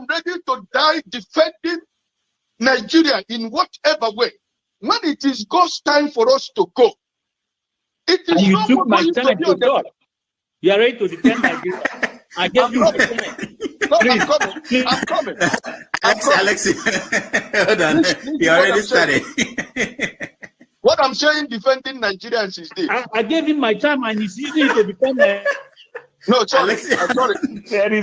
ready to die defending Nigeria in whatever way. When it is God's time for us to go, it is you no took more my going time to talk. You are ready to defend Nigeria. I gave you my time. No, I'm coming. Alex, hold on. You already started. What I'm saying, defending Nigerians is this. I gave him my time and he's using it to defend No, sorry. Sorry.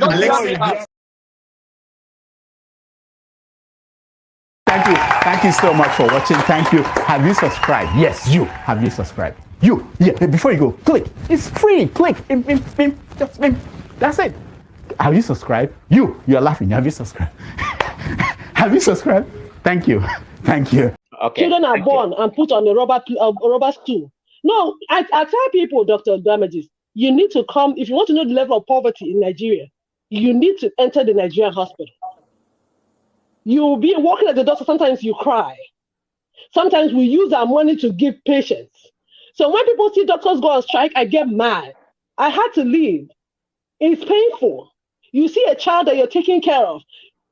Thank you so much for watching. Thank you. Have you subscribed? Yes, you. Have you subscribed? You. Yeah, before you go, click. It's free. Click. Just that's it. Have you subscribed? You are laughing. Have you subscribed? Have you subscribed? Thank you. Thank you. Okay. Children are born and put on a rubber stool. No, I tell people, Dr. Damages, you need to come, if you want to know the level of poverty in Nigeria, you need to enter the Nigerian hospital. You'll be walking at the doctor, sometimes you cry. Sometimes we use our money to give patients. So when people see doctors go on strike, I get mad. I had to leave. It's painful. You see a child that you're taking care of.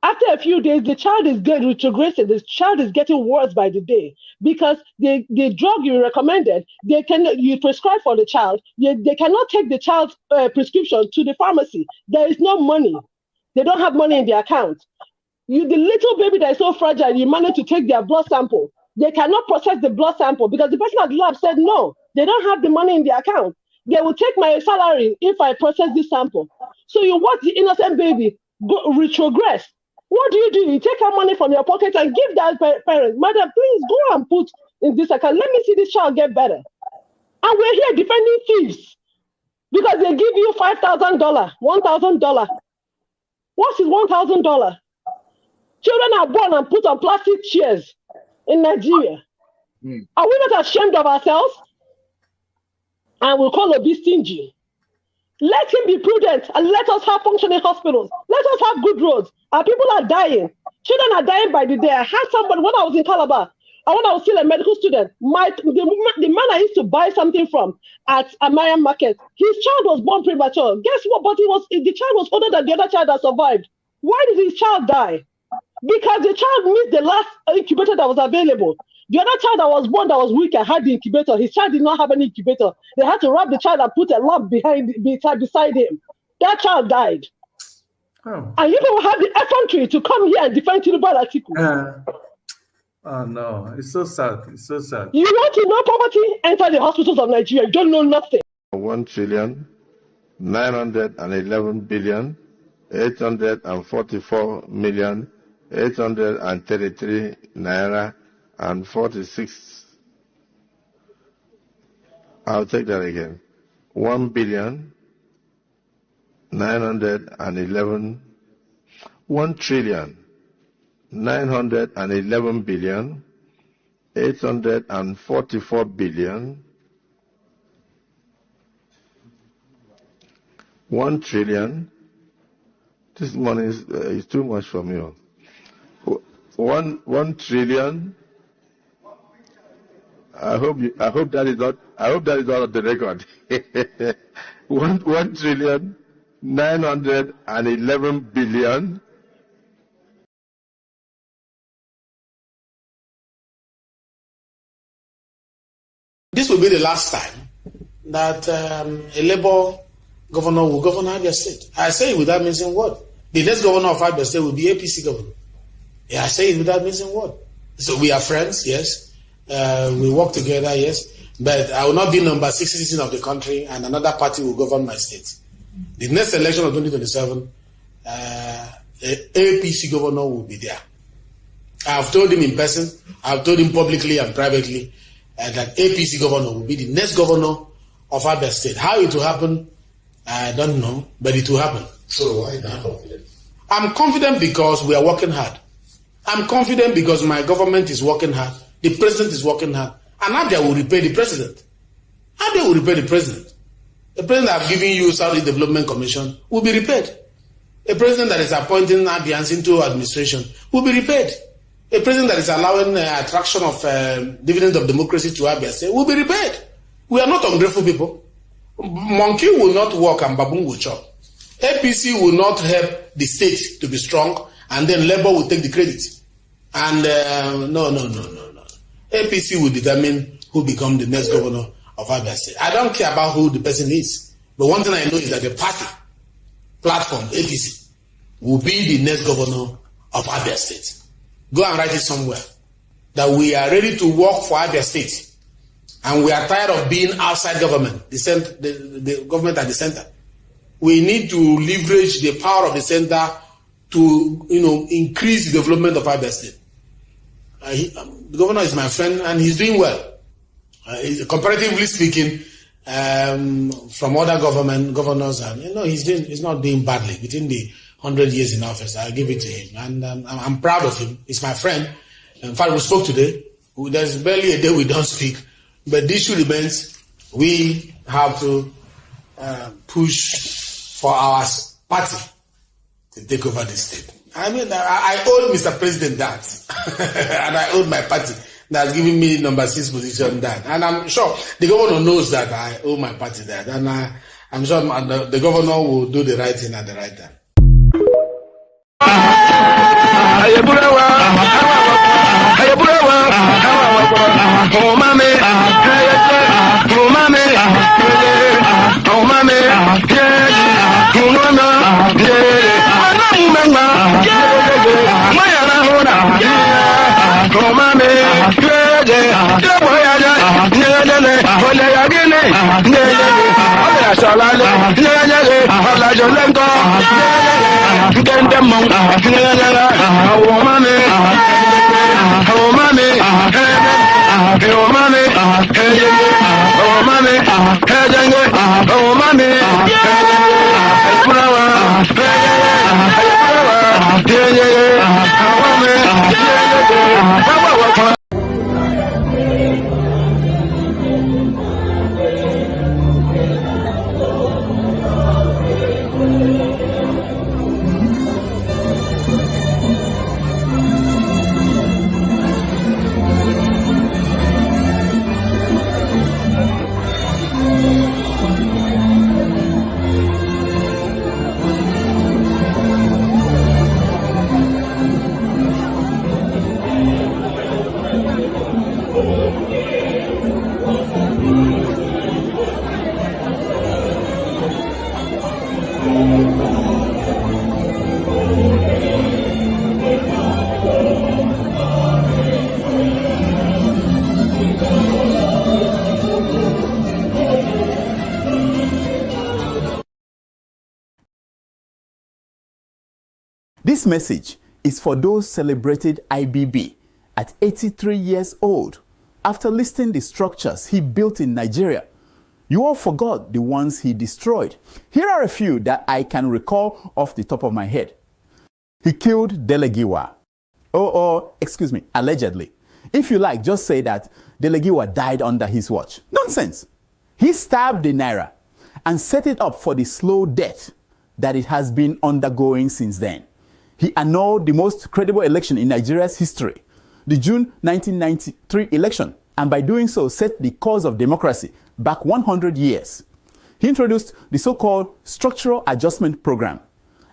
After a few days, the child is retrogressing. The child is getting worse by the day because the drug you recommended, you prescribe for the child, they cannot take the child's prescription to the pharmacy. There is no money. They don't have money in their account. The little baby that is so fragile, you manage to take their blood sample. They cannot process the blood sample because the person at the lab said no, they don't have the money in their account. They will take my salary if I process this sample. So you watch the innocent baby retrogress. What do? You take our money from your pocket and give that parent, madam, please go and put in this account. Let me see this child get better. And we're here defending thieves because they give you $5,000, $1,000. What is $1,000? Children are born and put on plastic chairs in Nigeria. Are we not ashamed of ourselves? And we'll call Obi stingy. Let him be prudent and let us have functioning hospitals. Let us have good roads. Our people are dying. Children are dying by the day. I had somebody when I was in Calabar, and when I was still a medical student, the man I used to buy something from at Amarian Market, his child was born premature. Guess what? But the child was older than the other child that survived. Why did his child die? Because the child missed the last incubator that was available. The other child that was born that was weaker had the incubator. His child did not have any incubator. They had to wrap the child and put a lamp beside him. That child died. Oh. And you don't have the effrontery to come here and defend Tinubu Atiku. Oh no, it's so sad. It's so sad. You want to know poverty? Enter the hospitals of Nigeria. You don't know nothing. 1,911,844,833 naira and 46. I'll take that again. 1,911,844,833 1 trillion. This money is too much for me. 1 trillion. I hope that is not on the record. 1,911,000,000,000. This will be the last time that a Labour governor will govern Abia State. I say it without missing word. The next governor of Abia State will be APC governor. Yeah, I say it without missing word. So we are friends, yes. We work together, yes. But I will not be number 6 citizen of the country and another party will govern my state. The next election of 2027, APC governor will be there. I have told him in person, I have told him publicly and privately that APC governor will be the next governor of Abia State. How it will happen, I don't know, but it will happen. So why are you not confident? I'm confident because we are working hard. I'm confident because my government is working hard. The president is working hard. And Abia will repay the president. Abia will repay the president. The president that have given you Southeast Development Commission will be repaid. A president that is appointing Abians into administration will be repaid. A president that is allowing attraction of dividend of democracy to Abia State will be repaid. We are not ungrateful people. Monkey will not work and baboon will chop. APC will not help the state to be strong and then Labour will take the credit. And no. APC will determine who becomes the next governor of Abia State. I don't care about who the person is, but one thing I know is that the party platform, APC, will be the next governor of Abia State. Go and write it somewhere. That we are ready to work for Abia State. And we are tired of being outside government, the government at the center. We need to leverage the power of the center to, increase the development of Abia State. The governor is my friend, and he's doing well. Comparatively speaking, from other governors, and he's not doing badly within the 100 years in office. I give it to him, and I'm proud of him. He's my friend. In fact, we spoke today. There's barely a day we don't speak, but the issue remains: we have to push for our party to take over the state. I mean, I owe Mr. President that, and I owe my party that's giving me number 6 position that, and I'm sure the governor knows that I owe my party that, and I'm sure the governor will do the right thing at the right time. This message is for those celebrated IBB at 83 years old after listing the structures he built in Nigeria. You all forgot the ones he destroyed. Here are a few that I can recall off the top of my head. He killed Delegiwa. Allegedly. If you like, just say that Delegiwa died under his watch. Nonsense. He stabbed the Naira and set it up for the slow death that it has been undergoing since then. He annulled the most credible election in Nigeria's history, the June 1993 election, and by doing so set the course of democracy back 100 years. He introduced the so-called Structural Adjustment Program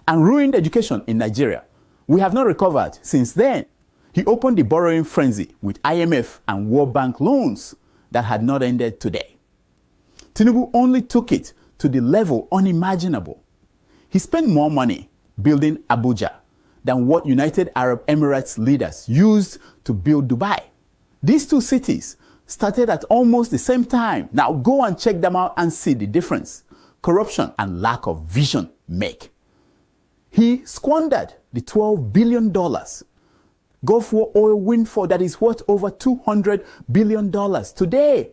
and ruined education in Nigeria. We have not recovered since then. He opened the borrowing frenzy with IMF and World Bank loans that had not ended today. Tinubu only took it to the level unimaginable. He spent more money building Abuja than what United Arab Emirates leaders used to build Dubai. These two cities started at almost the same time. Now go and check them out and see the difference corruption and lack of vision make. He squandered the $12 billion Gulf War oil windfall that is worth over $200 billion today.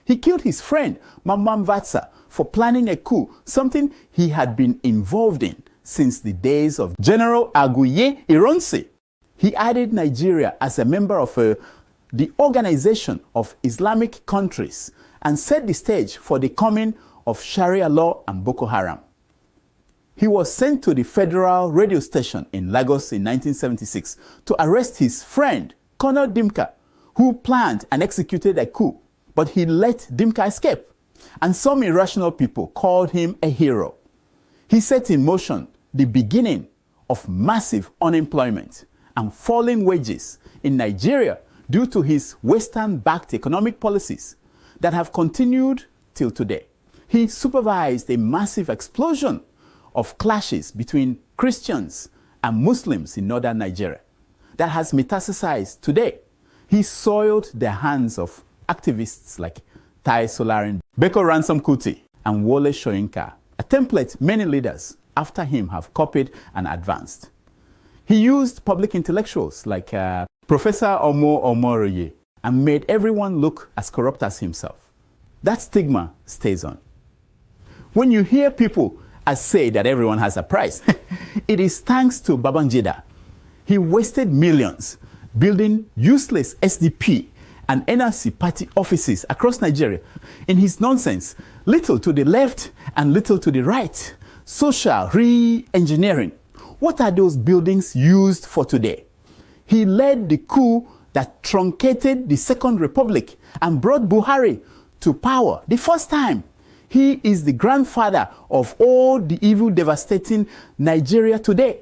He killed his friend, Mamman Vatsa, for planning a coup, something he had been involved in since the days of General Aguiyi Ironsi. He added Nigeria as a member of the Organization of Islamic Countries and set the stage for the coming of Sharia law and Boko Haram. He was sent to the federal radio station in Lagos in 1976 to arrest his friend, Colonel Dimka, who planned and executed a coup, but he let Dimka escape, and some irrational people called him a hero. He set in motion the beginning of massive unemployment and falling wages in Nigeria due to his Western-backed economic policies that have continued till today. He supervised a massive explosion of clashes between Christians and Muslims in northern Nigeria that has metastasized today. He soiled the hands of activists like Tai Solarin, Beko Ransom Kuti, and Wole Soyinka, a template many leaders after him have copied and advanced. He used public intellectuals like Professor Omo Omoroye and made everyone look as corrupt as himself. That stigma stays on. When you hear people say that everyone has a price, it is thanks to Babangida. He wasted millions building useless SDP and NRC party offices across Nigeria in his nonsense, little to the left and little to the right. Social re-engineering. What are those buildings used for today? He led the coup that truncated the Second Republic and brought Buhari to power the first time. He is the grandfather of all the evil devastating Nigeria today.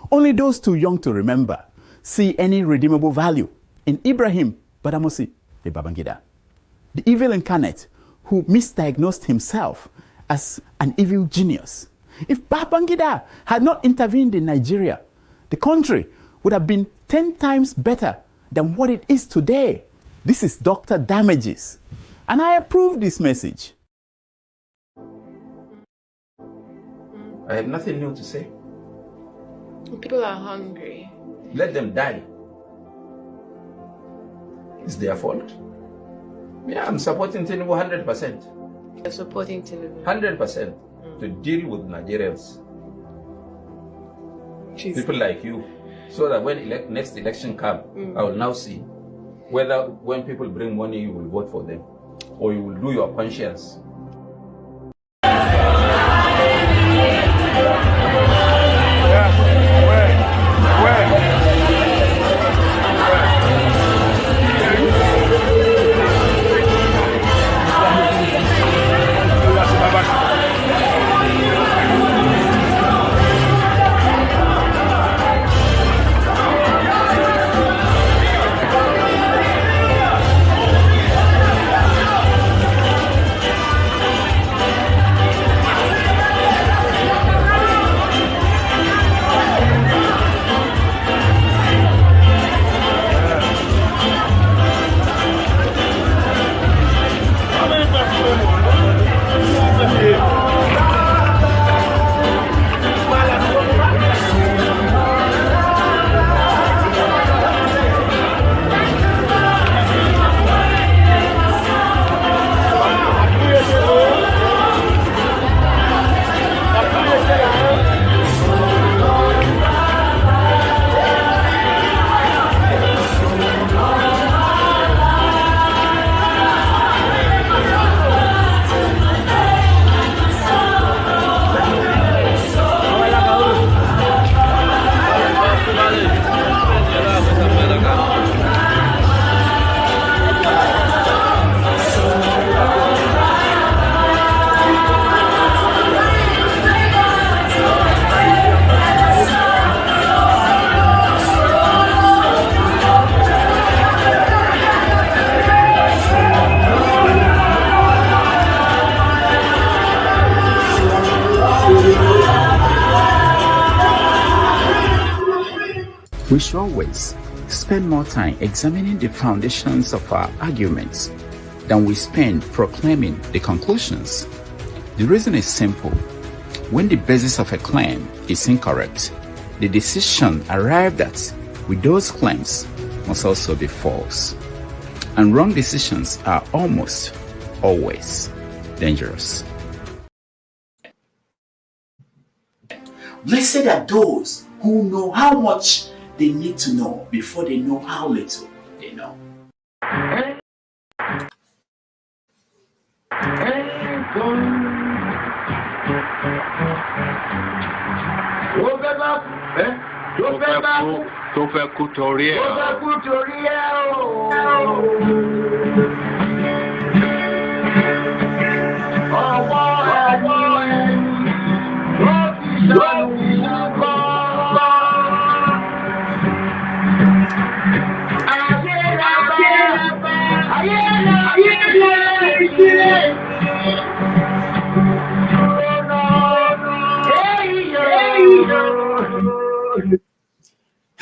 Only those too young to remember see any redeemable value in Ibrahim Badamasi the Babangida, the evil incarnate who misdiagnosed himself as an evil genius. If Babangida had not intervened in Nigeria, the country would have been 10 times better than what it is today. This is Dr. Damages, and I approve this message. I have nothing new to say. People are hungry. Let them die. It's their fault. Yeah, I'm supporting Tinubu 100%. You're supporting Tinubu? 100% to deal with Nigerians. Jeez. People like you. So that when next election comes, I will now see whether when people bring money, you will vote for them or you will do your conscience. We should always spend more time examining the foundations of our arguments than we spend proclaiming the conclusions. The reason is simple. When the basis of a claim is incorrect, the decision arrived at with those claims must also be false. And wrong decisions are almost always dangerous. Blessed are those who know how much they need to know before they know how little they know.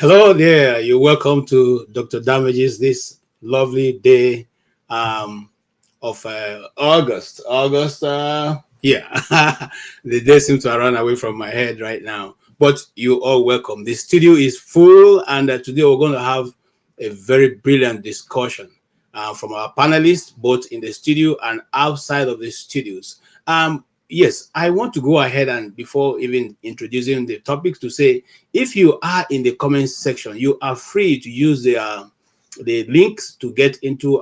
Hello there. You're welcome to Dr. Damages this lovely day of August. Yeah, the day seems to have run away from my head right now. But you all welcome. The studio is full, and today we're going to have a very brilliant discussion from our panelists, both in the studio and outside of the studios. Yes, I want to go ahead and before even introducing the topics to say, if you are in the comment section, you are free to use the links to get into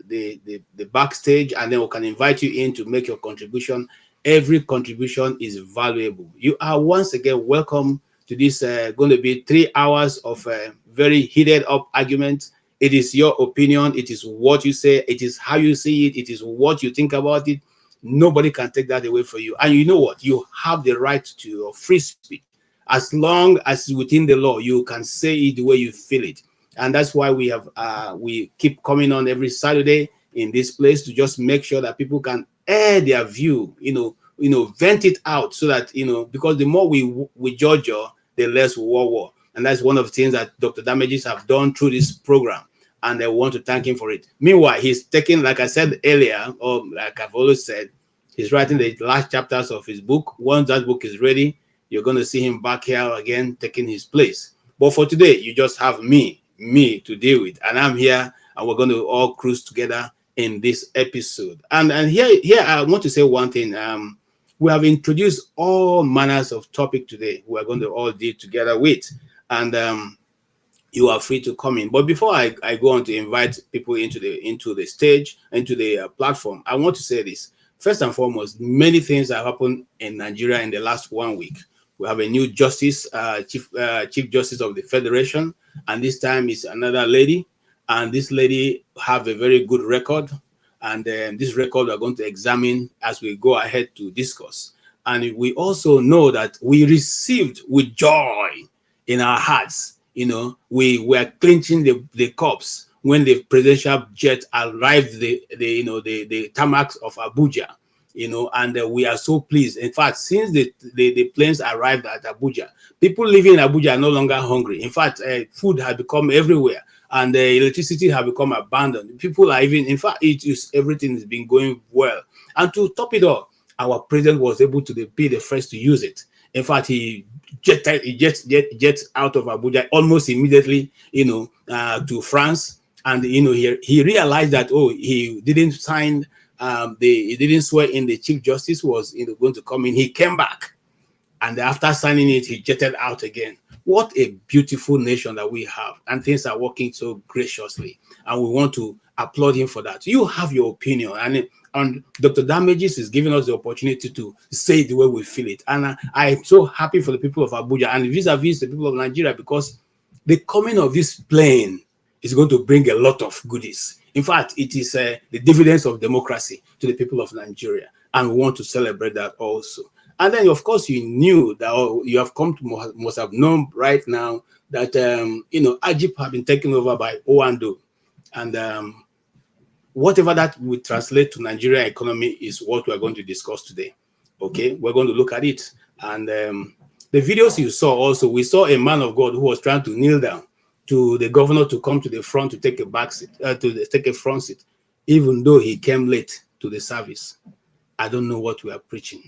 the backstage, and then we can invite you in to make your contribution. Every contribution is valuable. You are once again welcome to this going to be 3 hours of very heated up argument. It is your opinion. It is what you say. It is how you see it. It is what you think about it. Nobody can take that away from you. And you know what? You have the right to your free speech. As long as within the law, you can say it the way you feel it. And that's why we have we keep coming on every Saturday in this place to just make sure that people can air their view, vent it out, so that because the more we judge you, the less we war. And that's one of the things that Dr. Damages have done through this program, and I want to thank him for it. Meanwhile, he's taking, like I said earlier, or like I've always said, he's writing the last chapters of his book. Once that book is ready, you're going to see him back here again, taking his place. But for today, you just have me to deal with, and I'm here, and we're going to all cruise together in this episode. And here I want to say one thing. We have introduced all manners of topic today. We're going to all deal together with, and you are free to come in. But before I go on to invite people into the stage, into the platform, I want to say this. First and foremost, many things have happened in Nigeria in the last 1 week. We have a new justice, Chief Justice of the Federation, and this time it's another lady. And this lady have a very good record, and this record we're going to examine as we go ahead to discuss. And we also know that we received with joy in our hearts. We were clinching the cups when the presidential jet arrived the tarmacs of Abuja. And we are so pleased. In fact, since the planes arrived at Abuja, people living in Abuja are no longer hungry. In fact, food has become everywhere, and the electricity has become abundant. People are even, in fact, everything has been going well. And to top it all, our president was able to be the first to use it. In fact, he jet out of Abuja almost immediately, to France, and he realized that he didn't sign. He didn't swear in the Chief Justice was going to come in. He came back, and after signing it, he jetted out again. What a beautiful nation that we have, and things are working so graciously, and we want to applaud him for that. You have your opinion, and Dr. Damages is giving us the opportunity to say it the way we feel it. And I'm so happy for the people of Abuja and vis-a-vis the people of Nigeria, because the coming of this plane is going to bring a lot of goodies. In fact, it is the dividends of democracy to the people of Nigeria, and we want to celebrate that also. And then, of course, you knew that, or you have come to must have known right now that Agip have been taken over by Oando, and whatever that would translate to Nigerian economy is what we are going to discuss today. Okay, we're going to look at it, and the videos you saw also, we saw a man of God who was trying to kneel down to the governor to come to the front to take a back seat, take a front seat, even though he came late to the service. I don't know what we are preaching.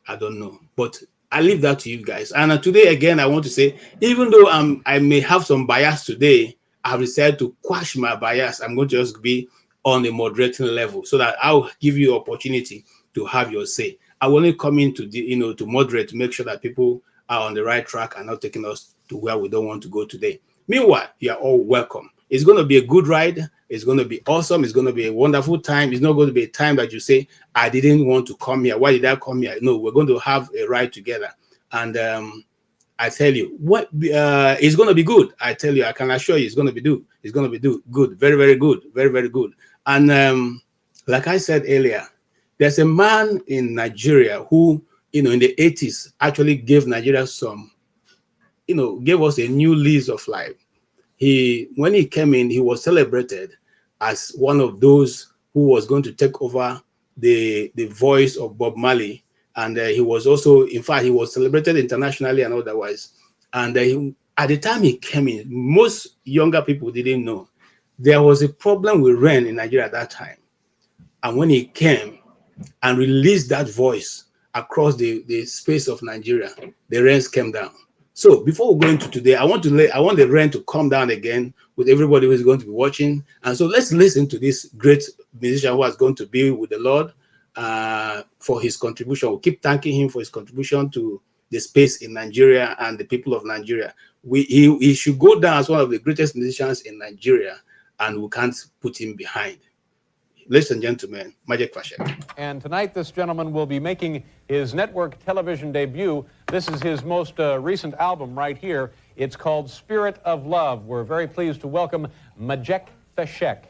I don't know, but I leave that to you guys. And today, again, I want to say, even though I may have some bias today, I've decided to quash my bias. I'm going to just be on the moderating level, so that I'll give you opportunity to have your say. I will only come in to moderate, to make sure that people are on the right track and not taking us to where we don't want to go today. Meanwhile, you are all welcome. It's going to be a good ride. It's going to be awesome. It's going to be a wonderful time. It's not going to be a time that you say, I didn't want to come here. Why did I come here? No, we're going to have a ride together. And I tell you, what it's going to be good. I tell you, I can assure you, it's going to be good. It's going to be good. Very, very good. Very, very good. And like I said earlier, there's a man in Nigeria who, in the 80s, actually gave Nigeria some, gave us a new lease of life. When he came in, he was celebrated as one of those who was going to take over the voice of Bob Marley. And he was also, in fact, he was celebrated internationally and otherwise. And at the time he came in, most younger people didn't know there was a problem with rent in Nigeria at that time. And when he came and released that voice across the space of Nigeria, the rents came down. So before we go into today, I want the rent to come down again with everybody who is going to be watching. And so let's listen to this great musician who is going to be with the Lord for his contribution. We'll keep thanking him for his contribution to the space in Nigeria and the people of Nigeria. He should go down as one of the greatest musicians in Nigeria, and we can't put him behind. Ladies and gentlemen, Magic Fashek. And tonight, this gentleman will be making his network television debut. This is his most recent album right here. It's called Spirit of Love. We're very pleased to welcome Magic Fashek.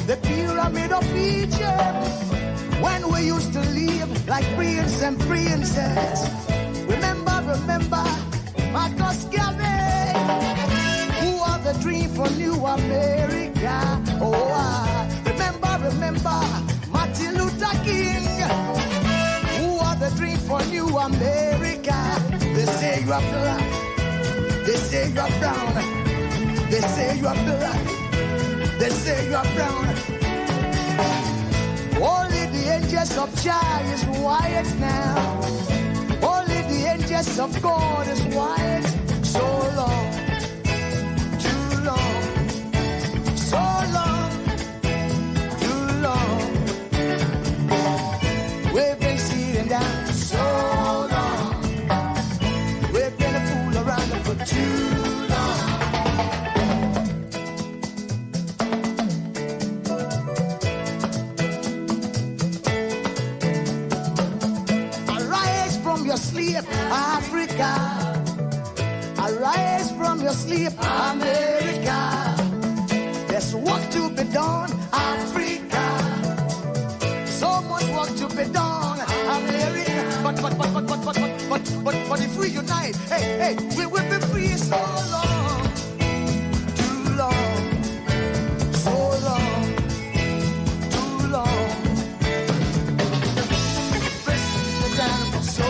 The pyramid of Egypt, when we used to live like prince and princess. Remember, Marcus Garvey, who are the dream for New America. Oh, remember, Martin Luther King, who are the dream for New America. They say you are black, they say you are brown, they say you are black, they say you are brown. Only the angels of Jah is white now. Only the angels of God is white. So long, too long, so long, too long. We've been sitting down so long. We've been a fool around for too long. Sleep, Africa. Arise from your sleep, America. There's work to be done, Africa. So much work to be done, America. But if we unite, hey, we will be free so long, too long, so long, too long. So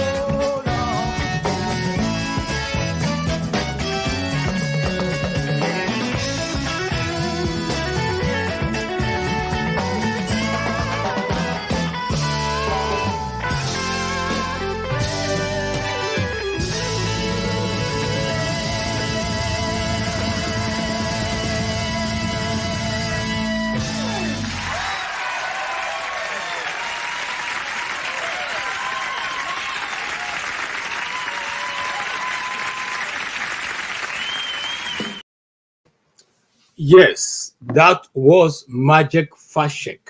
yes, that was Magic Fashek,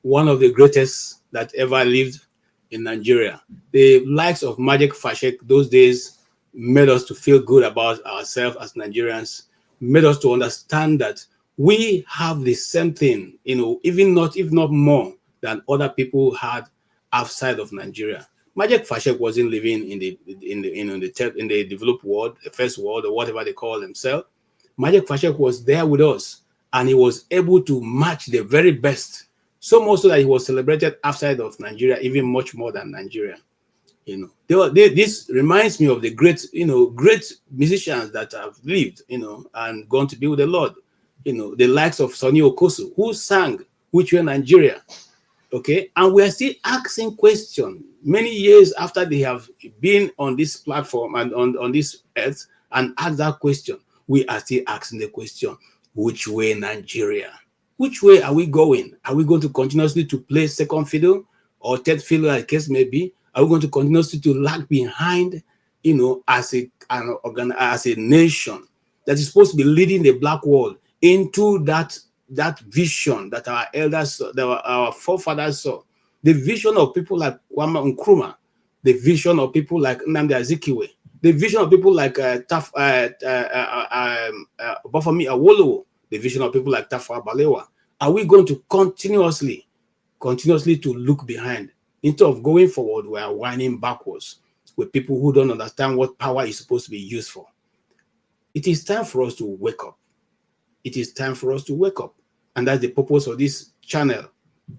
one of the greatest that ever lived in Nigeria. The likes of Magic Fashek those days made us to feel good about ourselves as Nigerians, made us to understand that we have the same thing, if not more than other people had outside of Nigeria. Majek Fashek wasn't living in the developed world, the first world, or whatever they call themselves. Majek Fashek was there with us, and he was able to match the very best. So much so that he was celebrated outside of Nigeria, even much more than Nigeria. You know, this reminds me of the great, great musicians that have lived, and gone to be with the Lord. The likes of Sonny Okosu, who sang "Which Way Nigeria." Okay, and we are still asking questions many years after they have been on this platform and on this earth and asked that question. We are still asking the question: which way Nigeria? Which way are we going? Are we going to continuously to play second fiddle or third fiddle, as the case may be? Are we going to continuously to lag behind, as a nation that is supposed to be leading the black world into that vision that our elders, that our forefathers saw, the vision of people like Kwame Nkrumah, the vision of people like Nnamdi Azikiwe, the vision of people like Bafemi Awolowo, the vision of people like Tafawa Balewa. Are we going to continuously to look behind? Instead of going forward, we are winding backwards with people who don't understand what power is supposed to be used for. It is time for us to wake up. It is time for us to wake up. And that's the purpose of this channel,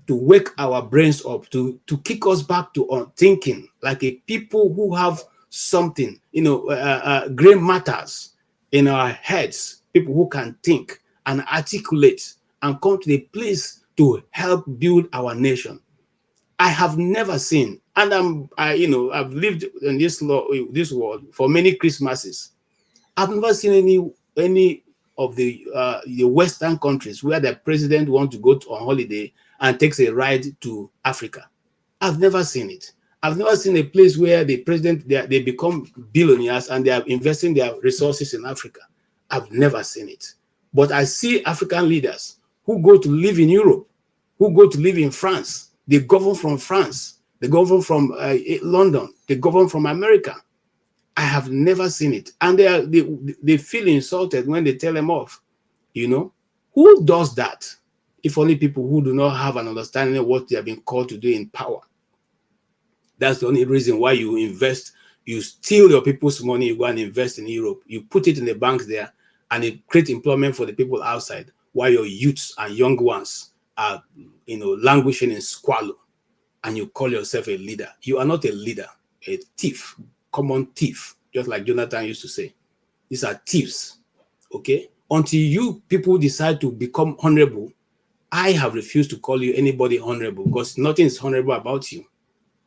to wake our brains up, to kick us back to thinking like a people who have something, great matters in our heads, people who can think and articulate and come to the place to help build our nation. I have never seen, and I've lived in this world for many Christmases. I've never seen any of the Western countries where the president wants to go on holiday and takes a ride to Africa. I've never seen it. I've never seen a place where the president, they become billionaires and they are investing their resources in Africa. I've never seen it. But I see African leaders who go to live in Europe, who go to live in France. They govern from France. They govern from London. They govern from America. I have never seen it. And they feel insulted when they tell them off. Who does that? If only people who do not have an understanding of what they have been called to do in power. That's the only reason why you invest. You steal your people's money, you go and invest in Europe. You put it in the banks there, and it creates employment for the people outside, while your youths and young ones are, languishing in squalor. And you call yourself a leader. You are not a leader, a thief, common thief, just like Jonathan used to say. These are thieves, okay? Until you people decide to become honorable, I have refused to call you anybody honorable, because nothing is honorable about you.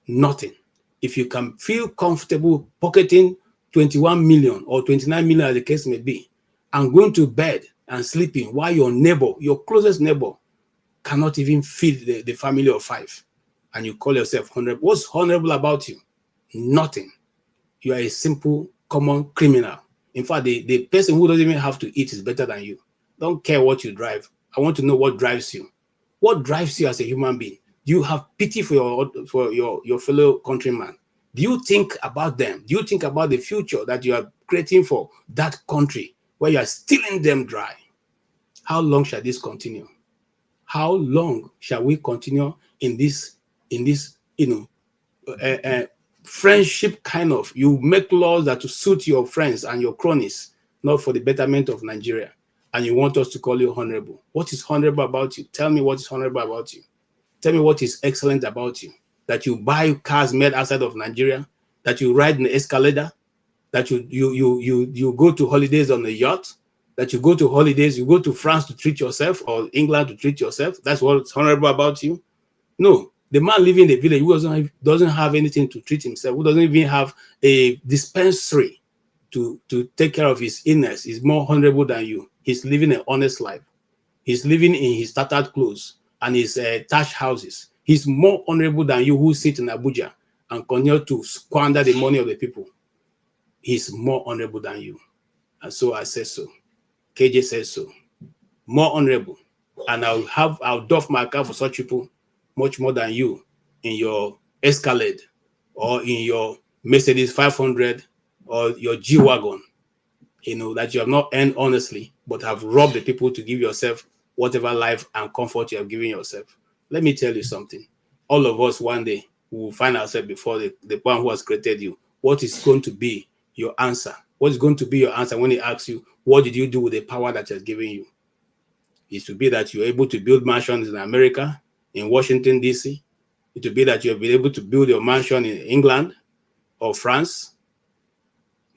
Nothing. If you can feel comfortable pocketing 21 million or 29 million, as the case may be, and going to bed and sleeping while your neighbor, your closest neighbor, cannot even feed the family of 5, and you call yourself honorable. What's honorable about you? Nothing. You are a simple, common criminal. In fact, the person who doesn't even have to eat is better than you. Don't care what you drive. I want to know what drives you. What drives you as a human being? Do you have pity for your fellow countrymen? Do you think about them? Do you think about the future that you are creating for that country where you are stealing them dry? How long shall this continue? How long shall we continue in this friendship kind of? You make laws that to suit your friends and your cronies, not for the betterment of Nigeria. And you want us to call you honorable. What is honorable about you? Tell me what is honorable about you. Tell me what is excellent about you. That you buy cars made outside of Nigeria, that you ride in the escalator, that you go to holidays on a yacht, that you go to holidays, you go to France to treat yourself, or England to treat yourself. That's what's honorable about you. No, the man living in the village who doesn't have anything to treat himself, who doesn't even have a dispensary to take care of his illness, is more honorable than you. He's living an honest life. He's living in his tattered clothes and his thatched houses. He's more honorable than you who sit in Abuja and continue to squander the money of the people. He's more honorable than you. And so I say so. KJ says so. More honorable. And I'll doff my account for such people much more than you in your Escalade or in your Mercedes 500 or your G-Wagon, that you have not earned honestly, but have robbed the people to give yourself whatever life and comfort you have given yourself. Let me tell you something. All of us one day, we will find ourselves before the one who has created you. What is going to be your answer? What is going to be your answer when he asks you, what did you do with the power that he has given you? It will be that you're able to build mansions in America, in Washington, D.C. It will be that you'll be able to build your mansion in England or France.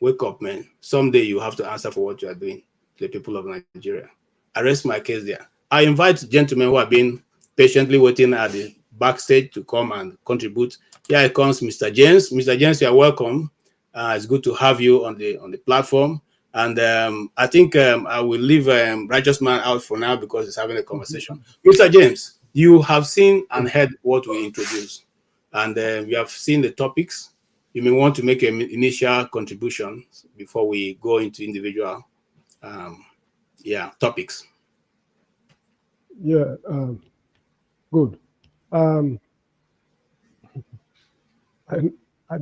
Wake up, man. Someday you have to answer for what you are doing to the people of Nigeria. I rest my case there. I invite gentlemen who have been patiently waiting at the backstage to come and contribute. Here comes Mr. James. Mr. James, you are welcome. It's good to have you on the platform. And I think I will leave Righteous Man out for now because he's having a conversation. Mr. James, you have seen and heard what we introduced, and you have seen the topics. You may want to make an initial contribution before we go into individual topics. Yeah, good. I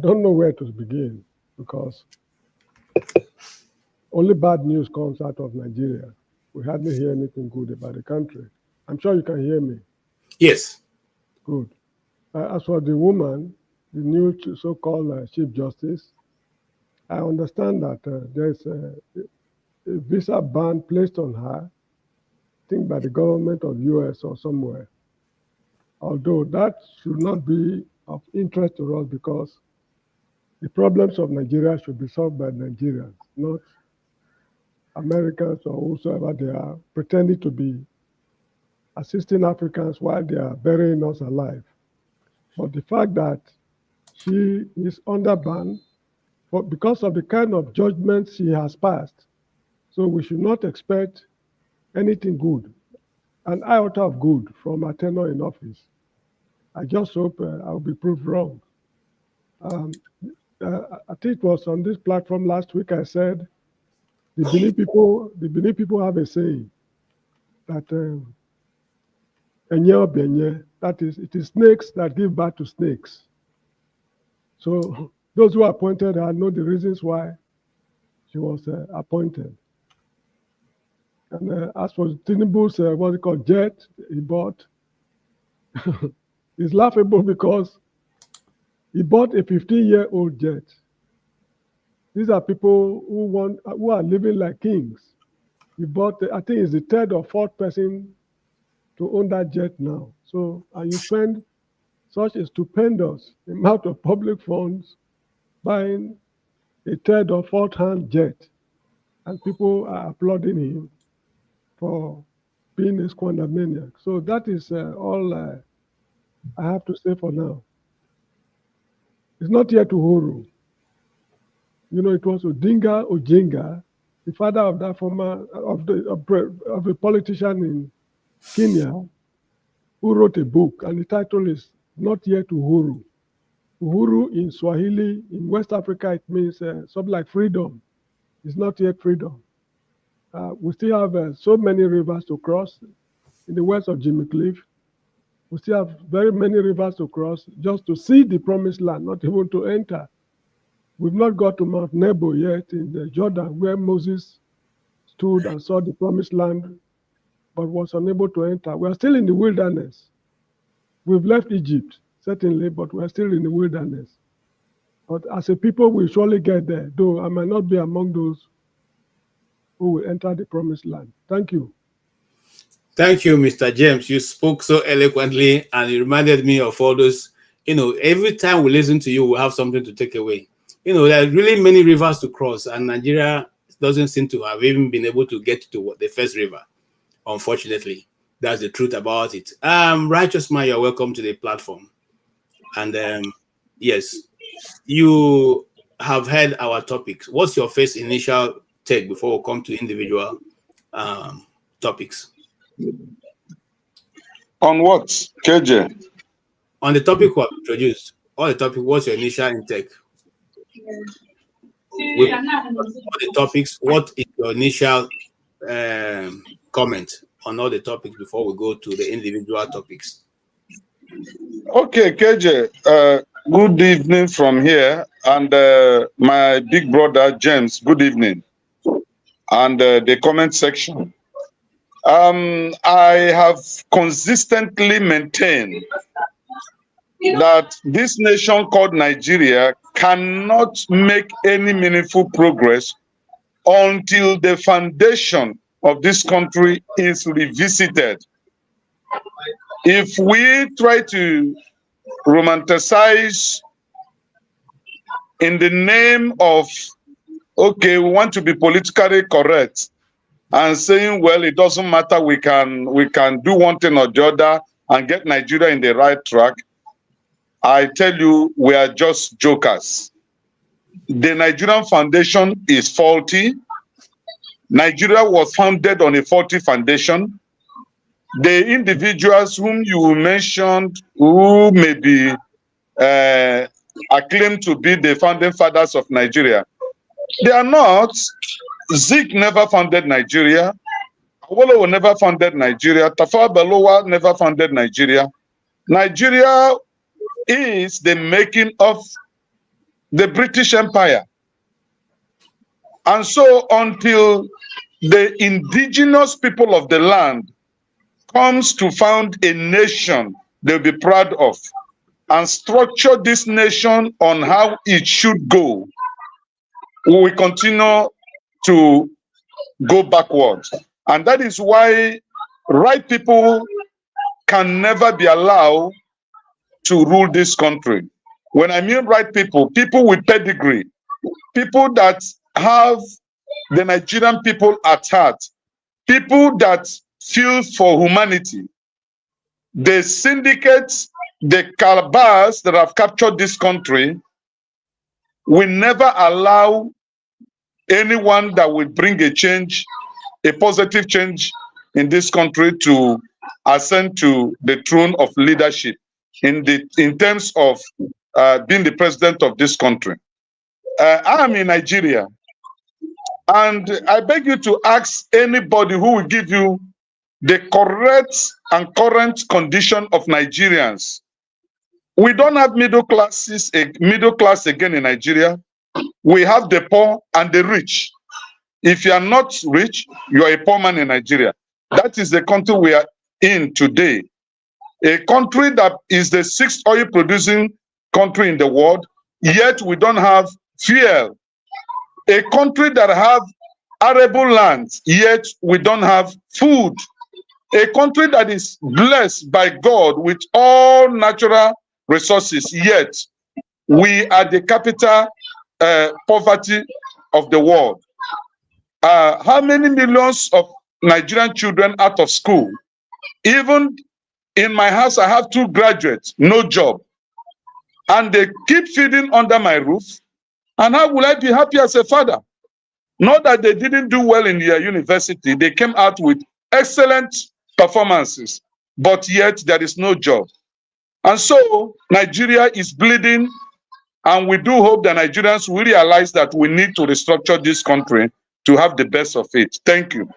don't know where to begin because only bad news comes out of Nigeria. We hardly hear anything good about the country. I'm sure you can hear me. Yes. Good. As for the woman, the new so-called Chief Justice, I understand that there's a visa ban placed on her, I think by the government of US or somewhere. Although that should not be of interest to us because the problems of Nigeria should be solved by Nigerians, not Americans or whosoever they are, pretending to be assisting Africans while they are burying us alive. But the fact that she is under ban because of the kind of judgment she has passed, so we should not expect anything good, an iota of good from her tenure in office. I just hope I'll be proved wrong. I think it was on this platform last week I said the Benin people have a saying that that is, it is snakes that give birth to snakes. So those who appointed her know the reasons why she was appointed. And as for Tinubu's what they call jet he bought, it's laughable because he bought a 15-year-old jet. These are people who are living like kings. He bought, I think, it's the third or fourth person to own that jet now. So, and you spend such a stupendous amount of public funds buying a third or fourth hand jet, and people are applauding him for being a squandermaniac. So that is all I have to say for now. It's not yet Uhuru. You know, it was Odinga Ojinga, the father of that former of a politician in Kenya, who wrote a book, and the title is Not Yet Uhuru. Uhuru in Swahili, in West Africa, it means something like freedom. It's not yet freedom. We still have so many rivers to cross in the west of Jimmy Cliff. We still have very many rivers to cross just to see the promised land, not even to enter. We've not got to Mount Nebo yet in the Jordan, where Moses stood and saw the promised land, but was unable to enter. We are still in the wilderness. We've left Egypt, certainly, but we're still in the wilderness. But as a people, we surely get there, though I might not be among those who will enter the promised land. Thank you. Thank you, Mr. James. You spoke so eloquently, and it reminded me of all those, you know, every time we listen to you, we have something to take away. You know, there are really many rivers to cross, and Nigeria doesn't seem to have even been able to get to the first river, unfortunately. That's the truth about it. Righteous Man, you're welcome to the platform. And yes, you have heard our topics. What's your first initial take before we come to individual topics? On what, KJ? On the topic we have introduced. On the topic, what's your initial intake? With all the topics, what is your initial comment on all the topics before we go to the individual topics? Okay, KJ, good evening from here. And my big brother, James, good evening. And the comment section. I have consistently maintained that this nation called Nigeria cannot make any meaningful progress until the foundation of this country is revisited. If we try to romanticize in the name of, okay, we want to be politically correct, and saying, well, it doesn't matter, we can do one thing or the other and get Nigeria in the right track, I tell you, we are just jokers. The Nigerian foundation is faulty. Nigeria was founded on a faulty foundation. The individuals whom you mentioned, who may be acclaimed to be the founding fathers of Nigeria, they are not. Zik never founded Nigeria. Awolowo never founded Nigeria. Tafawa Balewa never founded Nigeria. Nigeria is the making of the British Empire. And so until the indigenous people of the land comes to found a nation they'll be proud of and structure this nation on how it should go, we will continue to go backwards. And that is why right people can never be allowed to rule this country. When I mean right people, people with pedigree, people that have the Nigerian people at heart, people that feel for humanity. The syndicates, the calabars that have captured this country will never allow anyone that will bring a change, a positive change in this country to ascend to the throne of leadership in terms of being the president of this country. I am in Nigeria, and I beg you to ask anybody who will give you the correct and current condition of Nigerians. We don't have middle class again in Nigeria. We have the poor and the rich. If you are not rich, you are a poor man in Nigeria. That is the country we are in today. A country that is the 6th oil producing country in the world, yet we don't have fuel. A country that have arable lands, yet we don't have food. A country that is blessed by God with all natural resources, yet we are the capital poverty of the world. How many millions of Nigerian children out of school? Even in my house, I have 2 graduates, no job. And they keep feeding under my roof. And how will I be happy as a father? Not that they didn't do well in their university. They came out with excellent performances, but yet there is no job. And so Nigeria is bleeding, and we do hope that Nigerians will realize that we need to restructure this country to have the best of it. Thank you.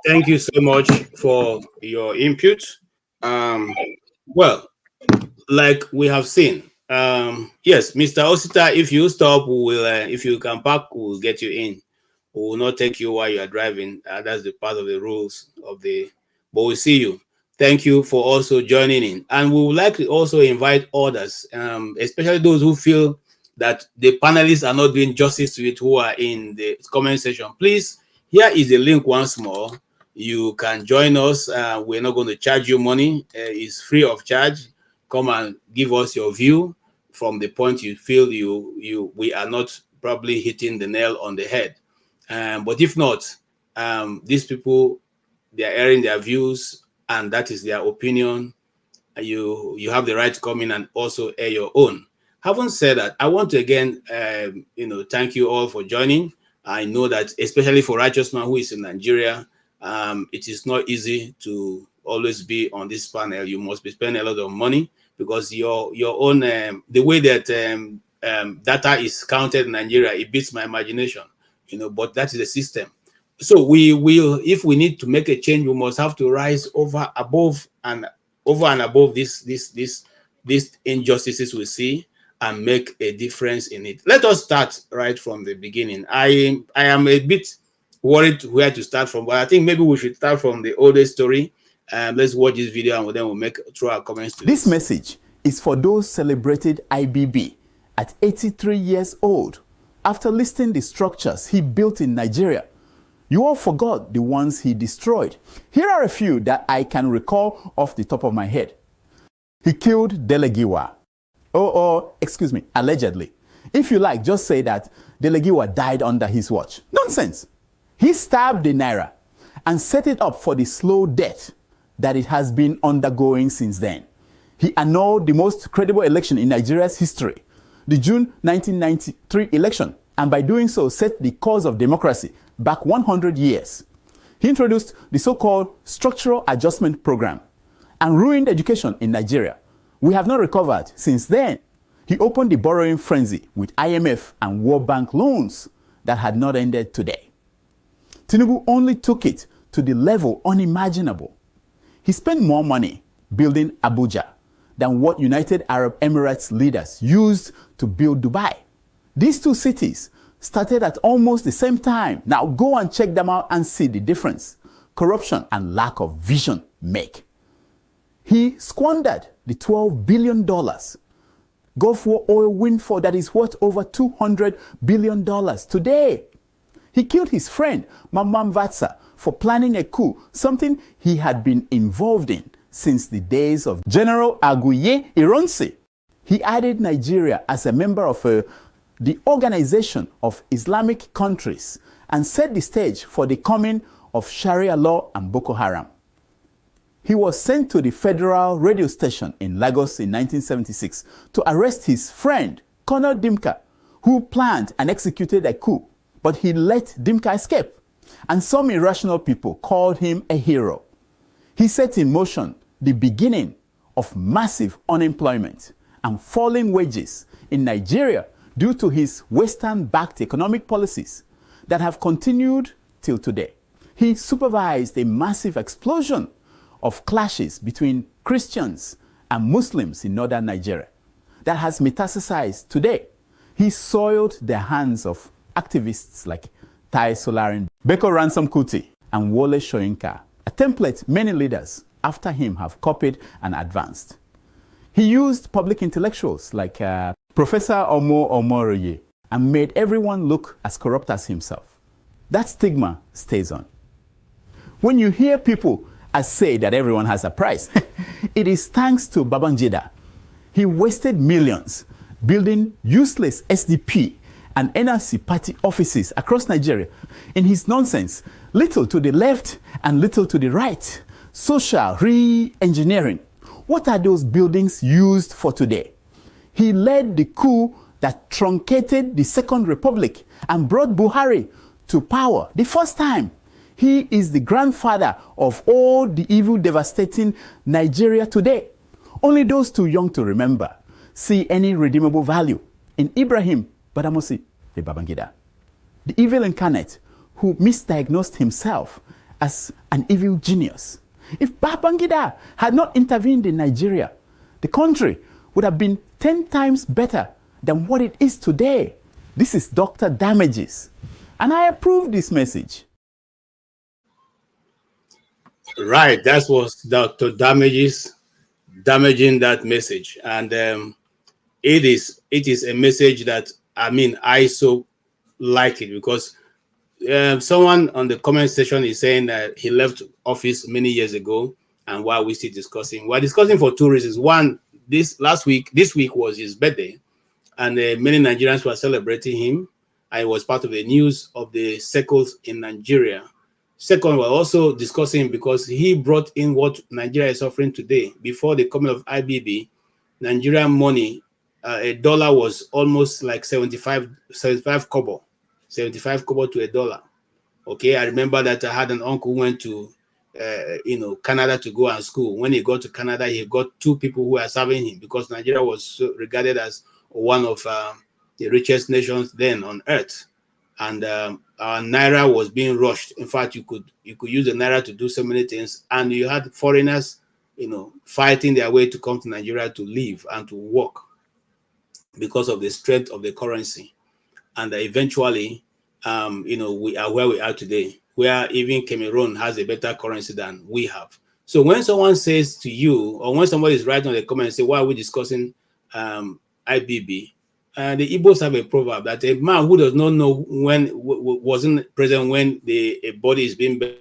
Thank you so much for your input. Well, like we have seen, yes, Mr. Osita, if you stop, we will, if you come back, we'll get you in. We will not take you while you are driving. That's the part of the rules of the, but we'll see you. Thank you for also joining in. And we would like to also invite others, especially those who feel that the panelists are not doing justice to it, who are in the comment section. Please, here is the link once more. You can join us. We're not going to charge you money. It's free of charge. Come and give us your view from the point you feel we are not probably hitting the nail on the head. But if not, these people, they are airing their views, and that is their opinion. You have the right to come in and also air your own. Having said that, I want to again, thank you all for joining. I know that especially for Righteous Man who is in Nigeria, it is not easy to always be on this panel. You must be spending a lot of money because your own the way that data is counted in Nigeria, it beats my imagination. But that is the system. So we will, if we need to make a change, we must have to rise over and above these injustices we see and make a difference in it. Let us start right from the beginning. I am a bit worried where to start from, but I think maybe we should start from the oldest story. Let's watch this video and then we'll make throw our comments to this message is for those celebrated IBB at 83 years old after listing the structures he built in Nigeria. You all forgot the ones he destroyed. Here are a few that I can recall off the top of my head. He killed Delegiwa. Excuse me, allegedly. If you like, just say that Delegiwa died under his watch. Nonsense. He stabbed the Naira and set it up for the slow death that it has been undergoing since then. He annulled the most credible election in Nigeria's history, the June 1993 election, and by doing so set the course of democracy back 100 years. He introduced the so-called Structural Adjustment Program and ruined education in Nigeria. We have not recovered since then. He opened the borrowing frenzy with IMF and World Bank loans that had not ended today. Tinubu only took it to the level unimaginable. He spent more money building Abuja than what United Arab Emirates leaders used to build Dubai. These two cities started at almost the same time. Now go and check them out and see the difference corruption and lack of vision make. He squandered the $12 billion Gulf War oil windfall that is worth over $200 billion today. He killed his friend, Mamman Vatsa, for planning a coup, something he had been involved in since the days of General Aguiye Ironsi. He added Nigeria as a member of the Organization of Islamic Countries and set the stage for the coming of Sharia law and Boko Haram. He was sent to the federal radio station in Lagos in 1976 to arrest his friend, Colonel Dimka, who planned and executed a coup, but he let Dimka escape, and some irrational people called him a hero. He set in motion the beginning of massive unemployment and falling wages in Nigeria due to his Western-backed economic policies that have continued till today. He supervised a massive explosion of clashes between Christians and Muslims in northern Nigeria that has metastasized today. He soiled the hands of activists like Tai Solarin, Beko Ransom Kuti, and Wole Soyinka, a template many leaders after him have copied and advanced. He used public intellectuals like Professor Omo Omoroye and made everyone look as corrupt as himself. That stigma stays on. When you hear people say that everyone has a price, it is thanks to Babangida. He wasted millions building useless SDP and NRC party offices across Nigeria. In his nonsense, little to the left and little to the right, social re-engineering. What are those buildings used for today? He led the coup that truncated the Second Republic and brought Buhari to power the first time. He is the grandfather of all the evil devastating Nigeria today. Only those too young to remember see any redeemable value in Ibrahim Badamasi the Babangida, the evil incarnate who misdiagnosed himself as an evil genius. If Babangida had not intervened in Nigeria, the country would have been 10 times better than what it is today. This is Dr. Damages, and I approve this message. Right, that was Dr. Damages damaging that message, and it is a message that I so like it because someone on the comment section is saying that he left office many years ago, and while we're still discussing, we're discussing for two reasons. One, this week was his birthday, and many Nigerians were celebrating him. I was part of the news of the circles in Nigeria. Second, we're also discussing because he brought in what Nigeria is suffering today. Before the coming of IBB, Nigerian money, a dollar was almost like 75 kobo to a dollar. Okay, I remember that I had an uncle who went to Canada to go and school. When he got to Canada, he got two people who were serving him because Nigeria was regarded as one of the richest nations then on earth, and our naira was being rushed. In fact, you could use the naira to do so many things, and you had foreigners, fighting their way to come to Nigeria to live and to work because of the strength of the currency. And eventually, we are where we are today, where even Cameroon has a better currency than we have. So when someone says to you, or when somebody is writing on the comment and say, why are we discussing IBB? The Igbos have a proverb that a man who does not know when wasn't present when a body is being buried.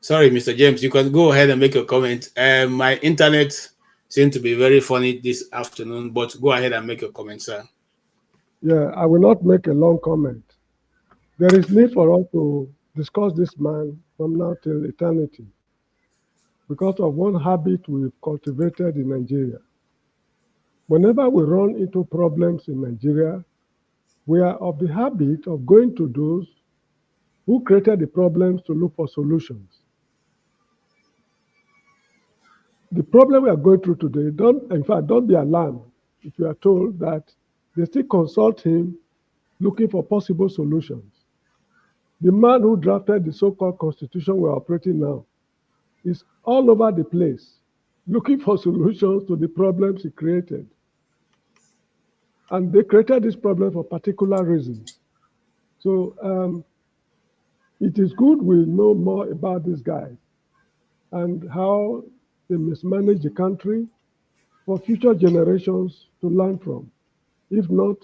Sorry, Mr. James, you can go ahead and make your comment. My internet seems to be very funny this afternoon, but go ahead and make your comment, sir. Yeah, I will not make a long comment. There is need for us to discuss this man from now till eternity because of one habit we've cultivated in Nigeria. Whenever we run into problems in Nigeria, we are of the habit of going to those who created the problems to look for solutions. The problem we are going through today, don't be alarmed if you are told that they still consult him looking for possible solutions. The man who drafted the so-called constitution we're operating now is all over the place looking for solutions to the problems he created. And they created this problem for particular reasons. So it is good we know more about this guy and how they mismanage the country for future generations to learn from. If not,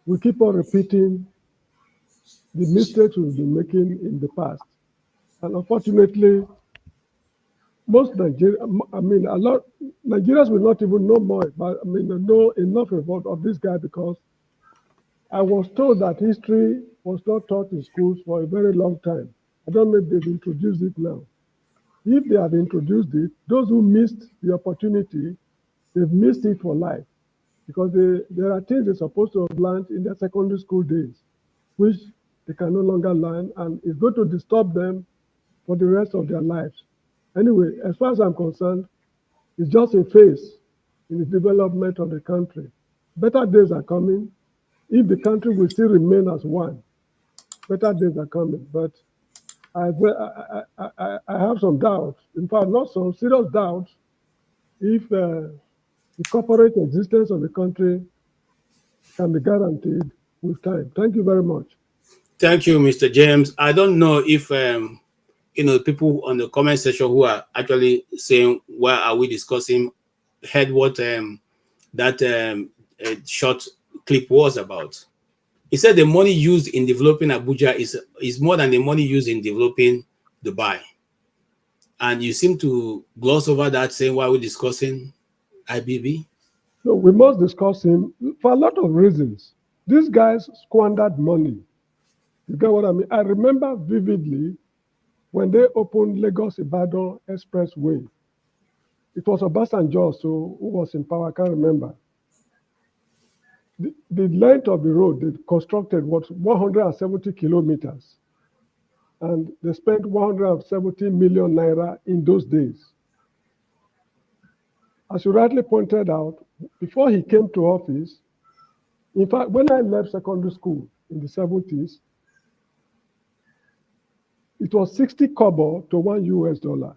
we keep on repeating the mistakes we've been making in the past. And unfortunately, most Nigerians will not even know more about, know enough of this guy because I was told that history was not taught in schools for a very long time. I don't know if they've introduced it now. If they have introduced it, those who missed the opportunity, they've missed it for life because there are things they're supposed to have learned in their secondary school days, which they can no longer learn, and it's going to disturb them for the rest of their lives. Anyway, as far as I'm concerned, it's just a phase in the development of the country. Better days are coming. If the country will still remain as one, better days are coming. But I have some doubts. In fact, not some serious doubts if the corporate existence of the country can be guaranteed with time. Thank you very much. Thank you, Mr. James. I don't know if people on the comment section who are actually saying why are we discussing heard what that short clip was about. He said the money used in developing Abuja is more than the money used in developing Dubai. And you seem to gloss over that, saying why we're discussing IBB. So we must discuss him for a lot of reasons. These guys squandered money. You get what I mean? I remember vividly when they opened Lagos-Ibadan Expressway. It was Obasanjo, so who was in power, I can't remember. The length of the road they constructed was 170 kilometers. And they spent 170 million naira in those days. As you rightly pointed out, before he came to office, in fact, when I left secondary school in the 70s, it was 60 kobo to $1.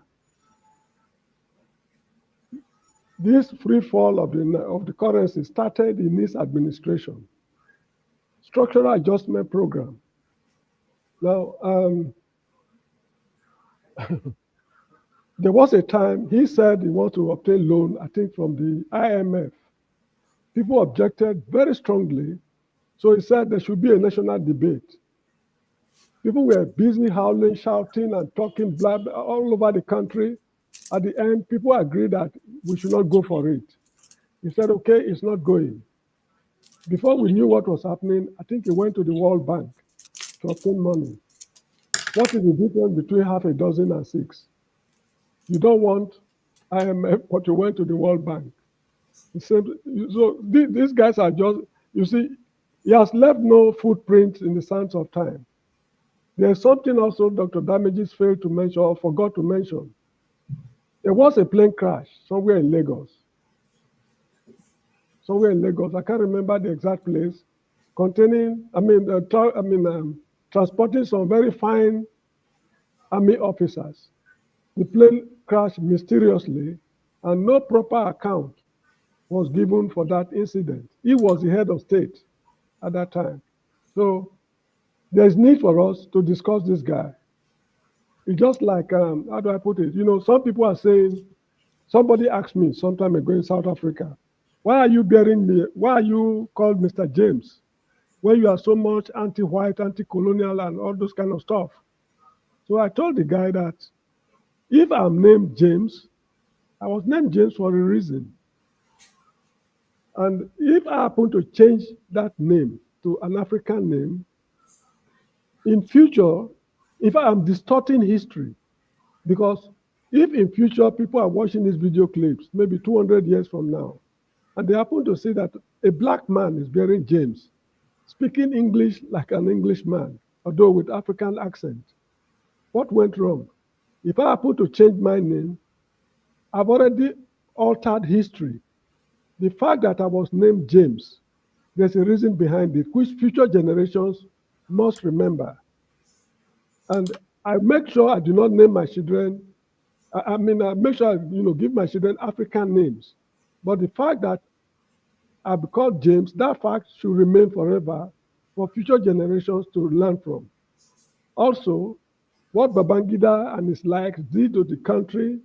This free fall of the currency started in his administration. Structural adjustment program. Now, there was a time he said he wanted to obtain loan, I think from the IMF. People objected very strongly. So he said there should be a national debate. People were busy howling, shouting, and talking blah, blah, all over the country. At the end, people agreed that we should not go for it. He said, okay, it's not going. Before we knew what was happening, I think he went to the World Bank to obtain money. What is the difference between half a dozen and 6? You don't want IMF, but you went to the World Bank. So these guys are just, you see, he has left no footprint in the sands of time. There's something also Dr. Damages failed to mention or forgot to mention. There was a plane crash somewhere in Lagos. I can't remember the exact place, containing, transporting some very fine army officers. The plane crashed mysteriously, and no proper account was given for that incident. He was the head of state at that time. So there's need for us to discuss this guy. It's just like, how do I put it? You know, some people are saying, somebody asked me some time ago in South Africa, why are you bearing me? Why are you called Mr. James when you are so much anti-white, anti-colonial, and all those kind of stuff? So I told the guy that if I'm named James, I was named James for a reason. And if I happen to change that name to an African name, in future, if I am distorting history, because if in future people are watching these video clips, maybe 200 years from now, and they happen to see that a black man is bearing James, speaking English like an Englishman, although with African accent, what went wrong? If I happen to change my name, I've already altered history. The fact that I was named James, there's a reason behind it, which future generations must remember. And I make sure I do not name my children. I make sure I give my children African names. But the fact that I've been called James, that fact should remain forever for future generations to learn from. Also, what Babangida and his likes did to the country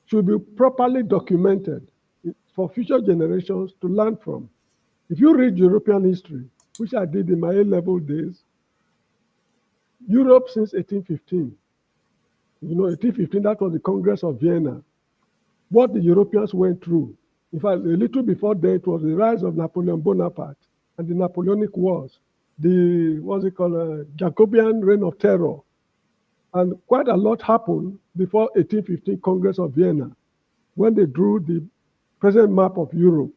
should be properly documented for future generations to learn from. If you read European history, which I did in my A-level days, Europe since 1815, 1815, that was the Congress of Vienna. What the Europeans went through, in fact, a little before that, it was the rise of Napoleon Bonaparte and the Napoleonic Wars, the, Jacobean reign of terror. And quite a lot happened before 1815 Congress of Vienna, when they drew the present map of Europe.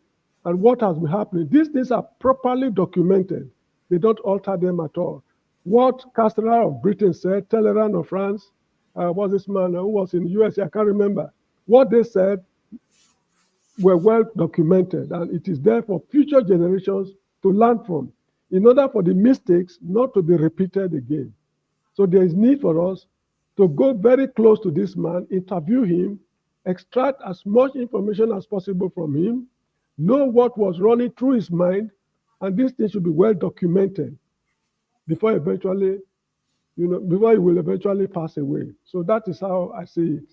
And what has been happening, these things are properly documented. They don't alter them at all. What Castlereagh of Britain said, Talleyrand of France, was this man who was in the US, I can't remember. What they said were well documented, and it is there for future generations to learn from, in order for the mistakes not to be repeated again. So there is need for us to go very close to this man, interview him, extract as much information as possible from him, know what was running through his mind, and these things should be well documented before eventually, before he will eventually pass away. So that is how I see it.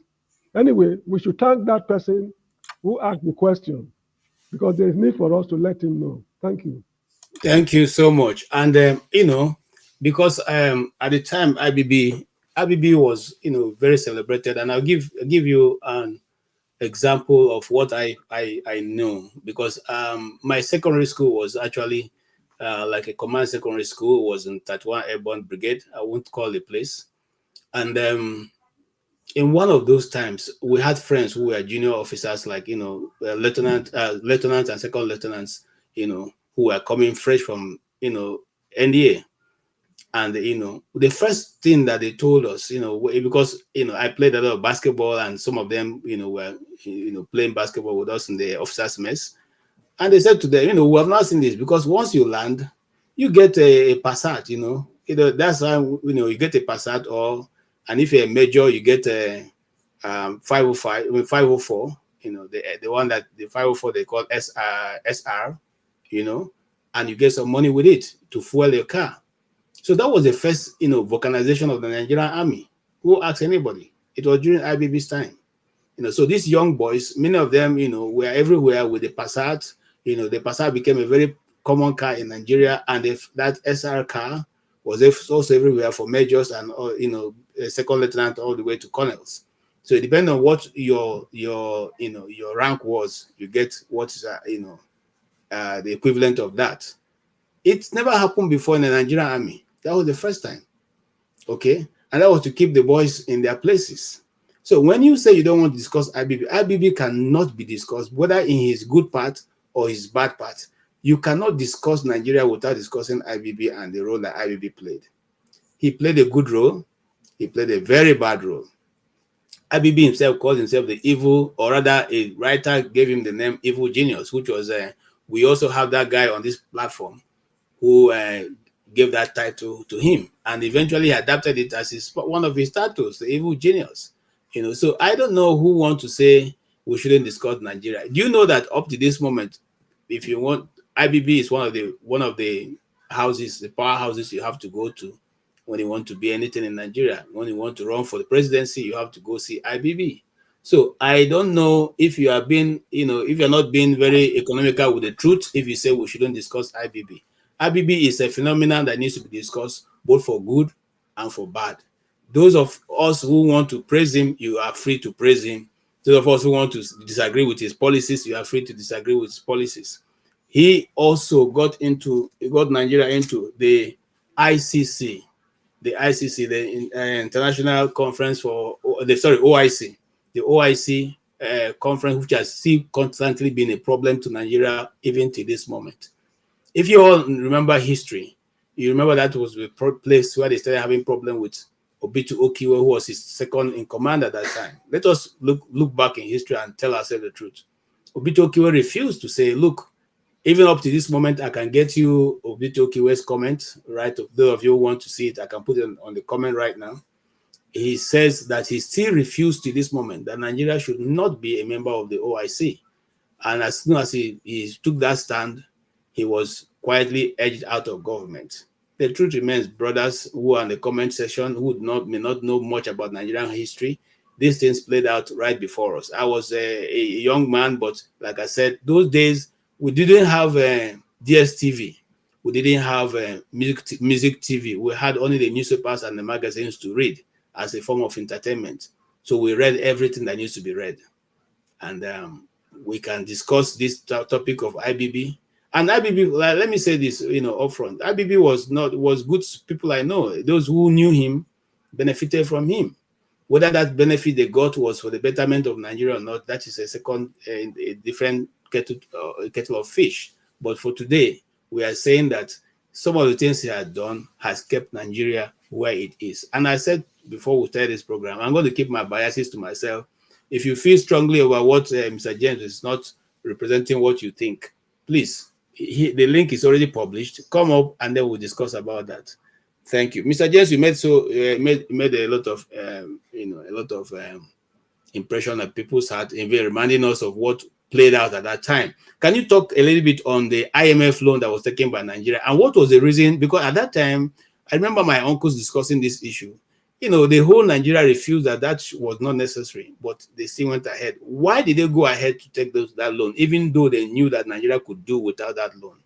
Anyway, we should thank that person who asked the question, because there is need for us to let him know. Thank you. Thank you so much. And because at the time IBB was very celebrated, and I'll give you an example of what I know, because my secondary school was actually like a command secondary school. It was in 31 Airborne Brigade. I won't call the place. And in one of those times, we had friends who were junior officers, like lieutenants and second lieutenants, who were coming fresh from NDA. And the first thing that they told us, because I played a lot of basketball, and some of them were playing basketball with us in the officers' mess, and they said to them, we have not seen this, because once you land, you get a Passat. That's how you get a Passat, and if you're a major, you get a 504. The one that the 504 they call SR, and you get some money with it to fuel your car. So that was the first, vulcanization of the Nigerian army. Who asked anybody? It was during IBB's time. So these young boys, many of them, were everywhere with the Passat. The Passat became a very common car in Nigeria, and that SR car was also everywhere for majors and, second lieutenant all the way to colonels. So it depends on what your rank was, you get what is, the equivalent of that. It's never happened before in the Nigerian army. That was the first time. Okay. And that was to keep the boys in their places. So when you say you don't want to discuss IBB cannot be discussed, whether in his good part or his bad part. You cannot discuss Nigeria without discussing IBB and the role that IBB played. He played a good role. He played a very bad role. IBB himself called himself the evil, or rather a writer gave him the name Evil Genius, which was, we also have that guy on this platform who gave that title to him, and eventually adapted it as one of his titles, the Evil Genius. You know, so I don't know who want to say we shouldn't discuss Nigeria. Do you know that up to this moment, if you want, IBB is one of the houses, the powerhouses you have to go to when you want to be anything in Nigeria. When you want to run for the presidency, you have to go see IBB. So I don't know if you are being, if you're not being very economical with the truth, if you say we shouldn't discuss IBB. IBB is a phenomenon that needs to be discussed both for good and for bad. Those of us who want to praise him, you are free to praise him. Those of us who want to disagree with his policies, you are free to disagree with his policies. He also got Nigeria into the ICC, the International Conference for OIC, the OIC conference, which has constantly been a problem to Nigeria even to this moment. If you all remember history, you remember that was the place where they started having problem with Obitu Okiwe, who was his second in command at that time. Let us look back in history and tell ourselves the truth. Obitu Okiwe refused to say, look, even up to this moment, I can get you Obitu Okiwe's comment, right? Those of you who want to see it, I can put it on the comment right now. He says that he still refused to this moment that Nigeria should not be a member of the OIC. And as soon as he took that stand, he was quietly edged out of government. The truth remains, brothers who are in the comment section who may not know much about Nigerian history, these things played out right before us. I was a young man, but like I said, those days we didn't have DSTV. We didn't have music TV. We had only the newspapers and the magazines to read as a form of entertainment. So we read everything that needs to be read. And we can discuss this topic of IBB. And IBB, let me say this, upfront. IBB was good people I know. Those who knew him benefited from him. Whether that benefit they got was for the betterment of Nigeria or not, that is a different kettle of fish. But for today, we are saying that some of the things he had done has kept Nigeria where it is. And I said before we started this program, I'm going to keep my biases to myself. If you feel strongly about what Mr. James is not representing what you think, please, the link is already published. Come up and then we'll discuss about that. Thank you, Mr. James. You made a lot of impression at people's heart, reminding us of what played out at that time. Can you talk a little bit on the IMF loan that was taken by Nigeria and what was the reason? Because at that time, I remember my uncles discussing this issue. The whole Nigeria refused that was not necessary, but they still went ahead. Why did they go ahead to take that loan, even though they knew that Nigeria could do without that loan?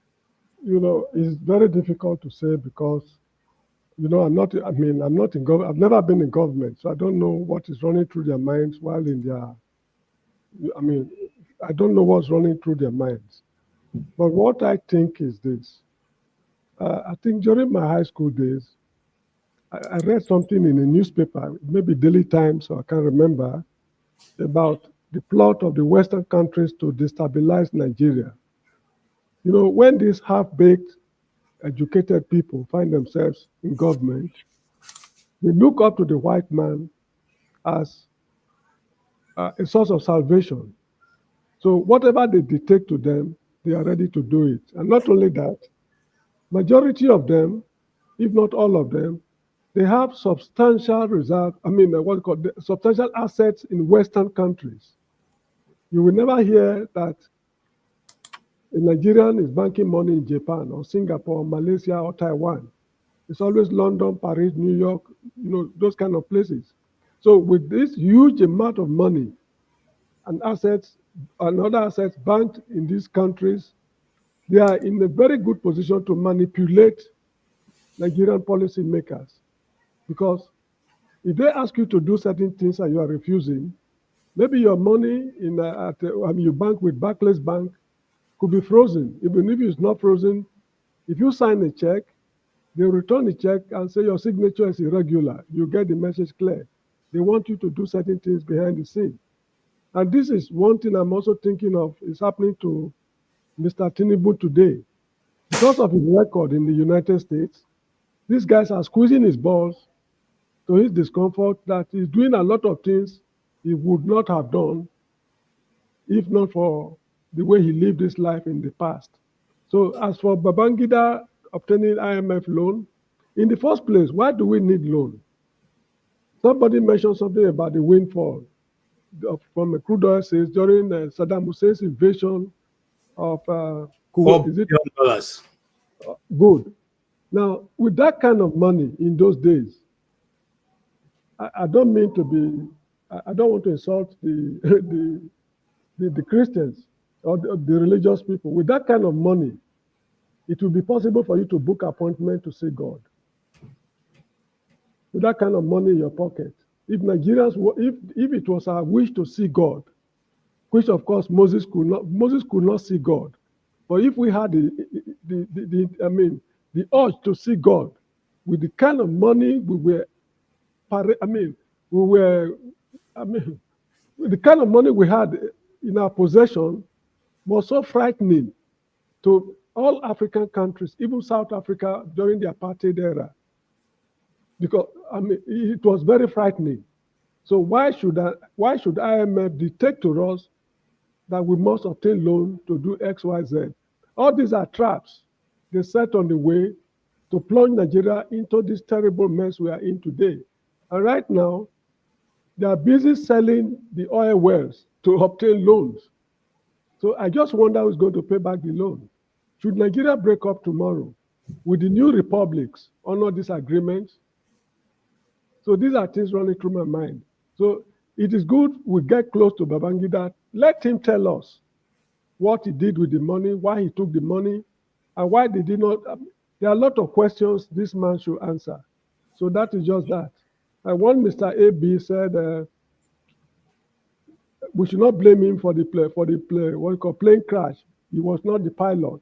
It's very difficult to say because, I'm not in government. I've never been in government, so I don't know what is running through their minds while in their, I don't know what's running through their minds. But what I think is this. I think during my high school days, I read something in a newspaper, maybe Daily Times, or I can't remember, about the plot of the Western countries to destabilize Nigeria. When these half-baked, educated people find themselves in government, they look up to the white man as a source of salvation. So whatever they dictate to them, they are ready to do it. And not only that, majority of them, if not all of them, they have substantial substantial assets in Western countries. You will never hear that a Nigerian is banking money in Japan or Singapore, or Malaysia or Taiwan. It's always London, Paris, New York, those kind of places. So with this huge amount of money and assets and other assets banked in these countries, they are in a very good position to manipulate Nigerian policymakers. Because if they ask you to do certain things and you are refusing, maybe your money you bank with Barclays Bank could be frozen. Even if it's not frozen, if you sign a check, they'll return the check and say your signature is irregular. You get the message clear. They want you to do certain things behind the scene. And this is one thing I'm also thinking of is happening to Mr. Tinubu today. Because of his record in the United States, These guys are squeezing his balls to his discomfort, that he's doing a lot of things he would not have done if not for the way he lived his life in the past. So as for Babangida obtaining IMF loan, in the first place, why do we need loan? Somebody mentioned something about the windfall from a crude oil sales during Saddam Hussein's invasion of Kuwait. Is it $4 billion? Good. Now, with that kind of money in those days, I don't mean to be, I don't want to insult the Christians or the religious people. With that kind of money, it will be possible for you to book appointment to see God. With that kind of money in your pocket. If Nigerians, if it was our wish to see God, which of course Moses could not see God. But if we had the urge to see God, with the kind of money the kind of money we had in our possession was so frightening to all African countries, even South Africa during the apartheid era. Because it was very frightening. So why should IMF dictate to us that we must obtain loan to do X, Y, Z? All these are traps they set on the way to plunge Nigeria into this terrible mess we are in today. And right now, they are busy selling the oil wells to obtain loans. So I just wonder who's going to pay back the loan. Should Nigeria break up tomorrow, will the new republics honor these agreements? So these are things running through my mind. So it is good we get close to Babangida. Let him tell us what he did with the money, why he took the money, and why they did not. There are a lot of questions this man should answer. So that is just that. And one Mr. AB said we should not blame him for the plane crash. He was not the pilot.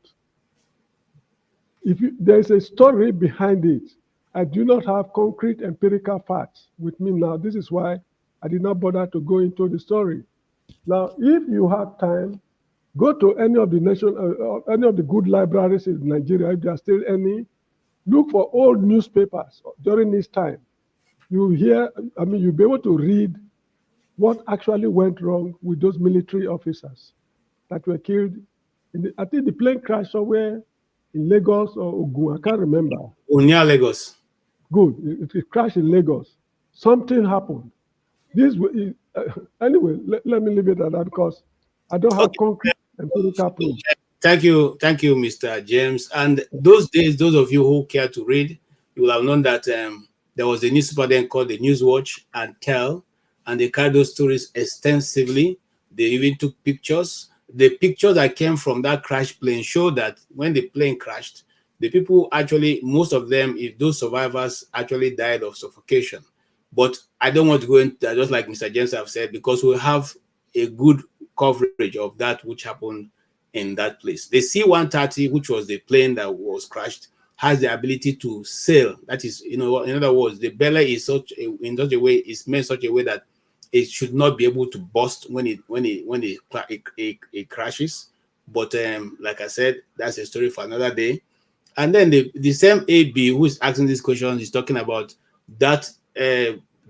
There is a story behind it. I do not have concrete empirical facts with me now. This is why I did not bother to go into the story. Now, if you have time, go to any of the good libraries in Nigeria, if there are still any. Look for old newspapers during this time. You'll be able to read what actually went wrong with those military officers that were killed. I think the plane crashed somewhere in Lagos or Ogun, I can't remember. Near Lagos. Good, it crashed in Lagos. Something happened. Anyway, let me leave it at that because I don't have concrete empirical proof. Thank you, Mr. James. And those days, those of you who care to read, you will have known that there was a newspaper then called the Newswatch and Tell, and they carried those stories extensively. They even took pictures. The pictures that came from that crash plane showed that when the plane crashed, the people actually, most of them, if those survivors actually died of suffocation. But I don't want to go into that, just like Mr. James have said, because we have a good coverage of that which happened in that place. The C-130, which was the plane that was crashed, has the ability to sail. That is, in other words, the belly is in such a way, is made such a way that it should not be able to burst when it crashes. But like I said, that's a story for another day. And then the same AB who is asking this question is talking about that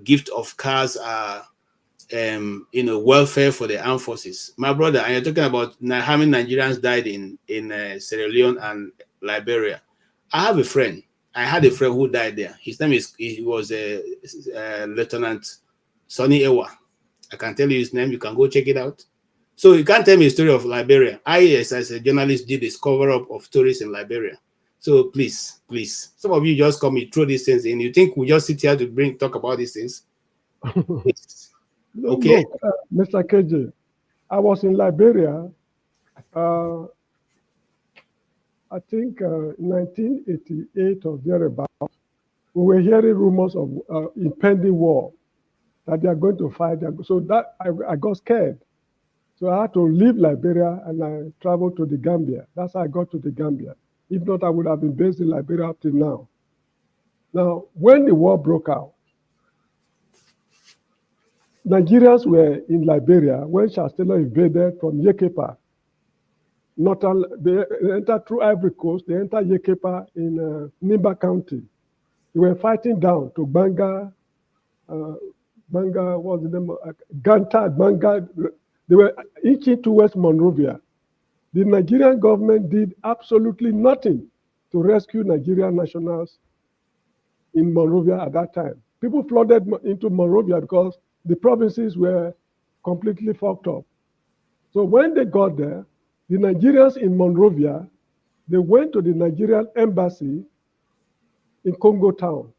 gift of cars are welfare for the armed forces. My brother, and you're talking about how many Nigerians died in Sierra Leone and Liberia. I have a friend. I had a friend who died there. His name was Lieutenant Sonny Ewa. I can tell you his name. You can go check it out. So you can't tell me a story of Liberia. I, as a journalist, did this cover-up of stories in Liberia. So please, some of you just come and throw these things in. You think we just sit here to talk about these things? Okay. Look, Mr. KJ, I was in Liberia, I think 1988 or thereabout. We were hearing rumors of impending war, that they are going to fight. So that I got scared. So I had to leave Liberia and I traveled to the Gambia. That's how I got to the Gambia. If not, I would have been based in Liberia up till now. Now, when the war broke out, Nigerians were in Liberia when Charles Taylor invaded from Yekepa. They entered through Ivory Coast, they entered Yekepa in Nimba County. They were fighting down to Banga, what's the name? Ganta, Banga. They were inching towards Monrovia. The Nigerian government did absolutely nothing to rescue Nigerian nationals in Monrovia at that time. People flooded into Monrovia because the provinces were completely fucked up. So when they got there, the Nigerians in Monrovia, they went to the Nigerian embassy in Congo town,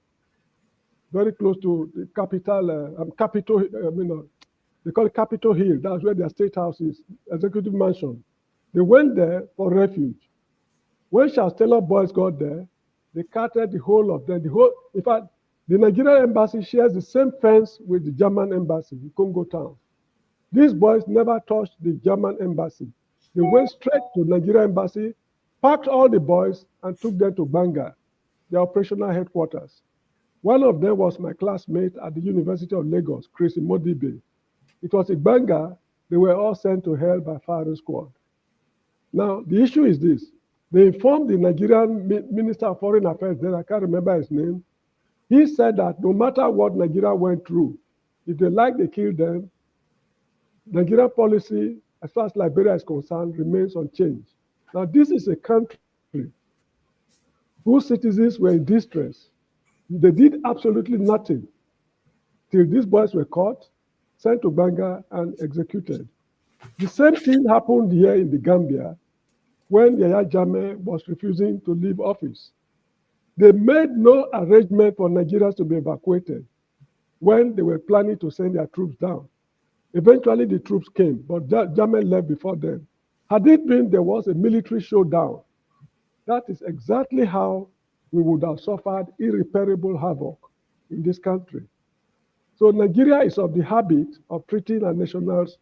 very close to the capital, they call it Capitol Hill. That's where their state house is, executive mansion. They went there for refuge. When Charles Taylor boys got there, they carted the whole of them. In fact, the Nigerian embassy shares the same fence with the German embassy in Congo town. These boys never touched the German embassy. They went straight to the Nigerian embassy, packed all the boys, and took them to Banga, their operational headquarters. One of them was my classmate at the University of Lagos, Chris Imodibe. It was in Banga. They were all sent to hell by firing squad. Now, the issue is this. They informed the Nigerian Minister of Foreign Affairs, then I can't remember his name. He said that no matter what Nigeria went through, if they like, they kill them. Nigerian policy, as far as Liberia is concerned, remains unchanged. Now, this is a country whose citizens were in distress. They did absolutely nothing till these boys were caught, sent to Banga, and executed. The same thing happened here in the Gambia when Yahya Jammeh was refusing to leave office. They made no arrangement for Nigerians to be evacuated when they were planning to send their troops down. Eventually, the troops came, but Jammeh left before them. Had it been there was a military showdown, that is exactly how we would have suffered irreparable havoc in this country. So Nigeria is of the habit of treating our nationals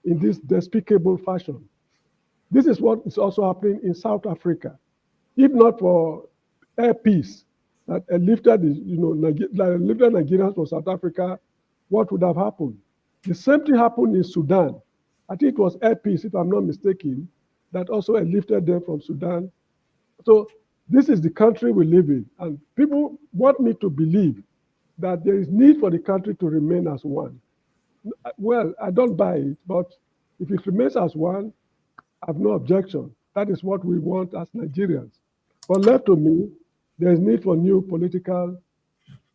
in this despicable fashion. This is what is also happening in South Africa. If not for air peace that lifted Nigerians from South Africa, what would have happened? The same thing happened in Sudan. I think it was air peace, if I'm not mistaken, that also lifted them from Sudan. So this is the country we live in. And people want me to believe that there is need for the country to remain as one. Well, I don't buy it, but if it remains as one, I have no objection. That is what we want as Nigerians. But left to me, there is need for new political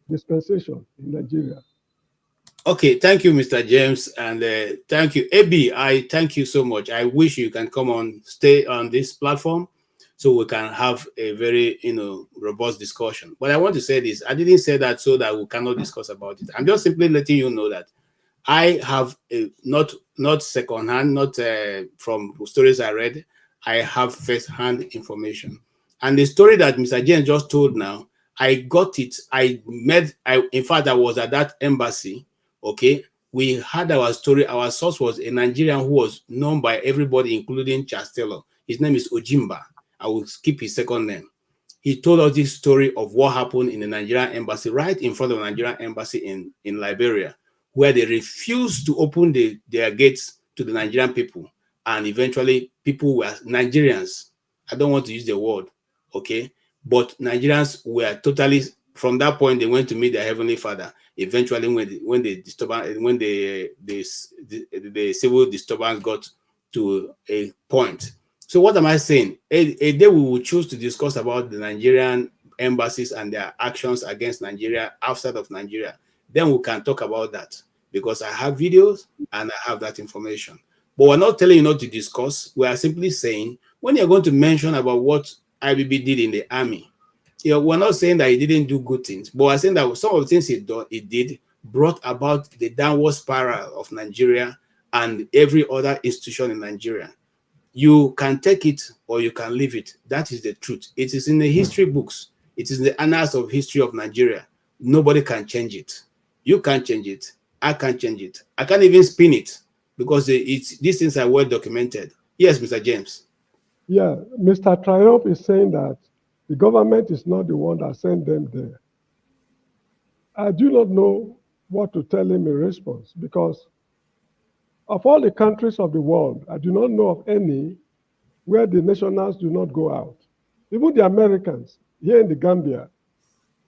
dispensation in Nigeria. Okay, thank you, Mr. James, and thank you, Ebi. I thank you so much. I wish you can come on, stay on this platform, so we can have a very, robust discussion. But I want to say this: I didn't say that so that we cannot discuss about it. I'm just simply letting you know that I have not secondhand, not from stories I read. I have first-hand information, and the story that Mr. James just told now, I got it. In fact, I was at that embassy. Okay, we had our story. Our source was a Nigerian who was known by everybody, including Charles Taylor. His name is Ojimba. I will skip his second name. He told us this story of what happened in the Nigerian embassy, right in front of the Nigerian embassy in Liberia, where they refused to open their gates to the Nigerian people. And eventually, people were Nigerians. I don't want to use the word, okay? But Nigerians were totally, from that point, they went to meet their Heavenly Father. Eventually, when the civil disturbance got to a point. So what am I saying? A day we will choose to discuss about the Nigerian embassies and their actions against Nigeria outside of Nigeria. Then we can talk about that, because I have videos and I have that information. But we're not telling you not to discuss. We are simply saying, when you're going to mention about what IBB did in the army, we're not saying that he didn't do good things, but we're saying that some of the things he did brought about the downward spiral of Nigeria and every other institution in Nigeria. You can take it or you can leave it. That is the truth. It is in the history books. It is in the annals of history of Nigeria. Nobody can change it. You can't change it. I can't change it. I can't even spin it, because these things are well documented. Yes, Mr. James. Yeah, Mr. Triumph is saying that the government is not the one that sent them there. I do not know what to tell him in response, because of all the countries of the world, I do not know of any where the nationals do not go out. Even the Americans here in the Gambia,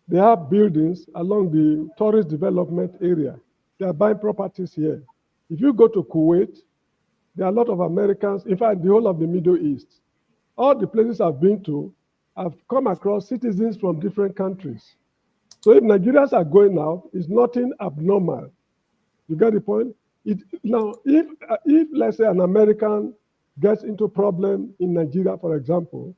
They have buildings along the tourist development area. They are buying properties here. If you go to Kuwait, there are a lot of Americans, in fact, the whole of the Middle East. All the places I've been to, I've come across citizens from different countries. So if Nigerians are going out, it's nothing abnormal. You get the point? Now, if let's say an American gets into a problem in Nigeria, for example,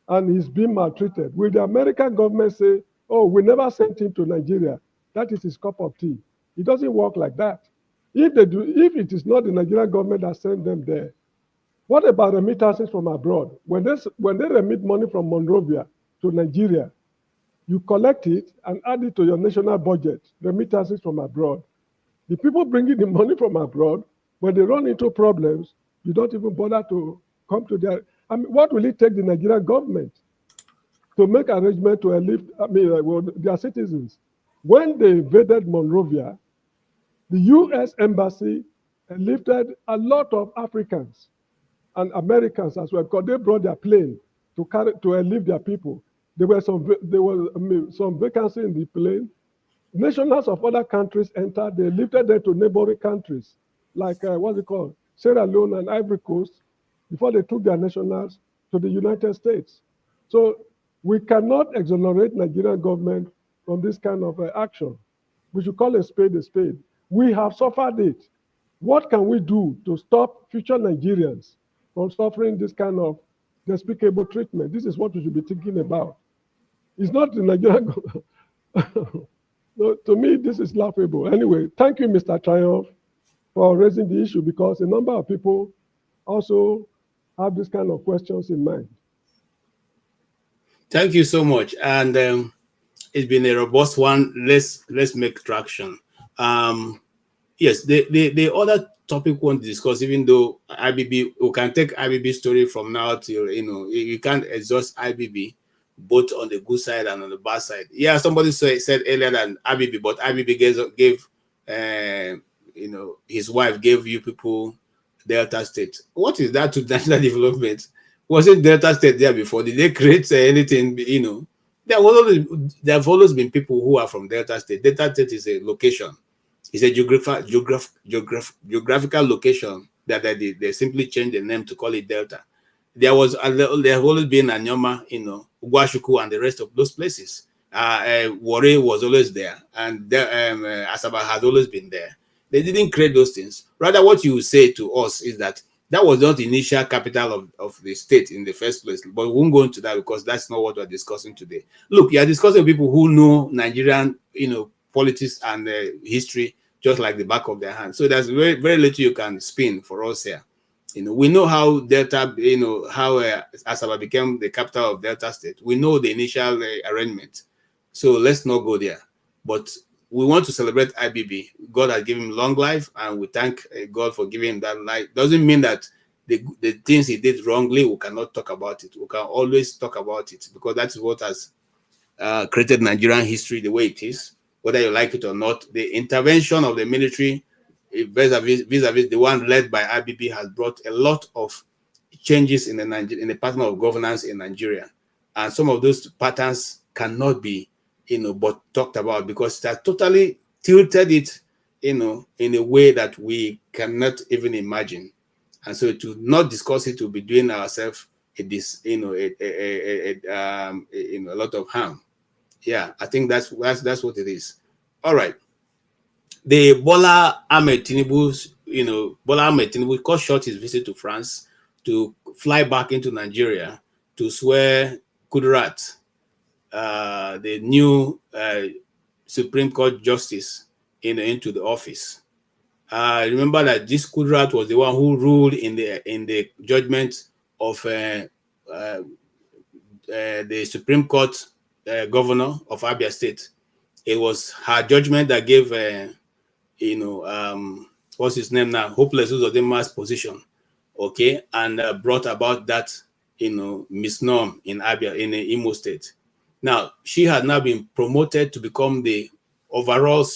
and he's being maltreated, will the American government say, oh, we never sent him to Nigeria, that is his cup of tea? It doesn't work like that. If it is not the Nigerian government that sent them there, what about remittances from abroad? When they remit money from Monrovia to Nigeria, you collect it and add it to your national budget, remittances from abroad. The people bringing the money from abroad, when they run into problems, you don't even bother to come to their... I mean, what will it take the Nigerian government to make arrangements to lift their citizens? When they invaded Monrovia, the U.S. Embassy lifted a lot of Africans and Americans as well, because they brought their plane to lift their people. There was some vacancy in the plane. Nationals of other countries entered. They lifted them to neighboring countries, like Sierra Leone and Ivory Coast, before they took their nationals to the United States. So we cannot exonerate Nigerian government from this kind of action. We should call a spade a spade. We have suffered it. What can we do to stop future Nigerians from suffering this kind of despicable treatment? This is what we should be thinking about. It's not the Nigerian government. No, to me, this is laughable. Anyway, thank you, Mr. Triumph, for raising the issue, because a number of people also have this kind of questions in mind. Thank you so much. And it's been a robust one. Let's make traction. Yes, the other topic we want to discuss, even though IBB, we can take IBB story from now till, you can't exhaust IBB, both on the good side and on the bad side. Yeah, somebody said earlier that IBB, but IBB gave his wife gave you people Delta State. What is that to national development? Was it Delta State there before? Did they create anything? There have always been people who are from Delta State. Delta State is a location. It's a geographical location that they simply changed the name to call it Delta. There have always been Anyoma, Ugwashuku, and the rest of those places. Warri was always there, and Asaba has always been there. They didn't create those things. Rather, what you say to us is that was not the initial capital of the state in the first place. But we won't go into that because that's not what we're discussing today. Look, you are discussing people who know Nigerian, politics and history just like the back of their hand. So there's very, very little you can spin for us here. We know how Delta, how Asaba became the capital of Delta State. We know the initial arrangement. So let's not go there. But we want to celebrate IBB. God has given him long life, and we thank God for giving him that life. Doesn't mean that the things he did wrongly, we cannot talk about it. We can always talk about it, because that's what has created Nigerian history the way it is, whether you like it or not. The intervention of the military vis-a-vis the one led by IBB has brought a lot of changes in the pattern of governance in Nigeria. And some of those patterns cannot be but talked about, because it has totally tilted it, in a way that we cannot even imagine. And so to not discuss it will be doing ourselves a lot of harm. Yeah, I think that's what it is. All right. The Bola Tinubu cut short his visit to France to fly back into Nigeria to swear Kudirat, the new Supreme Court Justice, into the office. Remember that this Kudirat was the one who ruled in the judgment of the Supreme Court governor of Abia State. It was her judgment that gave, what's his name now, Hope Uzodimma's position, okay, and brought about that, misnorm in Abia, in Imo State. Now, she had now been promoted to become the overall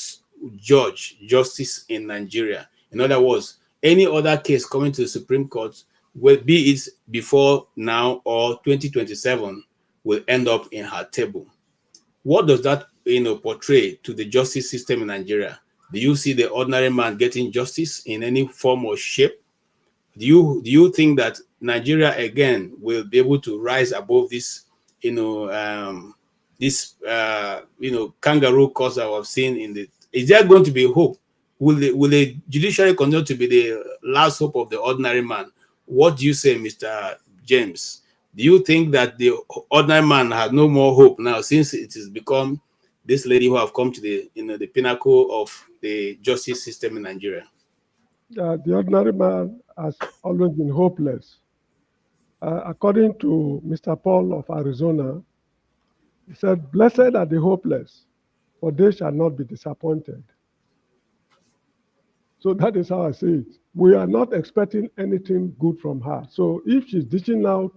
justice in Nigeria. In other words, any other case coming to the Supreme Court, be it before now or 2027, will end up in her table. What does that portray to the justice system in Nigeria? Do you see the ordinary man getting justice in any form or shape? Do you think that Nigeria again will be able to rise above this, kangaroo course that we've seen in the? Is there going to be hope? Will the judiciary continue to be the last hope of the ordinary man? What do you say, Mr. James? Do you think that the ordinary man has no more hope now, since it has become this lady who have come to the the pinnacle of the justice system in Nigeria? The ordinary man has always been hopeless. According to Mr. Paul of Arizona, he said, "Blessed are the hopeless, for they shall not be disappointed." So that is how I see it. We are not expecting anything good from her. So if she's dishing out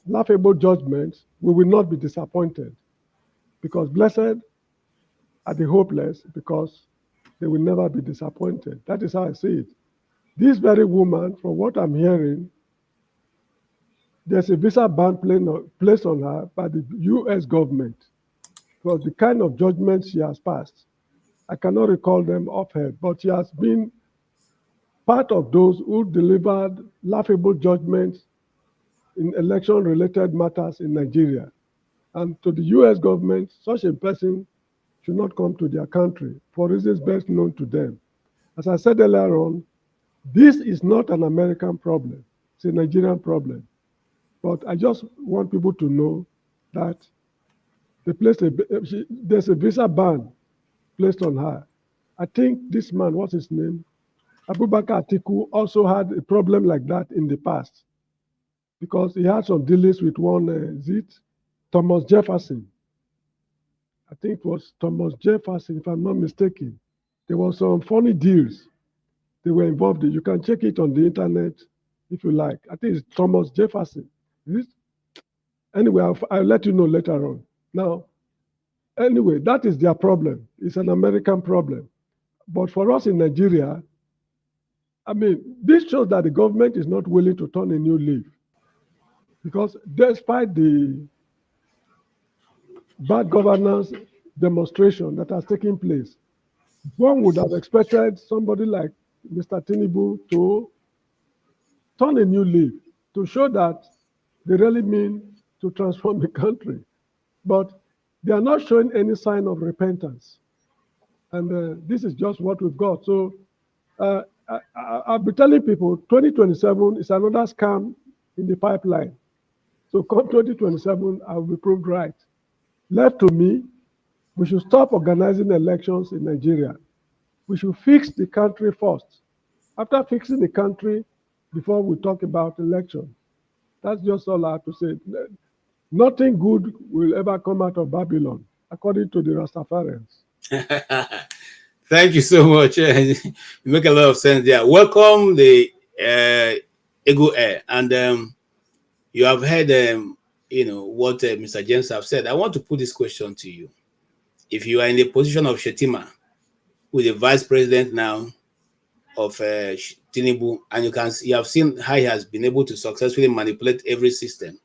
laughable judgments, we will not be disappointed. Because blessed are the hopeless, because they will never be disappointed. That is how I see it. This very woman, from what I'm hearing, there's a visa ban placed on her by the US government for the kind of judgments she has passed. I cannot recall them offhand, but she has been part of those who delivered laughable judgments in election-related matters in Nigeria. And to the US government, such a person should not come to their country for reasons best known to them. As I said earlier on, this is not an American problem, it's a Nigerian problem. But I just want people to know that there's a visa ban placed on her. I think this man, what's his name? Abubakar Atiku also had a problem like that in the past because he had some dealings with one, Thomas Jefferson. I think it was Thomas Jefferson, if I'm not mistaken. There was some funny deals they were involved in. You can check it on the internet if you like. I think it's Thomas Jefferson. Anyway, I'll let you know later on. Now, anyway, that is their problem. It's an American problem. But for us in Nigeria, I mean, this shows that the government is not willing to turn a new leaf. Because despite the bad governance demonstration that has taken place, one would have expected somebody like Mr. Tinubu to turn a new leaf, to show that they really mean to transform the country. But they are not showing any sign of repentance. And this is just what we've got. So I'll be telling people 2027 is another scam in the pipeline. So come 2027, I will be proved right. Left to me, we should stop organizing elections in Nigeria. We should fix the country first. After fixing the country, before we talk about elections. That's just all I have to say. Nothing good will ever come out of Babylon, according to the Rastafarians. Thank you so much. You make a lot of sense there. Welcome, the Ego Air. And you have heard what Mr. James have said. I want to put this question to you. If you are in the position of Shetima, with the vice president now of Tinubu, and you have seen how he has been able to successfully manipulate every system.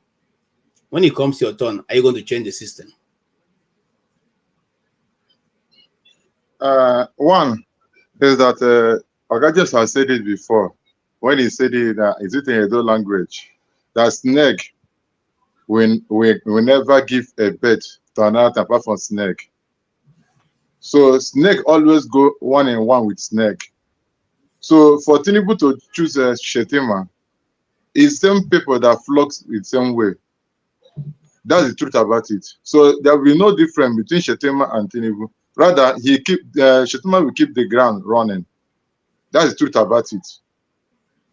When it comes to your turn, are you going to change the system? One is that Ogajes has said it before when he said it, is it in Edo language, that snake will never give a bet to another apart from snake. So snake always go one-on-one with snake. So for Tinubu to choose Shetima, it's same people that flocks the same way. That's the truth about it. So there will be no difference between Shetima and Tinubu. Rather, Shetima will keep the ground running. That's the truth about it.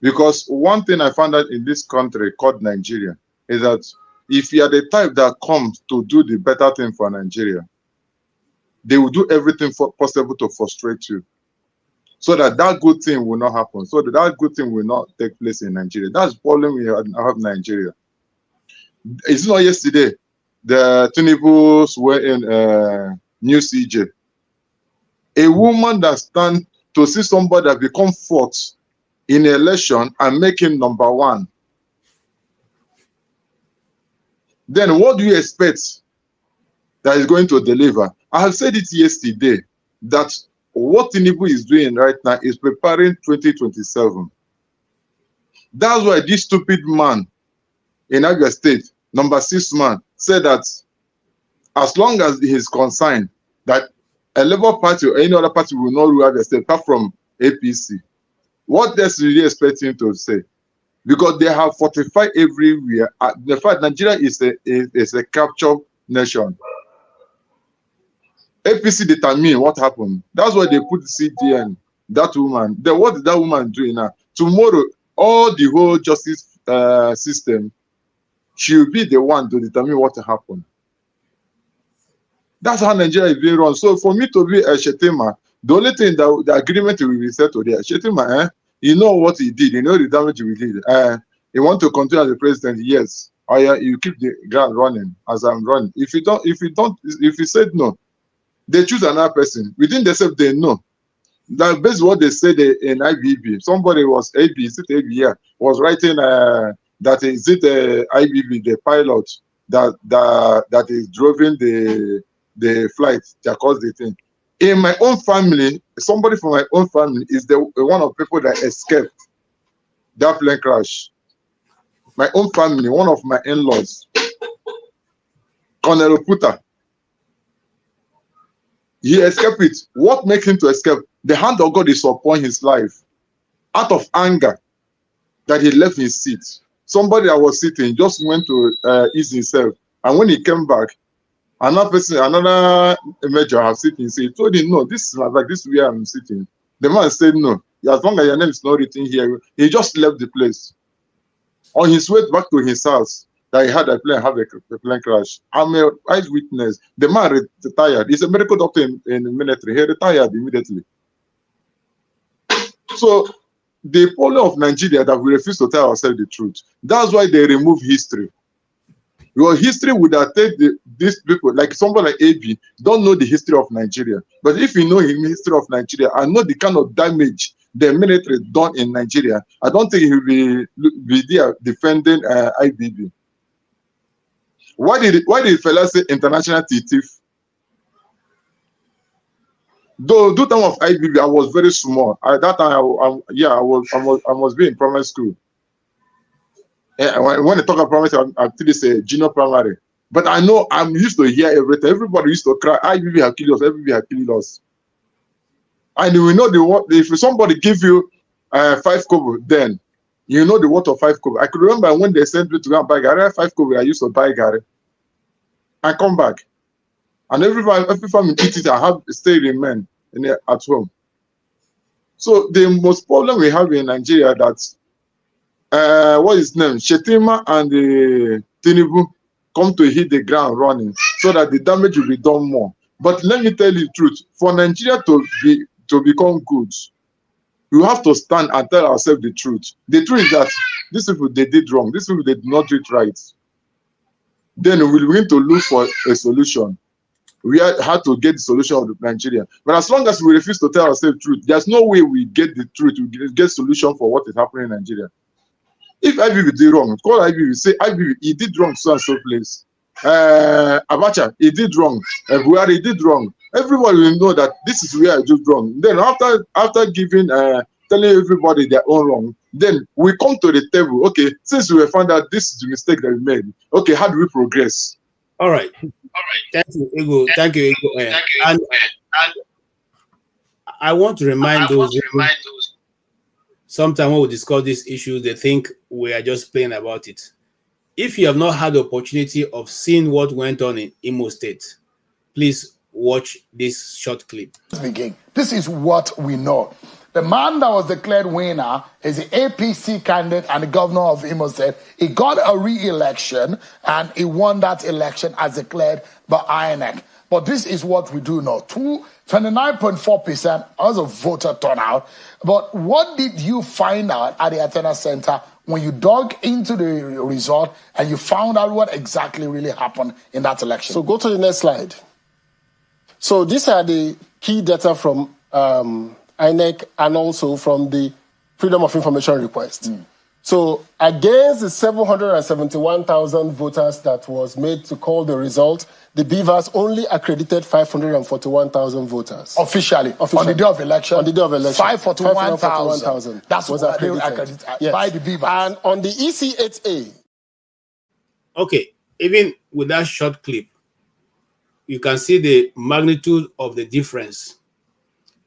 Because one thing I found out in this country called Nigeria is that if you are the type that comes to do the better thing for Nigeria, they will do everything possible to frustrate you, so that good thing will not happen, so that good thing will not take place in Nigeria. That's the problem we have in Nigeria. It's not yesterday, the Tinubus were in New CJ. A woman that stands to see somebody that become fourth in an election and make him number one. Then what do you expect? that is going to deliver. I have said it yesterday that what Tinubu is doing right now is preparing 2027. That's why this stupid man in Agip State, number 6 man, said that as long as he is concerned that a Labour Party or any other party will not rule Agip State apart from APC. What does really expect him to say? Because they have fortified everywhere. The fact Nigeria is a captured nation. APC determine what happened. That's why they put CDN, that woman. Then what is that woman doing now? Tomorrow, all the whole justice system, she will be the one to determine what happened. That's how Nigeria is being run. So for me to be a Shetima, the only thing that the agreement will be set to there, Shetima, you know what he did, you know the damage he did. You want to continue as the president, yes. Or you keep the ground running as I'm running. If you said no, they choose another person. Within themselves, they know. That based on what they said in IBB. Somebody was was writing that is it IBB, the pilot that is driving the flight that caused the thing. In my own family, somebody from my own family is the one of the people that escaped that plane crash. My own family, one of my in-laws, Colonel Puta. He escaped it. What makes him to escape? The hand of God is upon his life. Out of anger that he left his seat. Somebody that was sitting just went to ease himself. And when he came back, another person, another major have sitting, he told him, no, this is like this is where I'm sitting. The man said, no, as long as your name is not written here, he just left the place. On his way back to his house, that he had a plane crash. I'm an eyewitness. The man retired. He's a medical doctor in the military. He retired immediately. So the problem of Nigeria that we refuse to tell ourselves the truth. That's why they remove history. Your history would have taken these people, like somebody like AB, don't know the history of Nigeria. But if you know the history of Nigeria and know the kind of damage the military done in Nigeria, I don't think he will be there defending IBB. Why did fella say international thief? Though do time of IBB, I was very small. At that time, I was being in primary school. When they talk about primary, I think it's a junior primary. But I know I'm used to hear everything. Everybody used to cry. IBB have killed us. IBB have killed us. And we know if somebody give you 5 kobo, then you know the worth of 5 kobo. I could remember when they sent me to go and buy Gary, 5 kobo, I used to buy Gary. I come back. And every family eat it, I have stay remain at home. So the most problem we have in Nigeria that what is his name? Shetima and Tinubu come to hit the ground running so that the damage will be done more. But let me tell you the truth. For Nigeria to become good, we have to stand and tell ourselves the truth. The truth is that these people, they did wrong. These people, they did not do it right. Then we will begin to look for a solution. We have to get the solution of Nigeria. But as long as we refuse to tell ourselves the truth, there's no way we get the truth, we get solution for what is happening in Nigeria. If IBB did wrong, call IBB, say IBB, he did wrong so and so place. Abacha, he did wrong. Buhari, he did wrong. Everybody will know that this is where I did wrong. Then after giving, telling everybody their own wrong, then we come to the table. Okay, since we found out this is the mistake that we made, okay, how do we progress? All right. Thank you, Ego. Thank you, Ego. And I want to remind those. Sometimes when we discuss this issue, they think we are just playing about it. If you have not had the opportunity of seeing what went on in Imo State, please watch this short clip. Let's begin. This is what we know. The man that was declared winner is the APC candidate and the governor of Imo State. He got a re-election and he won that election as declared by INEC. But this is what we do know. 29.4% as a voter turnout. But what did you find out at the attendance center when you dug into the result and you found out what exactly really happened in that election? So go to the next slide. So these are the key data from INEC and also from the Freedom of Information request. So against the 771,000 voters that was made to call the result, the Beavers only accredited 541,000 voters. Officially, on the day of election. On the day of election. 541,000. That's was what they accredited. accredited by the Beavers. And on the EC8A. Okay, even with that short clip, you can see the magnitude of the difference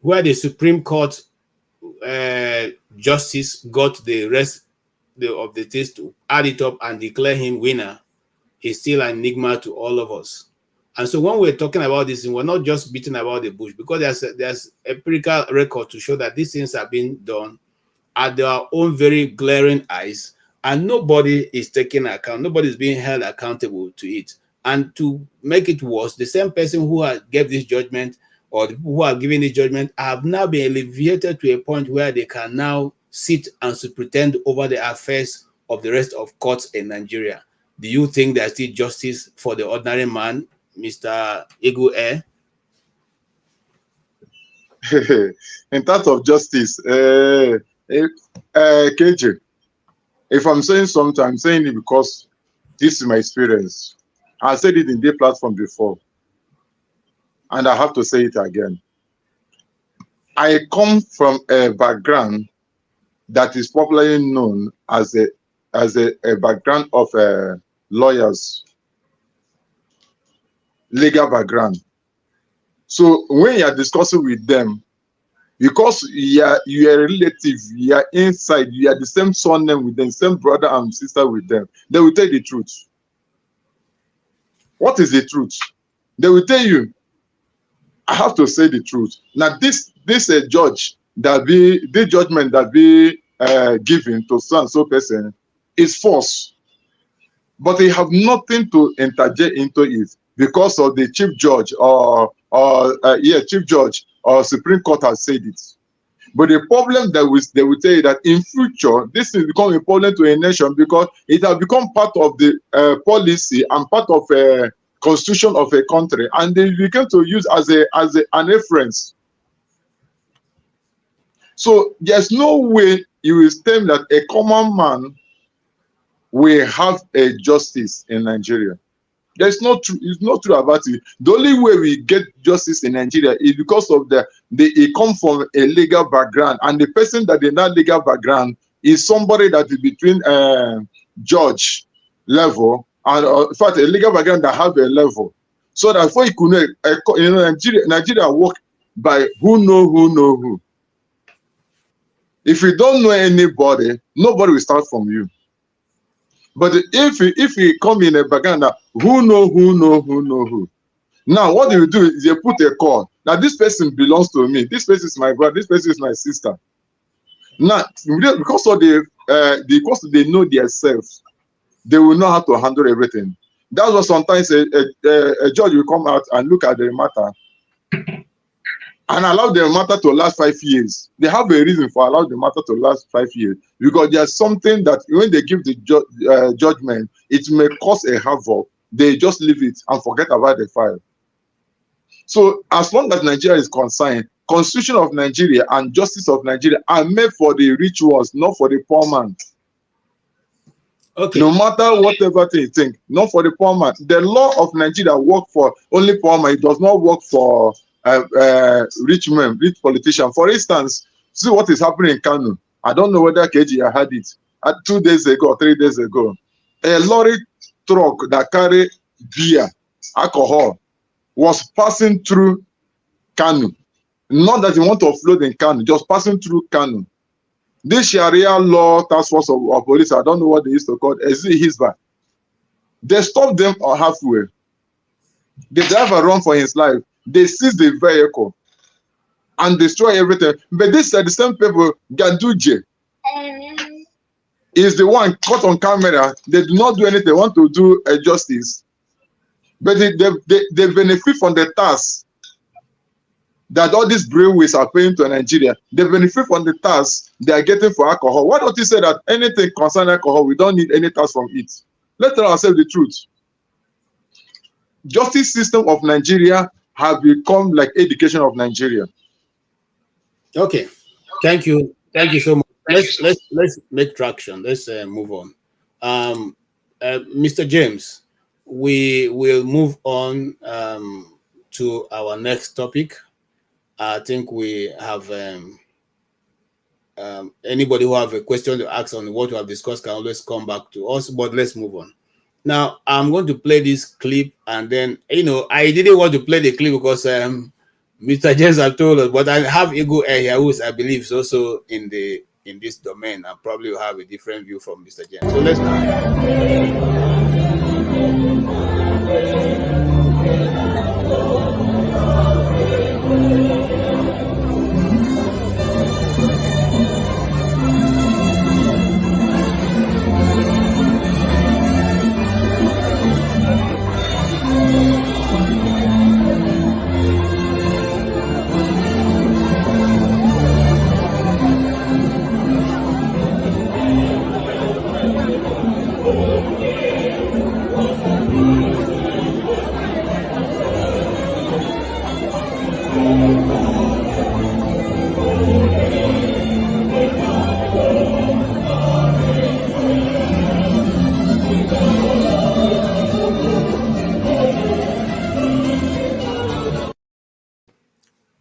where the Supreme Court justice got the rest of the case to add it up and declare him winner is still an enigma to all of us. And so when we're talking about this, we're not just beating about the bush, because there's empirical record to show that these things have been done at their own very glaring eyes, and nobody is taking account, nobody is being held accountable to it. And to make it worse, the same person who gave this judgment, or the people who are giving this judgment, have now been alleviated to a point where they can now sit and pretend over the affairs of the rest of courts in Nigeria. Do you think there's still justice for the ordinary man, Mr. Igu? In terms of justice, KJ, if I'm saying something, I'm saying it because this is my experience. I said it in the platform before, and I have to say it again. I come from a background that is popularly known as a background of lawyers, legal background. So when you are discussing with them, because you are a relative, you are inside, you are the same surname with them, same brother and sister with them, they will tell you the truth. What is the truth? They will tell you, I have to say the truth. Now this judge that the judgment that be given to so and so person is false, but they have nothing to interject into it because of the chief judge chief judge or Supreme Court has said it. But the problem that they will tell you that in future this will become a problem to a nation because it has become part of the policy and part of a constitution of a country, and they begin to use as an reference. So there's no way you will claim that a common man will have a justice in Nigeria. There's no true. It's not true about it. The only way we get justice in Nigeria is because of it come from a legal background, and the person that in that legal background is somebody that is between judge level and in fact a legal background that have a level, so that for you could Nigeria work by who know who. If you don't know anybody, nobody will start from you. But if you come in a background that who know who. Now what do is you put a call. Now this person belongs to me. This person is my brother. This person is my sister. Now because of because they know themselves, they will know how to handle everything. That's what sometimes a judge will come out and look at the matter and allow the matter to last 5 years. They have a reason for allowing the matter to last 5 years, because there's something that when they give the judgment, it may cause a havoc. They just leave it and forget about the file. So as long as Nigeria is concerned, Constitution of Nigeria and Justice of Nigeria are made for the rich ones, not for the poor man. Okay. No matter whatever they think, not for the poor man. The law of Nigeria works for only poor man. It does not work for rich men, rich politicians. For instance, see what is happening in Kano. I don't know whether KG had it 2 days ago or 3 days ago. A lorry truck that carried beer, alcohol, was passing through Kano. Not that you want to offload in Kano, just passing through Kano. This Sharia law task force of police, I don't know what they used to call it, Hizbah. They stopped them halfway. The driver ran for his life. They seize the vehicle and destroy everything. But this the same people, Gaduje, is the one caught on camera. They do not do anything. They want to do justice. But they benefit from the tax that all these breweries are paying to Nigeria. They benefit from the tax they are getting for alcohol. Why don't you say that anything concerning alcohol, we don't need any tax from it? Let's tell ourselves the truth. Justice system of Nigeria have become like education of Nigeria. Okay, thank you so much. let's make traction. Let's move on. Mr. James, we will move on to our next topic. I think we have anybody who have a question to ask on what we have discussed can always come back to us, but let's move on. Now, I'm going to play this clip, and then, I didn't want to play the clip because Mr. James have told us, but I have Ego here, who is, I believe, is also in this domain, and probably will have a different view from Mr. James. So let's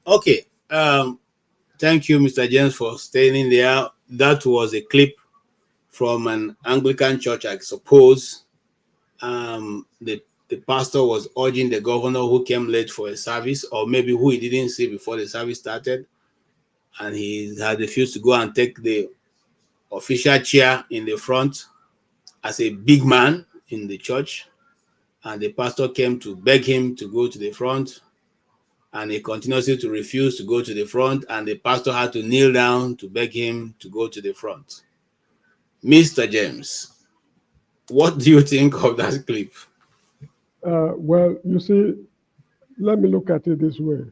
Okay. Thank you, Mr. James, for staying in there. That was a clip from an Anglican church, I suppose. The pastor was urging the governor who came late for a service, or maybe who he didn't see before the service started, and he had refused to go and take the official chair in the front as a big man in the church. And the pastor came to beg him to go to the front, and he continuously to refuse to go to the front, and the pastor had to kneel down to beg him to go to the front. Mr. James, what do you think of that clip? Well, you see, let me look at it this way.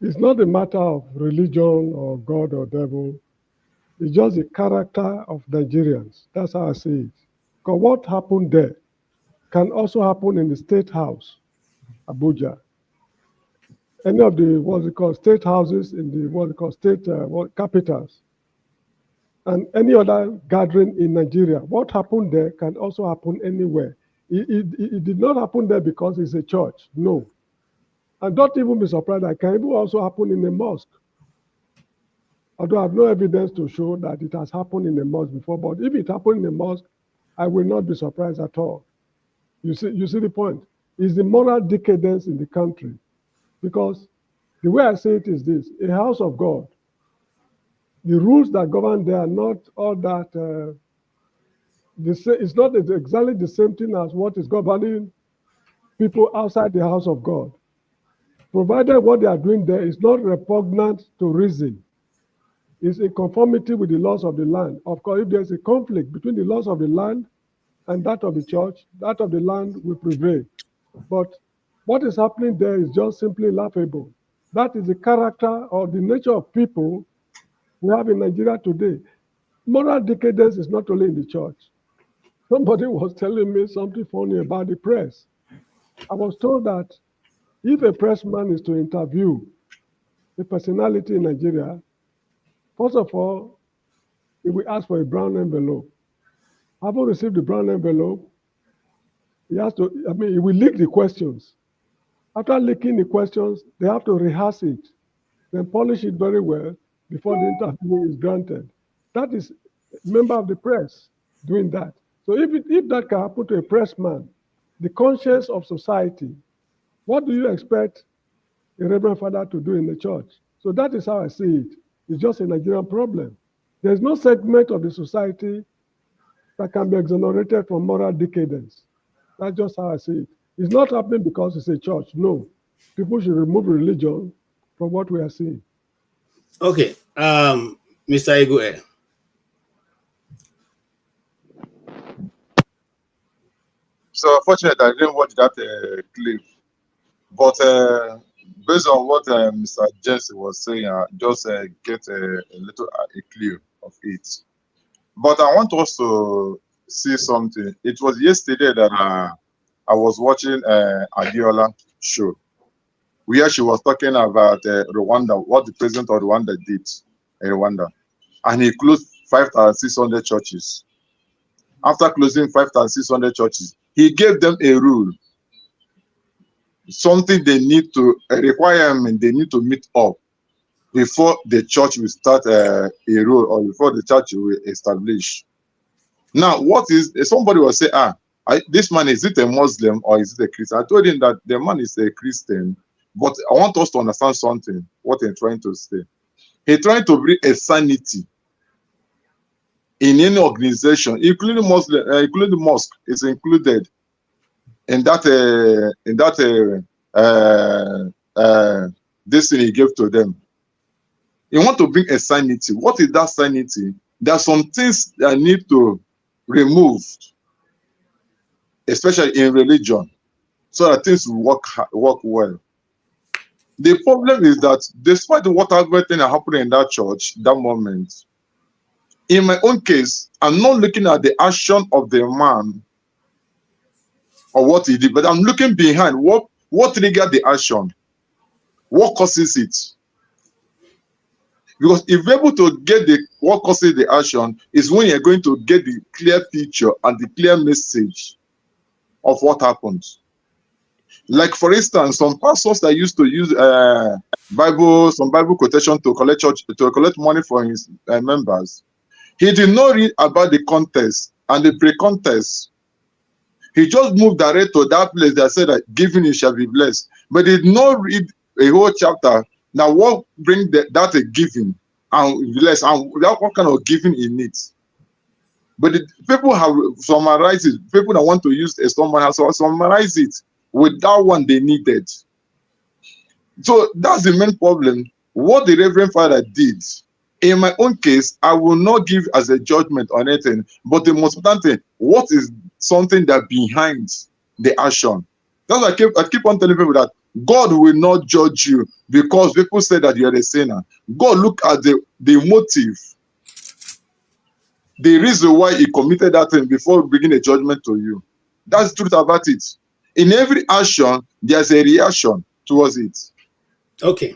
It's not a matter of religion or God or devil. It's just the character of Nigerians. That's how I see it. Because what happened there can also happen in the State House, Abuja. Any of the, state houses in the, state capitals. And any other gathering in Nigeria. What happened there can also happen anywhere. It did not happen there because it's a church. No. And don't even be surprised, that can even also happen in a mosque. Although I have no evidence to show that it has happened in a mosque before, but if it happened in a mosque, I will not be surprised at all. You see the point? It's the moral decadence in the country. Because the way I say it is this: a house of God, the rules that govern there are not all that, it's not exactly the same thing as what is governing people outside the house of God. Provided what they are doing there is not repugnant to reason, it's in conformity with the laws of the land. Of course, if there's a conflict between the laws of the land and that of the church, that of the land will prevail. But what is happening there is just simply laughable. That is the character or the nature of people we have in Nigeria today. Moral decadence is not only in the church. Somebody was telling me something funny about the press. I was told that if a pressman is to interview a personality in Nigeria, first of all, he will ask for a brown envelope. Having received the brown envelope, he will leak the questions. After leaking the questions, they have to rehearse it, then polish it very well before the interview is granted. That is a member of the press doing that. So if that can happen to a pressman, the conscience of society, what do you expect a Reverend Father to do in the church? So that is how I see it. It's just a Nigerian problem. There's no segment of the society that can be exonerated from moral decadence. That's just how I see it. It's not happening because it's a church. No. People should remove religion from what we are seeing. Okay. Mr. Igwe. So unfortunately, I didn't watch that clip. But based on what Mr. Jesse was saying, I just get a clue of it. But I want us to see something. It was yesterday that I was watching Adiola show, where she was talking about Rwanda, what the president of Rwanda did in Rwanda. and he closed 5,600 churches. After closing 5,600 churches, he gave them a rule, something they need to, a requirement they need to meet up before the church will start a rule, or before the church will establish. Now, what is, somebody will say, this man, is it a Muslim or is it a Christian? I told him that the man is a Christian, but I want us to understand something, what he's trying to say. He's trying to bring a sanity in any organization, including Muslim, including mosque, is included in that this thing he gave to them. You want to bring a sanity. What is that sanity? There are some things that need to remove, especially in religion, so that things will work well. The problem is that despite what everything that happened in that church, that moment, in my own case, I'm not looking at the action of the man or what he did, but I'm looking behind what triggered the action, what causes it. Because if you're able to get what causes the action, is when you're going to get the clear picture and the clear message of what happened. Like, for instance, some pastors that used to use some Bible quotation to collect money for his members, he did not read about the context and the pre-contest. He just moved direct to that place that said that giving you shall be blessed, but did not read a whole chapter. Now, what bring that a giving and bless, and what kind of giving in it? But people have summarized it. People that want to use a someone has summarized it with that one they needed. So that's the main problem. What the Reverend Father did, in my own case, I will not give as a judgment on anything. But the most important thing, what is something that behind the action? That's why I keep on telling people that God will not judge you because people say that you're a sinner. God look at the motive, the reason why he committed that thing before bringing a judgment to you. That's the truth about it. In every action, there's a reaction towards it. Okay,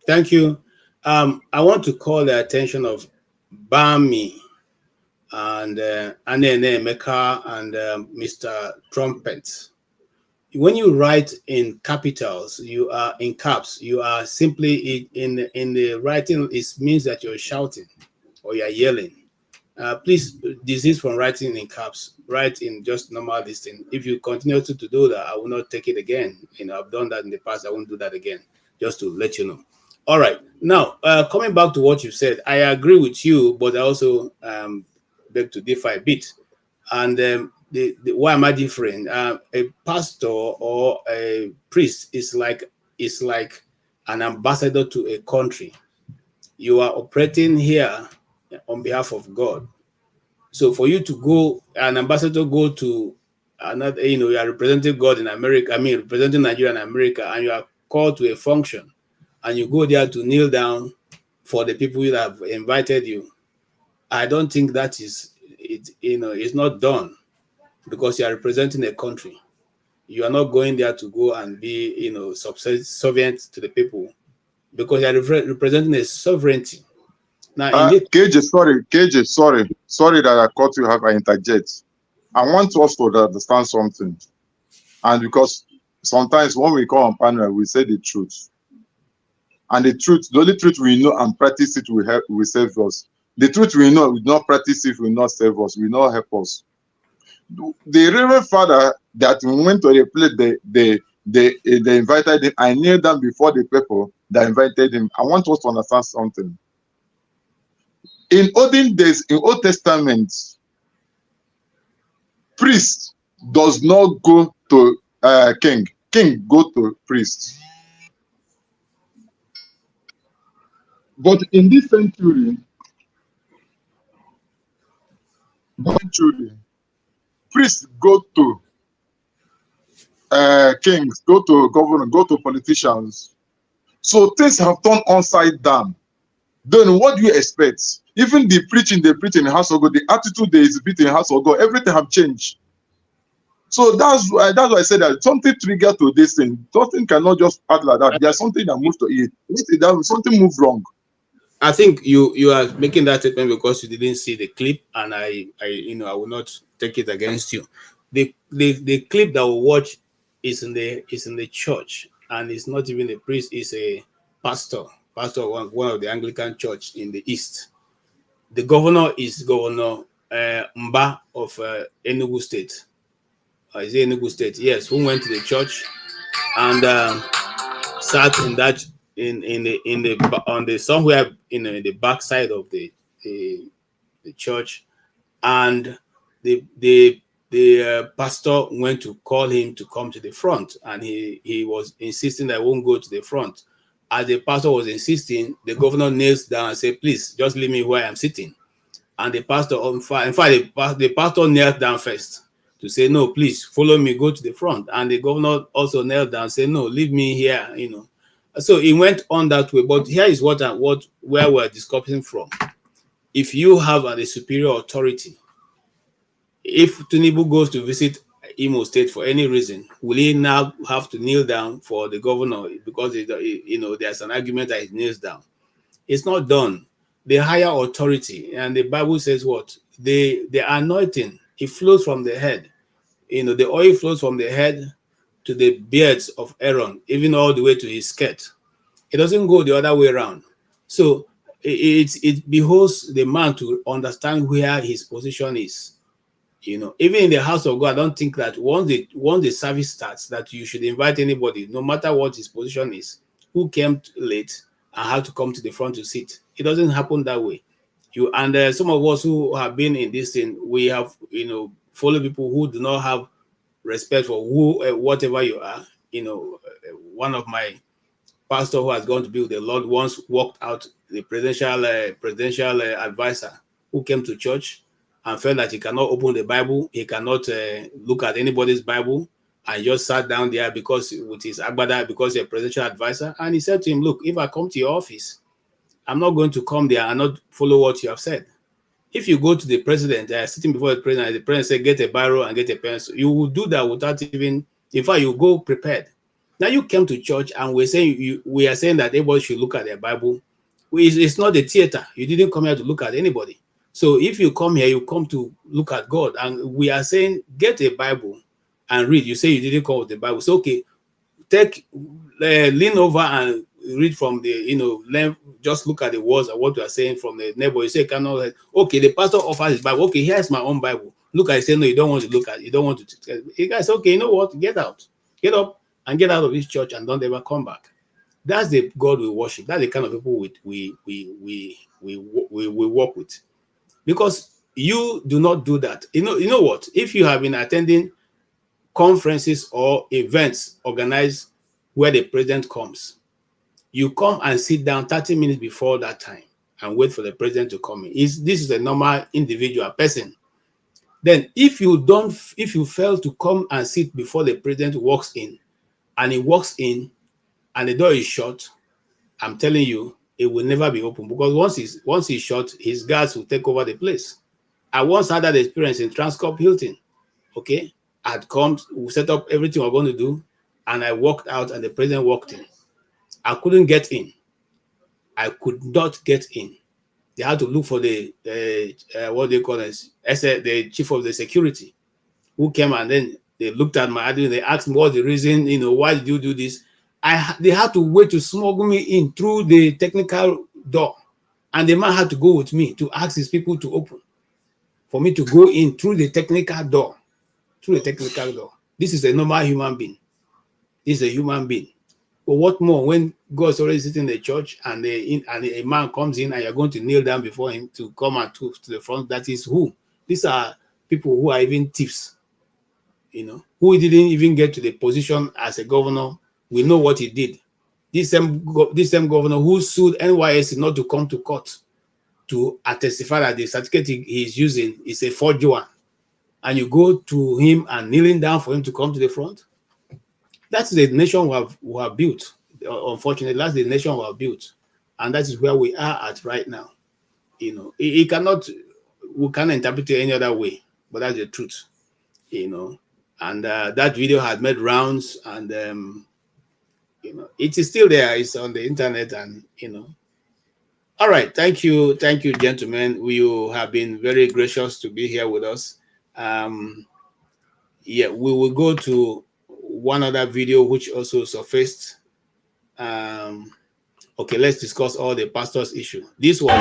thank you. I want to call the attention of Bami and Anene Meka and Mr. Trumpet. When you write in capitals, you are in caps. You are simply in the writing. It means that you're shouting or you're yelling. Please desist from writing in caps. Write in just normal listing. If you continue to do that, I will not take it again. I've done that in the past. I won't do that again. Just to let you know. All right. Now, coming back to what you said, I agree with you, but I also beg to differ a bit. And why am I different? A pastor or a priest is like an ambassador to a country. You are operating here on behalf of God. So for you to go, an ambassador go to another, you are representing God in America, representing Nigeria in America, and you are called to a function, and you go there to kneel down for the people that have invited you. I don't think that is, it's not done because you are representing a country. You are not going there to go and be, subservient to the people because you are representing a sovereignty. Now, KJ, sorry that I caught you. I interject. I want us to understand something, and because sometimes when we come on panel, we say the truth, and the only truth we know and practice it will save us. The truth we know, we not practice it, will not save us, will not help us. The Reverend Father that went to the place, they invited him. I knew them before the people that invited him. I want us to understand something. In olden days, in Old Testament, priest does not go to king. King go to priest. But in this century, priests go to kings, go to governors, go to politicians. So things have turned upside down. Then what do you expect? Even the preaching they preach in the house of God, the attitude they exhibit in the house of God, everything have changed. So that's why I said that something triggered to this thing. Something cannot just act like that. There's something that moves to it. Something moved wrong. I think you are making that statement because you didn't see the clip, and I will not take it against you. The clip that we watch is in the church, and it's not even a priest, it's a pastor of one of the Anglican church in the east. The governor is Governor Mba of Enugu State. Is it Enugu State? Yes, who went to the church and sat in that on the somewhere in the backside of the church, and the pastor went to call him to come to the front, and he was insisting that I won't go to the front. As the pastor was insisting, the governor kneels down and said, "Please, just leave me where I'm sitting." And the pastor, in fact, the pastor knelt down first to say, "No, please follow me, go to the front." And the governor also knelt down and said, "No, leave me here." So he went on that way. But here is where we're discussing from. If you have a superior authority, if Tinubu goes to visit Imo State for any reason, will he now have to kneel down for the governor because there's an argument that he kneels down? It's not done. The higher authority, and the Bible says what? The anointing, it flows from the head. The oil flows from the head to the beards of Aaron, even all the way to his skirt. It doesn't go the other way around. So it behoves the man to understand where his position is. Even in the house of God, I don't think that once the service starts, that you should invite anybody, no matter what his position is, who came late and had to come to the front to sit. It doesn't happen that way. Some of us who have been in this thing, we have follow people who do not have respect for whatever you are. One of my pastor who has gone to be with the Lord once walked out the presidential advisor who came to church and felt that he cannot open the Bible, he cannot look at anybody's Bible, and just sat down there because with his agbada, because he's a presidential advisor. And he said to him, "Look, if I come to your office, I'm not going to come there and not follow what you have said. If you go to the president, sitting before the president said, get a biro and get a pencil, you will do that without even, in fact, you go prepared. Now you came to church and we are saying that everybody should look at their Bible. It's not a theater. You didn't come here to look at anybody. So if you come here, you come to look at God. And we are saying, get a Bible and read. You say you didn't come with the Bible. So, okay, lean over and read from the, just look at the words of what you are saying from the neighbor. You say, cannot, okay, the pastor offers his Bible. Okay, here's my own Bible. Look at it. Say, no, you don't want to look at it. You don't want to. You guys, okay, you know what? Get out. Get up and get out of this church and don't ever come back. That's the God we worship. That's the kind of people we work with. Because you do not do that. You know what? If you have been attending conferences or events organized where the president comes, you come and sit down 30 minutes before that time and wait for the president to come in. This is a normal individual person. Then if you fail to come and sit before the president walks in, and he walks in and the door is shut, I'm telling you, it will never be open, because once he's shut, his guards will take over the place. I once had that experience in Transcorp Hilton. Okay, I'd come, we set up everything we're going to do, and I walked out and the president walked in. I couldn't get in. I could not get in. They had to look for the what they call it, the chief of the security, who came, and then they looked at my ID. They asked me what's the reason, why did you do this? They had to wait to smuggle me in through the technical door, and the man had to go with me to ask his people to open for me to go in through the technical door. Through the technical door. This is a normal human being. This is a human being. But what more when God's already sitting in the church and a man comes in and you're going to kneel down before him to come and to the front? That is who? These are people who are even thieves, who didn't even get to the position as a governor. We know what he did. This same governor who sued NYSC not to come to court to testify that the certificate he is using is a forged one, and you go to him and kneeling down for him to come to the front. That's the nation we have built. Unfortunately, that's the nation we have built, and that is where we are at right now. We cannot interpret it any other way, but that's the truth. And that video had made rounds, and it is still there. It's on the internet, and All right, thank you, gentlemen. You have been very gracious to be here with us. Yeah, we will go to one other video which also surfaced. Okay, let's discuss all the pastor's issue. This was.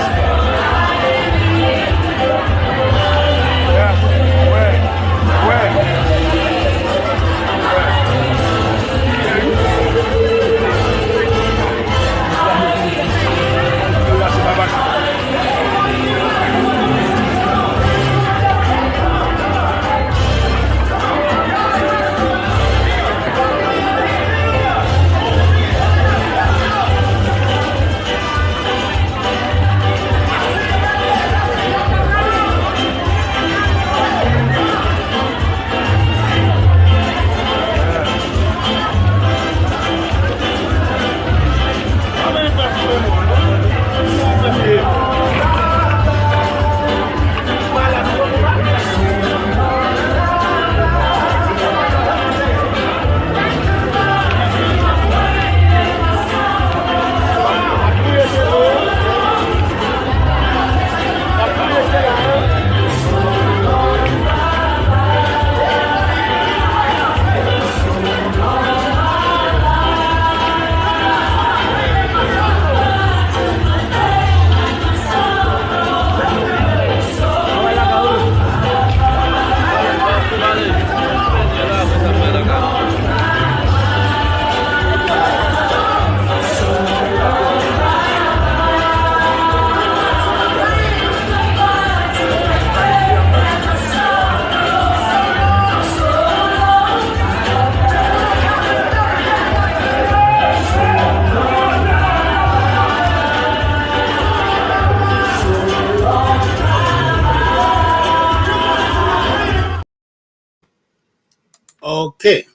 Okay,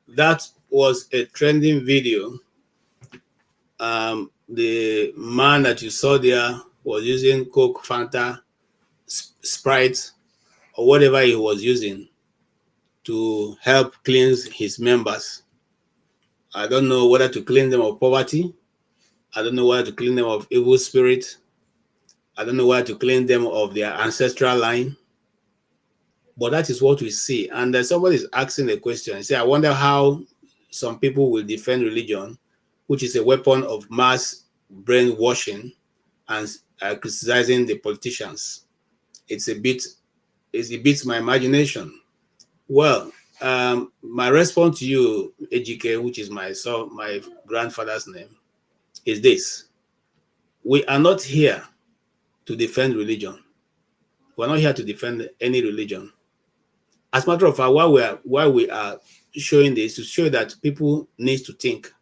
that was a trending video. The man that you saw there was using Coke, Fanta, Sprite, or whatever he was using to help cleanse his members. I don't know whether to clean them of poverty. I don't know whether to clean them of evil spirit. I don't know whether to clean them of their ancestral line. But that is what we see. And somebody is asking a question. Say, I wonder how some people will defend religion, which is a weapon of mass brainwashing and criticizing the politicians. It beats my imagination. Well, my response to you, Ejike, which is my grandfather's name, is this. We are not here to defend religion. We're not here to defend any religion. As a matter of fact, why we are showing this, to show that people need to think.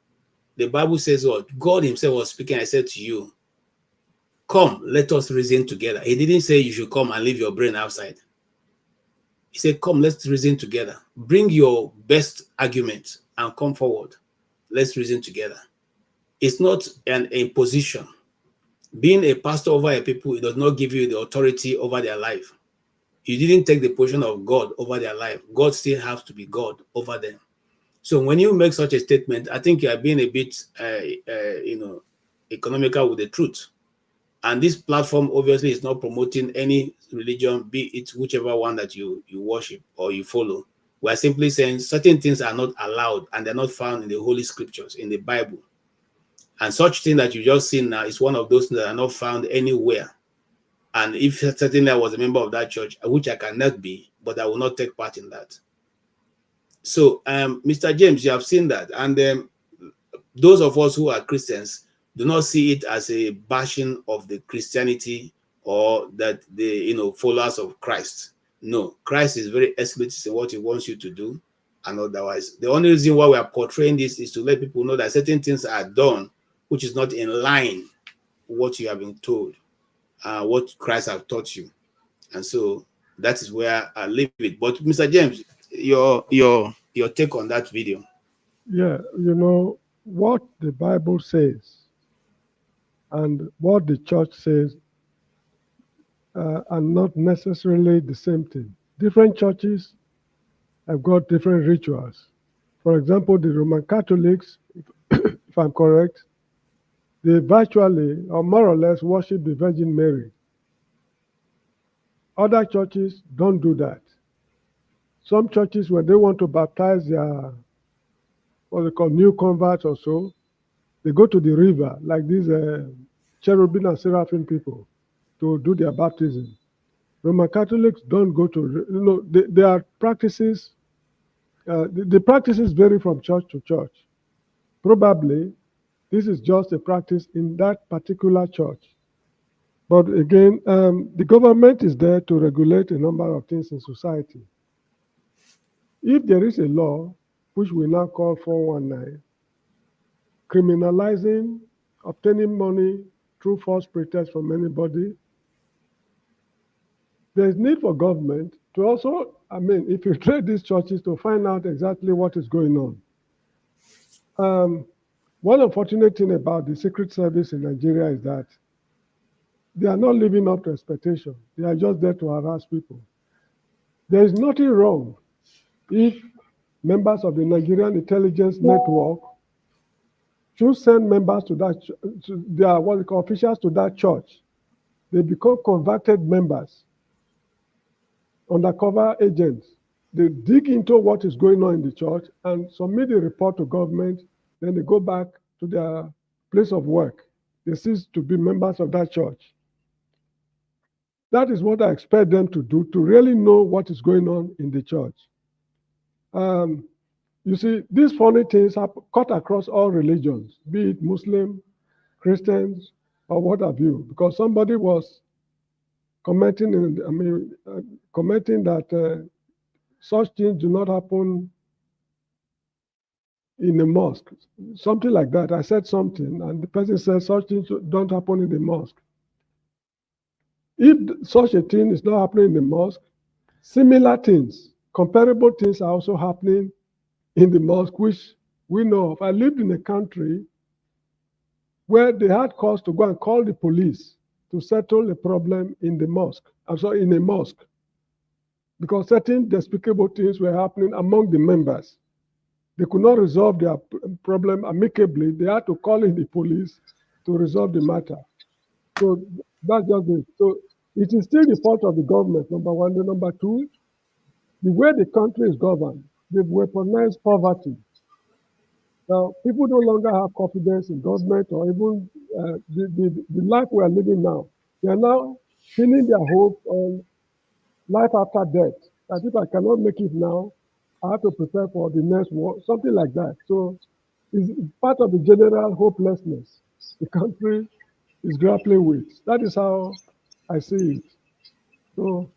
The Bible says what? God himself was speaking. I said to you, come, let us reason together. He didn't say you should come and leave your brain outside. He said, come, let's reason together. Bring your best argument and come forward. Let's reason together. It's not an imposition. Being a pastor over a people, it does not give you the authority over their life. You didn't take the position of God over their life. God still has to be God over them. So when you make such a statement, I think you are being a bit, economical with the truth. And this platform obviously is not promoting any religion, be it whichever one that you worship or you follow. We are simply saying certain things are not allowed and they're not found in the Holy Scriptures, in the Bible. And such thing that you just seen now is one of those that are not found anywhere. And if certainly I was a member of that church, which I cannot be, but I will not take part in that. So, Mr. James, you have seen that. And those of us who are Christians do not see it as a bashing of the Christianity or that the followers of Christ. No, Christ is very explicit in what he wants you to do and otherwise. The only reason why we are portraying this is to let people know that certain things are done which is not in line with what you have been told, what Christ has taught you. And so that is where I leave it. But Mr. James, your take on that video. Yeah, what the Bible says and what the church says are not necessarily the same thing. Different churches have got different rituals. For example, the Roman Catholics, if I'm correct, they virtually or more or less worship the Virgin Mary. Other churches don't do that. Some churches, when they want to baptize their, what they call new converts or so, they go to the river, like these cherubim and seraphim people, to do their baptism. Roman Catholics don't go to, there are practices, the practices vary from church to church. Probably, this is just a practice in that particular church. But again, the government is there to regulate a number of things in society. If there is a law, which we now call 419, criminalizing obtaining money through false pretext from anybody, there's need for government to also, infiltrate these churches to find out exactly what is going on. One unfortunate thing about the Secret Service in Nigeria is that they are not living up to expectation. They are just there to harass people. There is nothing wrong if members of the Nigerian intelligence network should send members to that, to their what we call officials to that church. They become converted members, undercover agents. They dig into what is going on in the church and submit a report to government. Then they go back to their place of work. They cease to be members of that church. That is what I expect them to do, to really know what is going on in the church. You see, these funny things are cut across all religions, be it Muslim, Christians, or what have you, because somebody was commenting, commenting that such things do not happen in a mosque, something like that. I said something, and the person said such things don't happen in the mosque. If such a thing is not happening in the mosque, similar things, comparable things are also happening in the mosque, which we know of. I lived in a country where they had cause to go and call the police to settle a problem in the mosque, in a mosque, because certain despicable things were happening among the members. They could not resolve their problem amicably. They had to call in the police to resolve the matter. So that's just it. So it is still the fault of the government, number one. And number two, the way the country is governed, they've weaponized poverty. Now, people no longer have confidence in government or even the life we are living now. They are now pinning their hope on life after death. As if I cannot make it now, I have to prepare for the next war, something like that. So it's part of the general hopelessness the country is grappling with. That is how I see it. So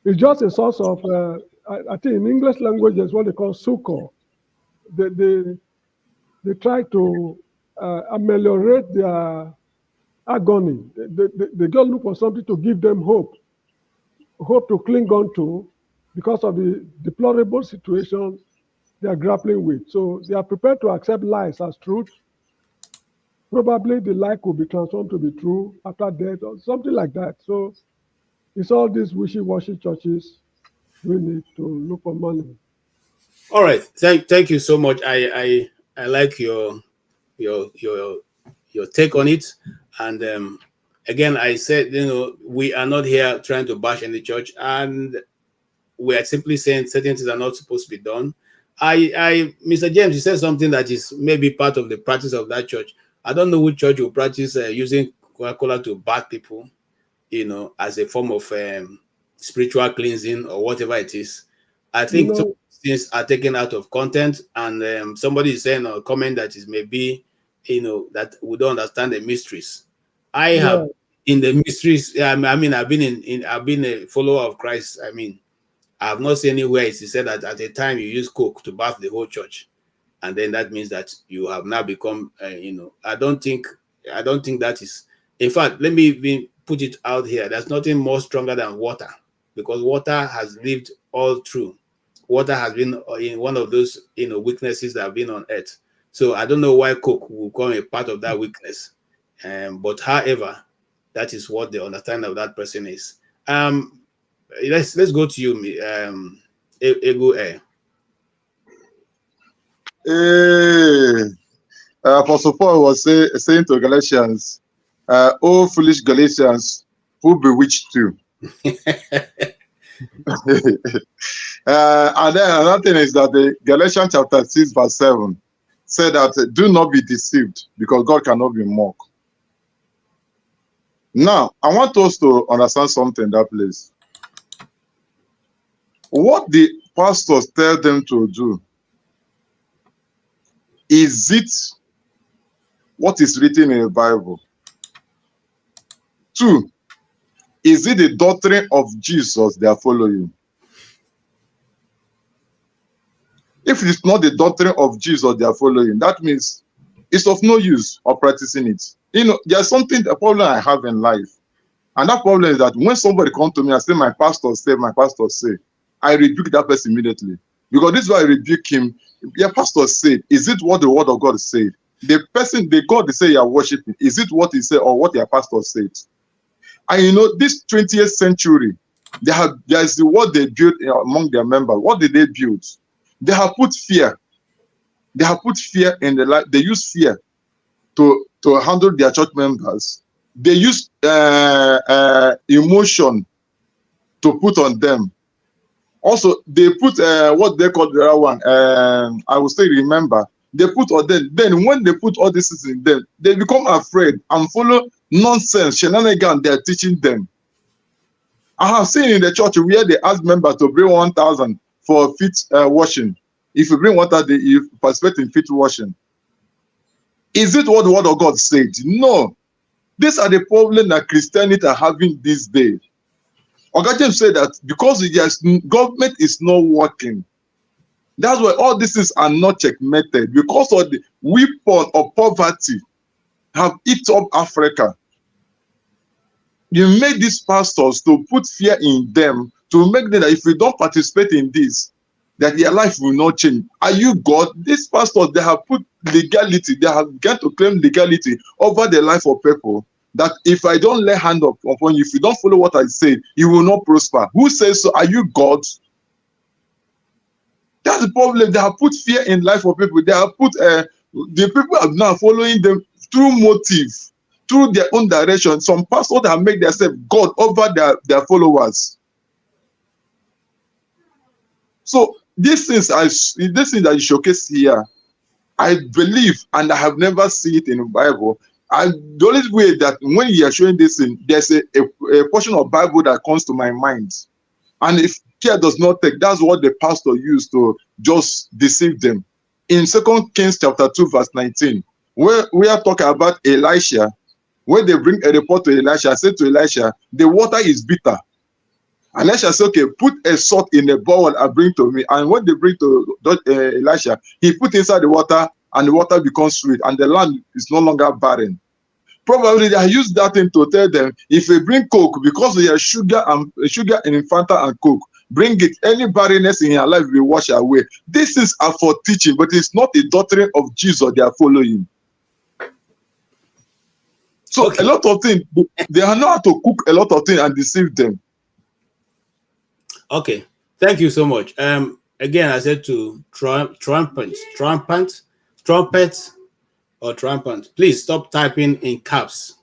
it's just a source of, I think in English language, there's what they call succor. They try to ameliorate their agony. They just look for something to give them hope to cling on to because of the deplorable situation they are grappling with. So they are prepared to accept lies as truth. Probably the lie could be transformed to be true after death or something like that. So it's all these wishy-washy churches we need to look for money. All right, thank you so much. I like your take on it, and again, I said, we are not here trying to bash any church, and we are simply saying certain things are not supposed to be done. Mr. James, you said something that is maybe part of the practice of that church. I don't know which church will practice using Coca-Cola to bath people, as a form of spiritual cleansing or whatever it is. I think some things are taken out of content, and somebody is saying or comment that is maybe, that we don't understand the mysteries. I have in the mysteries. I've been a follower of Christ. I have not seen anywhere it is said that at a time you use Coke to bath the whole church, and then that means that you have now become, I don't think that is. In fact, let me even put it out here. There's nothing more stronger than water, because water has lived all through. Water has been in one of those, weaknesses that have been on earth. So I don't know why Coke will become a part of that weakness. But however, that is what the understanding of that person is. Let's go to you, Ego Air. Apostle Paul was saying to Galatians, "Oh foolish Galatians, who bewitched you?" And then another thing is that the Galatians chapter 6 verse 7 said that do not be deceived because God cannot be mocked. Now, I want us to understand something in that place. What the pastors tell them to do, is it what is written in the Bible? 2, is it the doctrine of Jesus they are following? If it's not the doctrine of Jesus they are following, that means it's of no use of practicing it. You know, there's something, a problem I have in life. And that problem is that when somebody comes to me and say, my pastor say, I rebuke that person immediately. Because this is why I rebuke him. Your pastor said, is it what the word of God said? The person, the God they say you are worshiping, is it what he said or what your pastor said? And you know, this 20th century, there's what they built among their members. What did they build? They have put fear. They have put fear in the life. They use fear to handle their church members. They use emotion to put on them. Also, they put what they call the other one. I will still remember. They put on them. Then when they put all this in them, they become afraid and follow nonsense, shenanigans they are teaching them. I have seen in the church where they ask members to bring 1,000 for feet washing. If you bring water, you participate in feet washing. Is it what the word of God said? No. These are the problems that Christianity are having these days. Ogajem said that because government is not working, that's why all these things are not checkmated, because of the weapon of poverty have eaten up Africa. You make these pastors to put fear in them, to make them that if you don't participate in this, that their life will not change. Are you God? These pastors, they have put legality, they have got to claim legality over the life of people. That if I don't lay hand upon you, if you don't follow what I say, you will not prosper. Who says so? Are you God? That's the problem. They have put fear in life of people. They have put the people are now following them through motive, through their own direction. Some pastors have made themselves God over their followers. So these things that you showcase here, I believe, and I have never seen it in the Bible. And the only way that when you are showing this thing, there's a portion of Bible that comes to my mind. And if care does not take, that's what the pastor used to just deceive them. In 2 Kings chapter 2, verse 19, where we are talking about Elisha, when they bring a report to Elisha, I said to Elisha, the water is bitter. Elisha said, okay, put a salt in a bowl and bring to me. And when they bring to Elisha, he put inside the water, and the water becomes sweet, and the land is no longer barren. Probably they used that thing to tell them, if they bring Coke, because they have sugar in Fanta and Coke, bring it, any barrenness in your life will wash away. This is for teaching, but it's not the doctrine of Jesus they are following. So a lot of things, they are not to cook a lot of things and deceive them. Okay, thank you so much. Again, I said to trumpet, please stop typing in caps.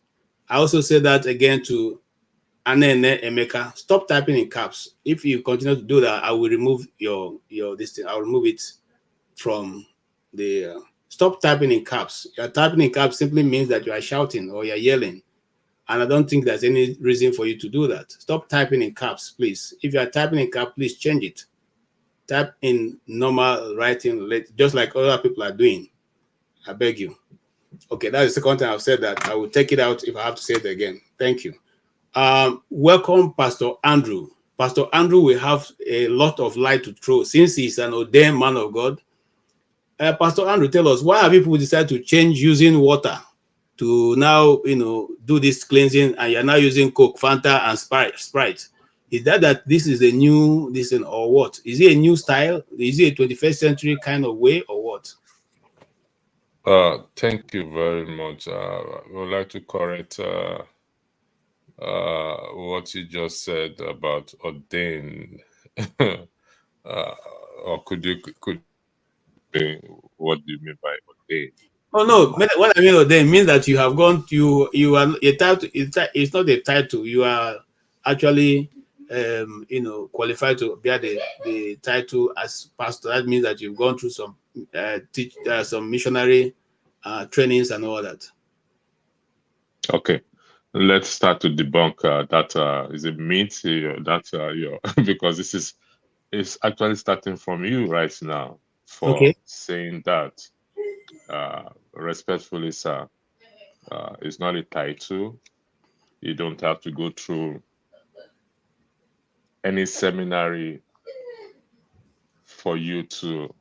I also said that again to Anene Emeka, stop typing in caps. If you continue to do that, I will remove your this thing. I'll remove it from the stop typing in caps. You're typing in caps simply means that you are shouting or you're yelling. And I don't think there's any reason for you to do that. Stop typing in caps, please. If you are typing in caps, please change it. Type in normal writing, just like other people are doing. I beg you. Okay, that's the second time I've said that. I will take it out if I have to say it again. Thank you. Welcome, Pastor Andrew. Pastor Andrew will have a lot of light to throw since he's an ordained man of God. Pastor Andrew, tell us, why have people decided to change using water to now, do this cleansing, and you're now using Coke, Fanta, and Sprite? Is that this is a new or what? Is it a new style? Is it a 21st century kind of way or what? Thank you very much. I would like to correct what you just said about ordained. Or could what do you mean by ordained? Oh no, what I mean ordained means that you have gone. You are a title. It's not a title. You are actually, qualified to bear the title as pastor. That means that you've gone through some some missionary trainings and all that. Okay, let's start to debunk that is a myth. Because this is actually starting from you right now for saying that. Respectfully, sir, it's not a title. You don't have to go through any seminary for you to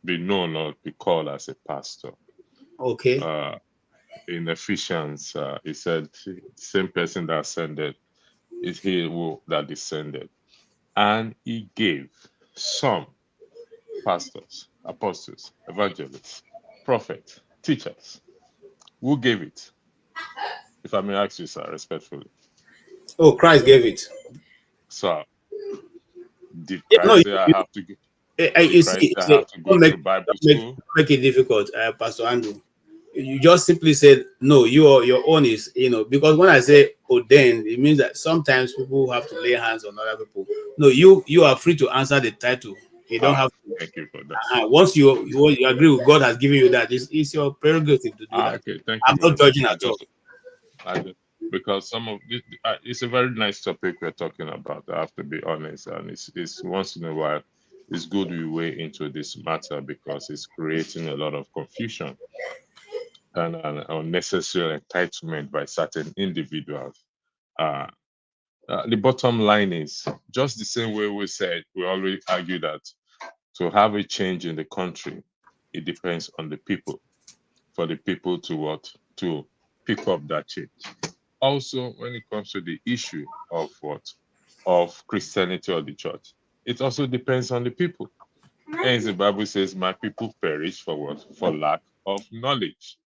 be known or be called as a pastor. Okay. In Ephesians, he said, same person that ascended is he who that descended. And he gave some pastors, apostles, evangelists, prophets, teachers. Who gave it? If I may ask you, sir, respectfully. Oh, Christ gave it. So, did Christ say I have to go? Go to Bible school? Make it difficult, Pastor Andrew. You just simply said no. Your own is because when I say ordained, it means that sometimes people have to lay hands on other people. No, you are free to answer the title. You don't have to. Thank you for that. Once you agree with God has given you that, it's your prerogative to do that. Okay, thank you. I'm not judging at all. Because some of this, it's a very nice topic we're talking about. I have to be honest, and it's once in a while, it's good we weigh into this matter because it's creating a lot of confusion and unnecessary entitlement by certain individuals. The bottom line is just the same way we said, we already argue that to have a change in the country, it depends on the people, for the people to pick up that change. Also, when it comes to the issue of Christianity or the church, it also depends on the people. Hence, the Bible says, "My people perish for what? For lack of knowledge."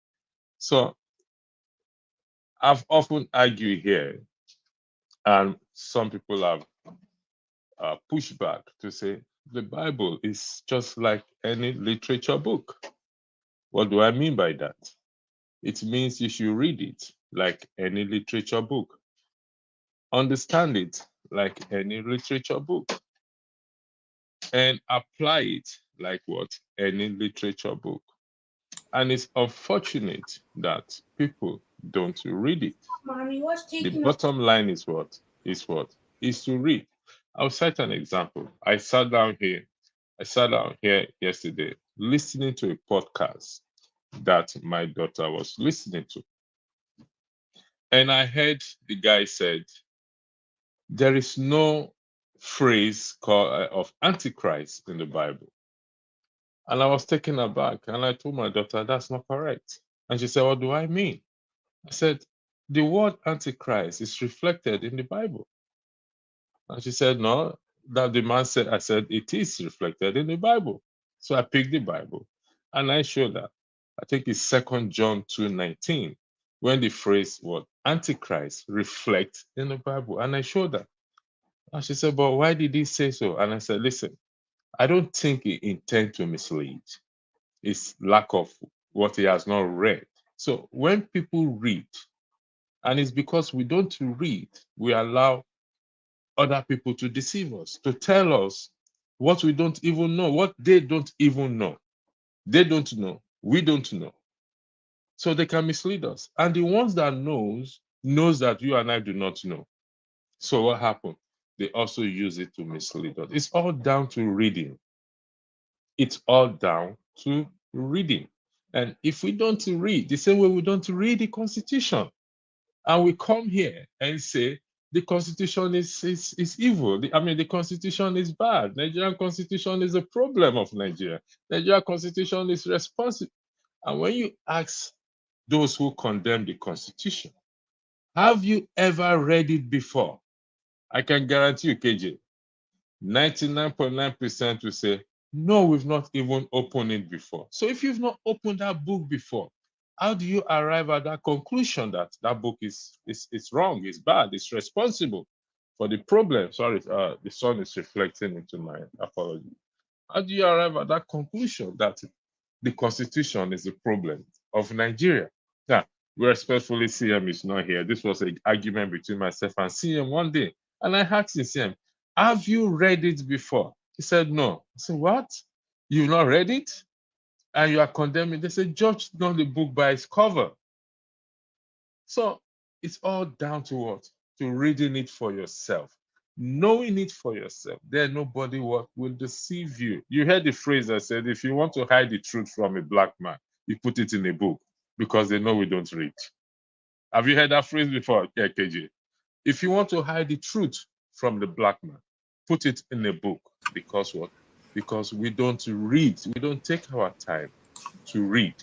So, I've often argued here, and some people have pushed back to say the Bible is just like any literature book. What do I mean by that? It means you should read it like any literature book. Understand it like any literature book, and apply it like what? Any literature book. And it's unfortunate that people don't read it. The bottom line is what? Is to read. I'll cite an example. I sat down here yesterday listening to a podcast that my daughter was listening to. And I heard the guy said, there is no phrase called of Antichrist in the Bible. And I was taken aback, and I told my daughter, that's not correct. And she said, what do I mean? I said, the word Antichrist is reflected in the Bible. And she said, no, that the man said, I said, it is reflected in the Bible. So I picked the Bible, and I showed that. I think it's 2 John 2:19, when the phrase what Antichrist reflects in the Bible. And I showed that. And she said, but why did he say so? And I said, listen, I don't think he intends to mislead. It's lack of what he has not read. So when people read, and it's because we don't read, we allow other people to deceive us, to tell us what we don't even know, what they don't even know. They don't know. We don't know. So they can mislead us. And the ones that knows that you and I do not know. So what happened? They also use it to mislead us. It's all down to reading. It's all down to reading. And if we don't read, the same way we don't read the Constitution, and we come here and say the Constitution is evil. The Constitution is bad. Nigerian Constitution is a problem of Nigeria. Nigerian Constitution is responsible. And when you ask those who condemn the Constitution, have you ever read it before? I can guarantee you, KJ, 99.9% will say, no, we've not even opened it before. So if you've not opened that book before, how do you arrive at that conclusion that that book is wrong, is bad, is responsible for the problem? Sorry, the sun is reflecting into my apology. How do you arrive at that conclusion that The constitution is the problem of Nigeria. Now, respectfully, CM is not here. This was an argument between myself and CM one day. And I asked him, CM, have you read it before? He said, no. I said, what? You've not read it? And you are condemning. They said, judge not the book by its cover. So it's all down to what? To reading it for yourself. Knowing it for yourself. Then nobody will deceive you. You heard the phrase I said, if you want to hide the truth from a black man, you put it in a book because they know we don't read. Have you heard that phrase before, KJ? If you want to hide the truth from the black man, put it in a book. Because what? Because we don't read. We don't take our time to read.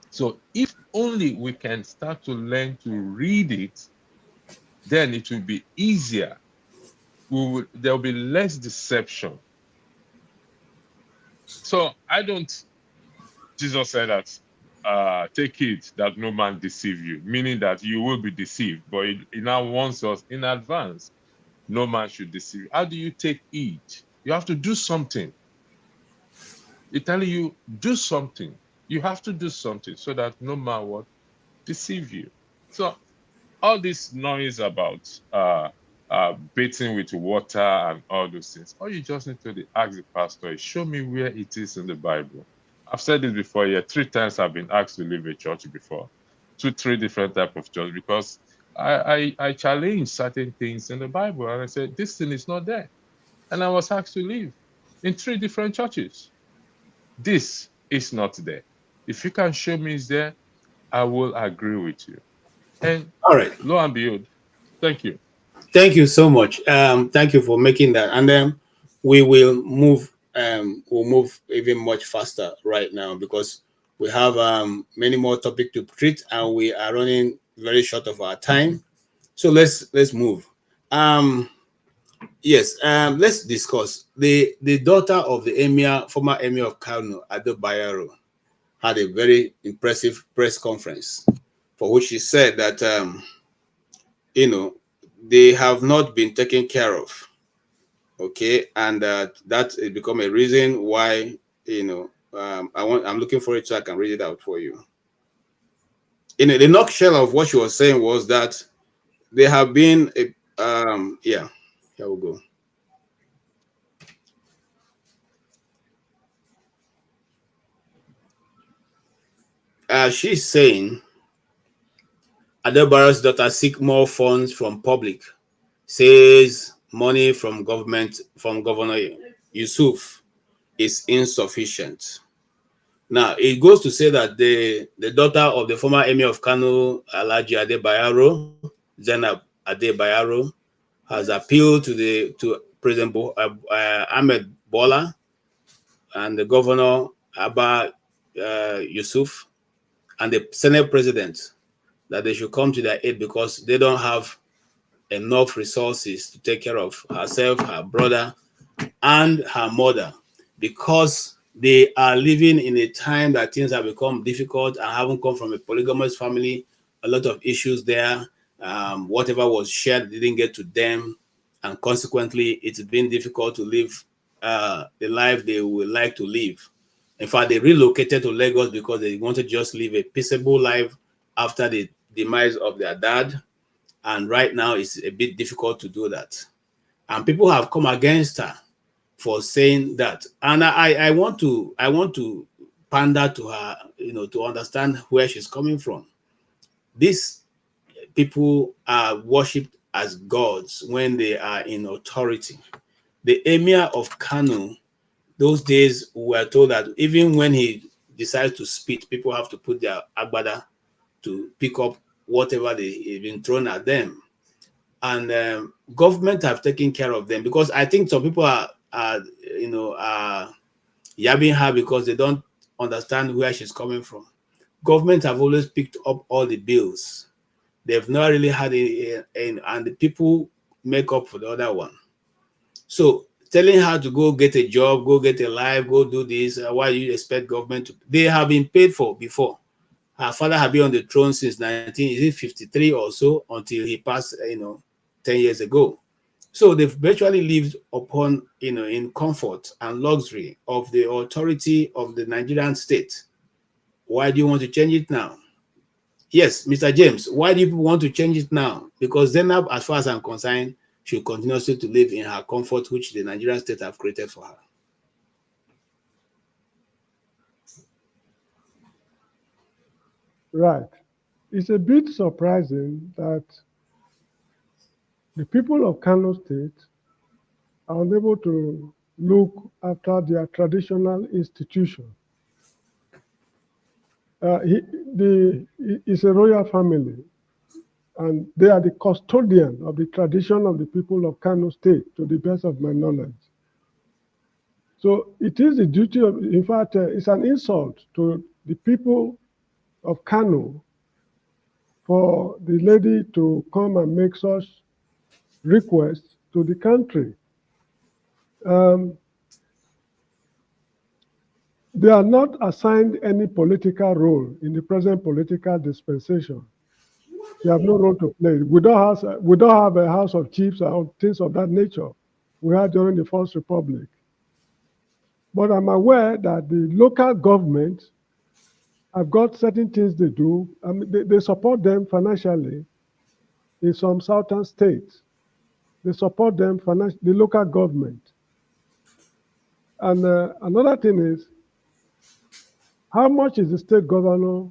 So if only we can start to learn to read it, then it will be easier. There will be less deception. So Jesus said that, take it that no man deceive you, meaning that you will be deceived, but it now warns us in advance, no man should deceive you. How do you take it? You have to do something. It's telling you, do something. You have to do something so that no man will deceive you. So all this noise about bathing with water and all those things, all you just need to ask the pastor is, show me where it is in the Bible. I've said this before here. 3 times I've been asked to leave a church before. 3 different types of church, because I challenge certain things in the Bible, and I said, this thing is not there. And I was asked to leave in 3 different churches. This is not there. If you can show me it's there, I will agree with you. And all right, lo and behold, thank you. Thank you so much. Thank you for making that. And then we will move. We'll move even much faster right now because we have many more topics to treat, and we are running very short of our time. So let's move. Yes. Let's discuss the daughter of the emir, former emir of Kano, Ado Bayero, had a very impressive press conference for which she said that they have not been taken care of. Okay, and that has become a reason why I'm looking for it so I can read it out for you. In the nutshell of what she was saying was that there have been a here we go. She's saying Adebayo's daughter seek more funds from public, says money from government, from Governor Yusuf is insufficient. Now, it goes to say that the daughter of the former emir of Kano, Alhaji Adebayaro, Zainab Adebayaro, has appealed to President Ahmed Bola and the Governor Abba Yusuf and the Senate President that they should come to their aid because they don't have enough resources to take care of herself, her brother, and her mother, because they are living in a time that things have become difficult and haven't come from a polygamous family. A lot of issues there. Whatever was shared didn't get to them, and consequently, it's been difficult to live the life they would like to live. In fact, they relocated to Lagos because they wanted to just live a peaceable life after the demise of their dad. And right now, it's a bit difficult to do that. And people have come against her for saying that. And I want to pander to her, to understand where she's coming from. These people are worshipped as gods when they are in authority. The emir of Kano, those days, we were told that even when he decides to spit, people have to put their agbada to pick up whatever they've been thrown at them. And government have taken care of them, because I think some people are yabbing her because they don't understand where she's coming from. Government have always picked up all the bills. They've not really had and the people make up for the other one. So telling her to go get a job, go get a life, go do this, why do you expect government to? They have been paid for before. Her father had been on the throne since 1953 or so, until he passed, 10 years ago. So they've virtually lived upon, in comfort and luxury of the authority of the Nigerian state. Why do you want to change it now? Yes, Mr. James, why do you want to change it now? Because Zainab, as far as I'm concerned, should continue to live in her comfort, which the Nigerian state have created for her. Right. It's a bit surprising that the people of Kano State are unable to look after their traditional institution. It's a royal family, and they are the custodian of the tradition of the people of Kano State, to the best of my knowledge. So it is the duty of, in fact, it's an insult to the people of Kano for the lady to come and make such requests to the country. They are not assigned any political role in the present political dispensation. They have no role to play. We don't have a House of Chiefs or things of that nature we had during the First Republic. But I'm aware that the local government have got certain things they do. I mean, they support them financially in some southern states. They support them financially, the local government. And another thing is, how much is the state governor?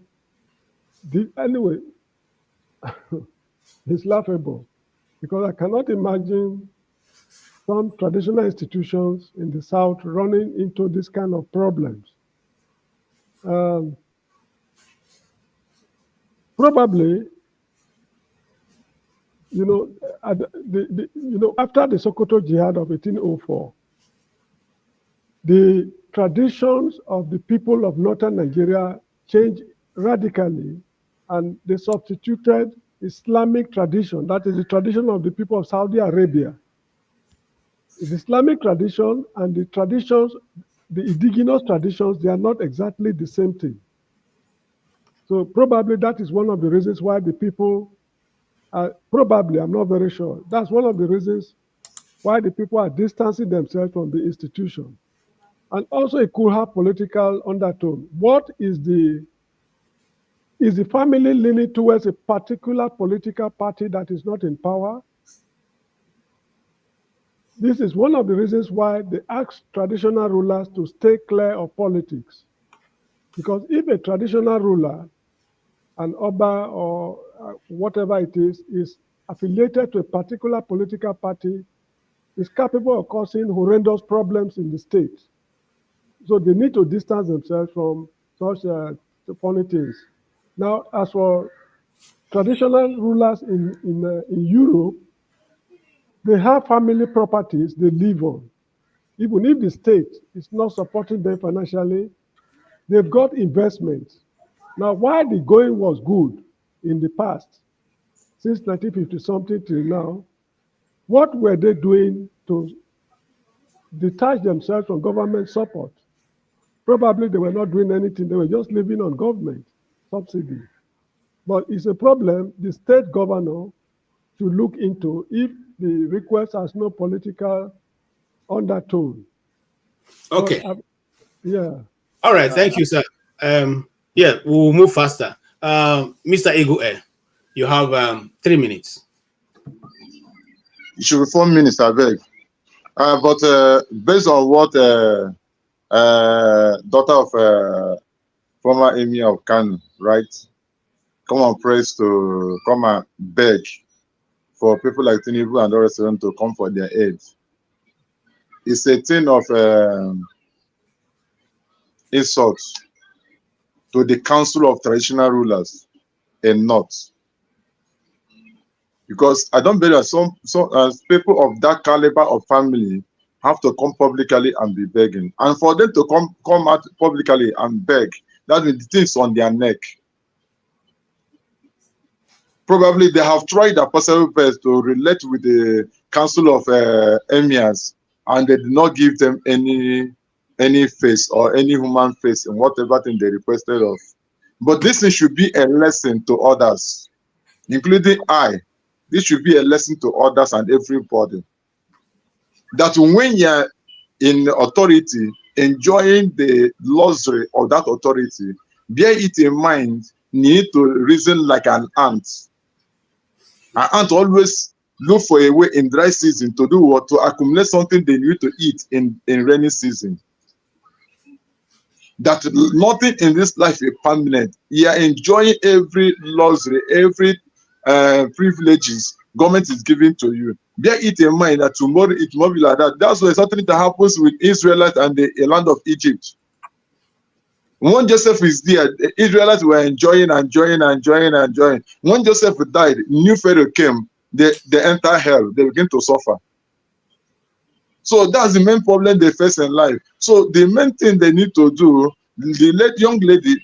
Anyway, it's laughable, because I cannot imagine some traditional institutions in the South running into this kind of problems. Probably, after the Sokoto Jihad of 1804, the traditions of the people of northern Nigeria changed radically, and they substituted Islamic tradition, that is the tradition of the people of Saudi Arabia. The Islamic tradition and the traditions, the indigenous traditions, they are not exactly the same thing. So probably that is one of the reasons why the people are, probably, I'm not very sure, that's one of the reasons why the people are distancing themselves from the institution. And also it could have political undertone. What is the family leaning towards a particular political party that is not in power? This is one of the reasons why they ask traditional rulers to stay clear of politics. Because if a traditional ruler, an Oba or whatever it is affiliated to a particular political party, is capable of causing horrendous problems in the state. So they need to distance themselves from such funny things. Now, as for traditional rulers in Europe, they have family properties they live on. Even if the state is not supporting them financially, they've got investments. Now, while the going was good in the past, since 1950-something till now, what were they doing to detach themselves from government support? Probably they were not doing anything. They were just living on government subsidy. But it's a problem the state governor should look into if the request has no political undertone. Okay. Yeah. All right. Thank you, sir. Yeah, we'll move faster. Mr. Igwe, you have 3 minutes. It should be 4 minutes, I beg. But based on what daughter of former emir of Kano, right, come and press to come and beg for people like Tinubu and the rest of them to come for their aid. It's a thing of insult to the Council of Traditional Rulers and not. Because I don't believe that some people of that caliber of family have to come publicly and be begging. And for them to come out publicly and beg, that means the things on their neck. Probably they have tried their possible best to relate with the Council of Emirs, and they did not give them any face or any human face in whatever thing they requested of. But this thing should be a lesson to others, including I. This should be a lesson to others and everybody. that when you're in authority, enjoying the luxury of that authority, bear it in mind, need to reason like an ant. An ant always look for a way in dry season to do what? To accumulate something they need to eat in rainy season. That nothing in this life is permanent. You are enjoying every luxury, every privileges government is giving to you. Bear it in mind that tomorrow it will be like that. That's why something that happens with Israelites and the land of Egypt. When Joseph is there, the Israelites were enjoying. When Joseph died, new Pharaoh came, they enter hell, they begin to suffer. So that's the main problem they face in life. So the main thing they need to do, the young lady,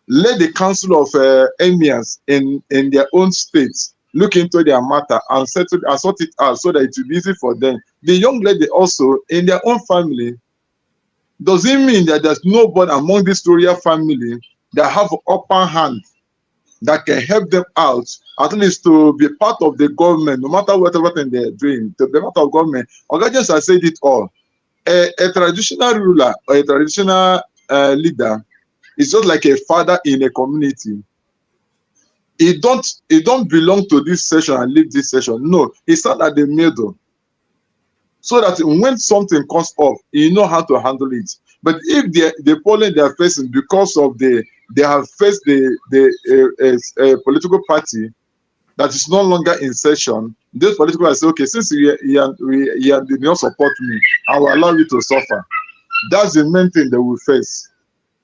let the council of emirs in their own states look into their matter and sort it out so that it will be easy for them. The young lady also, in their own family, does it mean that there's nobody among this royal family that have an upper hand that can help them out, at least to be part of the government, no matter whatever thing they're doing, to be part of government? Ogagens has said it all. A traditional ruler or a traditional leader is just like a father in a community. He don't belong to this session and leave this session. No, he sat at the middle, so that when something comes up, you know how to handle it. But if the problem they are facing because of they have faced the political party that is no longer in session, those political parties say, okay, since you did not support me, I will allow you to suffer. That's the main thing they will face.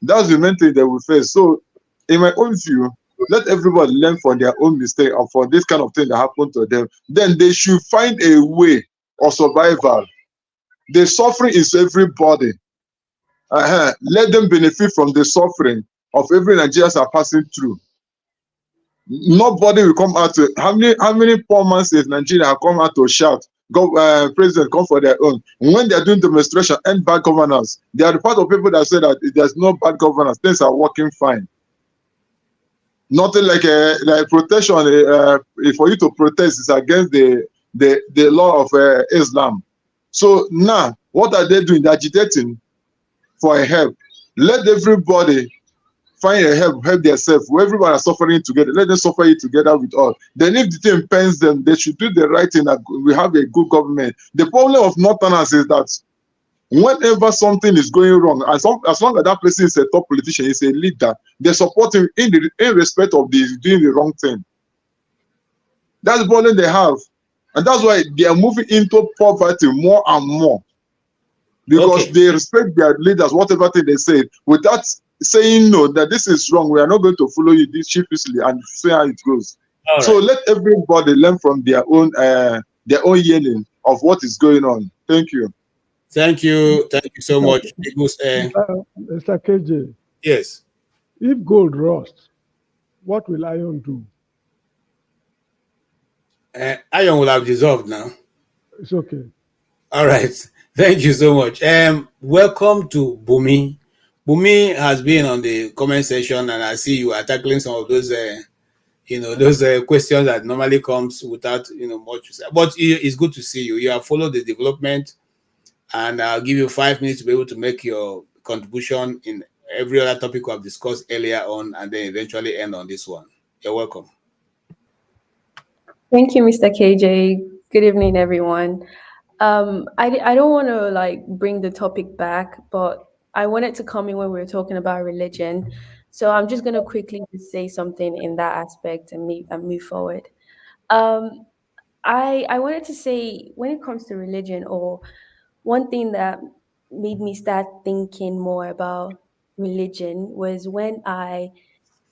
That's the main thing they will face. So, in my own view, let everybody learn from their own mistake or for this kind of thing that happened to them. Then they should find a way of survival. The suffering is everybody. Let them benefit from the suffering of every Nigerians are passing through. Nobody will come out to how many poor man in Nigeria have come out to shout, go president come for their own. When they are doing demonstration and bad governance, they are the part of people that say that there's no bad governance, things are working fine. Nothing like protection for you to protest is against the law of Islam. So now what are they doing? They're agitating for a help. Let everybody find a help themselves. Everybody are suffering together. Let them suffer it together with all. Then if the thing pains them, they should do the right thing. We have a good government. The problem of Northerners is that whenever something is going wrong, as long as that person is a top politician, is a leader, they support him in respect of doing the wrong thing. That's the problem they have. And that's why they are moving into poverty more and more. Because they respect their leaders, whatever thing they say, without saying no, that this is wrong, we are not going to follow you this sheepishly and see how it goes. All so right. Let everybody learn from their own yearning of what is going on. Thank you. Thank you so much. Mr. KJ. Yes. If gold rusts, what will iron do? Iron will have dissolved now. It's okay. All right. Thank you so much. Welcome to Bumi. Bumi has been on the comment section, and I see you are tackling some of those, those questions that normally comes without, much to say. But it's good to see you. You have followed the development, and I'll give you 5 minutes to be able to make your contribution in every other topic we have discussed earlier on, and then eventually end on this one. You're welcome. Thank you, Mr. KJ. Good evening, everyone. I don't want to bring the topic back, but I wanted to come in when we were talking about religion. So I'm just going to quickly just say something in that aspect and move forward. I wanted to say, when it comes to religion, or one thing that made me start thinking more about religion was when I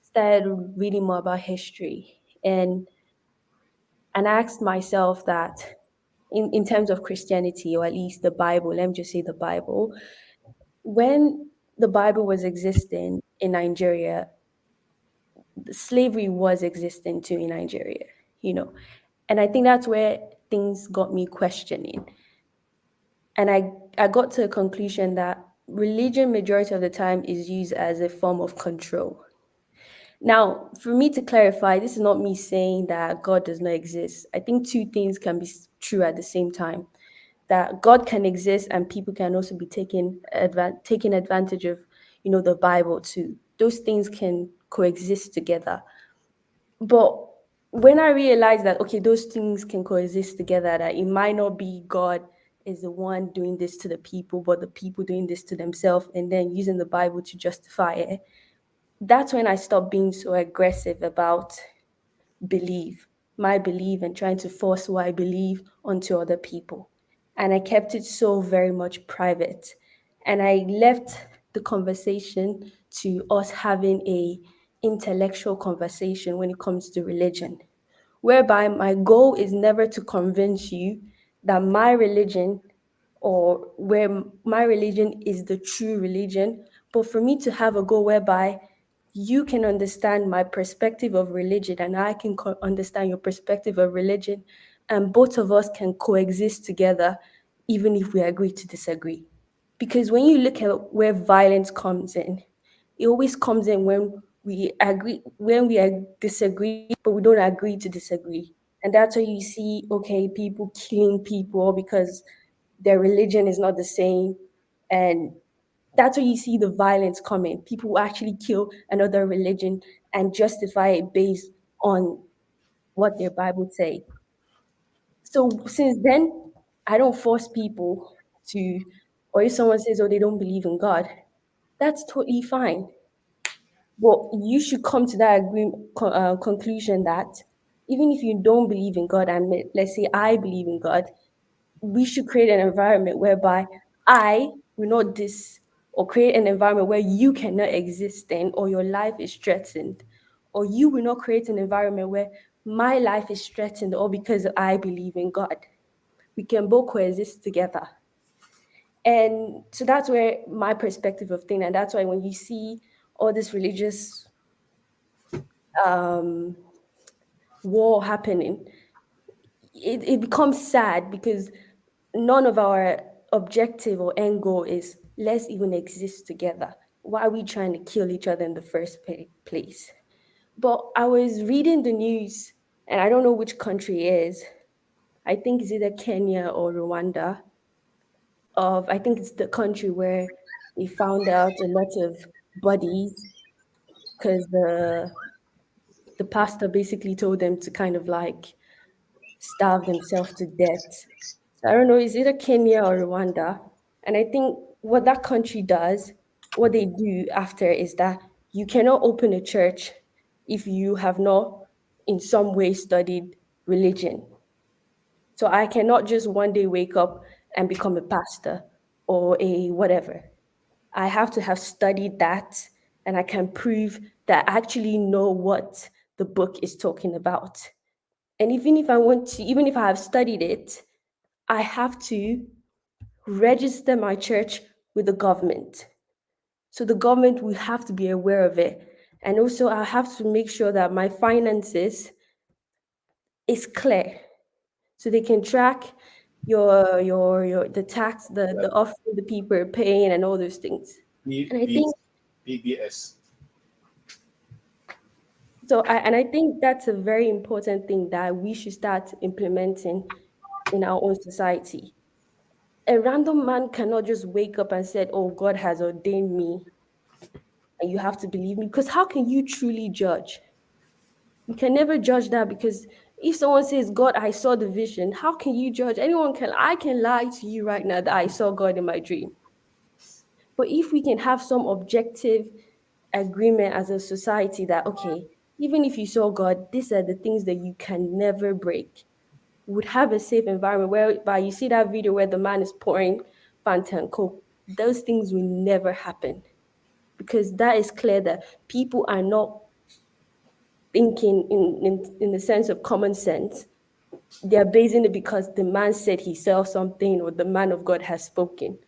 started reading more about history and asked myself that in terms of Christianity, or at least the Bible, let me just say the Bible, when the Bible was existing in Nigeria, slavery was existing too in Nigeria, and I think that's where things got me questioning. And I got to a conclusion that religion, majority of the time, is used as a form of control. Now, for me to clarify, this is not me saying that God does not exist. I think two things can be true at the same time. that God can exist and people can also be taking advantage of, the Bible too. Those things can coexist together. But when I realized that, okay, those things can coexist together, that it might not be God is the one doing this to the people, but the people doing this to themselves and then using the Bible to justify it, that's when I stopped being so aggressive about my belief, and trying to force what I believe onto other people. And I kept it so very much private. And I left the conversation to us having a intellectual conversation when it comes to religion, whereby my goal is never to convince you that my religion or where my religion is the true religion, but for me to have a goal whereby you can understand my perspective of religion and I can understand your perspective of religion, and both of us can coexist together even if we agree to disagree. Because when you look at where violence comes in, it always comes in when we disagree, but we don't agree to disagree. And that's why you see, okay, people killing people because their religion is not the same. And that's where you see the violence coming. People will actually kill another religion and justify it based on what their Bible say. So since then, I don't force people to, or if someone says, oh, they don't believe in God, that's totally fine. But you should come to that conclusion that even if you don't believe in God, and let's say I believe in God, we should create an environment whereby I will not or create an environment where you cannot exist in, or your life is threatened, or you will not create an environment where my life is threatened, or because I believe in God. We can both coexist together. And so that's where my perspective of things, and that's why when you see all this religious war happening, it becomes sad because none of our objective or end goal is let's even exist together. Why are we trying to kill each other in the first place? But I was reading the news, and I don't know which country it is. I think it's either Kenya or Rwanda. I think it's the country where they found out a lot of bodies because the pastor basically told them to kind of like starve themselves to death. So I don't know, is it a Kenya or Rwanda? And I think what that country does, what they do after is that you cannot open a church if you have not in some way studied religion. So I cannot just one day wake up and become a pastor or a whatever. I have to have studied that, and I can prove that I actually know what the book is talking about. And even if I have studied it, I have to register my church with the government. So the government will have to be aware of it. And also I have to make sure that my finances is clear. So they can track the tax, the offering the people are paying and all those things. And I think BBS. I think that's a very important thing that we should start implementing in our own society. A random man cannot just wake up and say, oh, God has ordained me and you have to believe me. Because how can you truly judge? You can never judge that, because if someone says, God, I saw the vision, how can you judge? I can lie to you right now that I saw God in my dream. But if we can have some objective agreement as a society that, okay, even if you saw God, these are the things that you can never break. Would have a safe environment whereby you see that video where the man is pouring Fanta and Coke. Those things will never happen, because that is clear that people are not thinking in the sense of common sense. They are basing it because the man said he saw something or the man of God has spoken.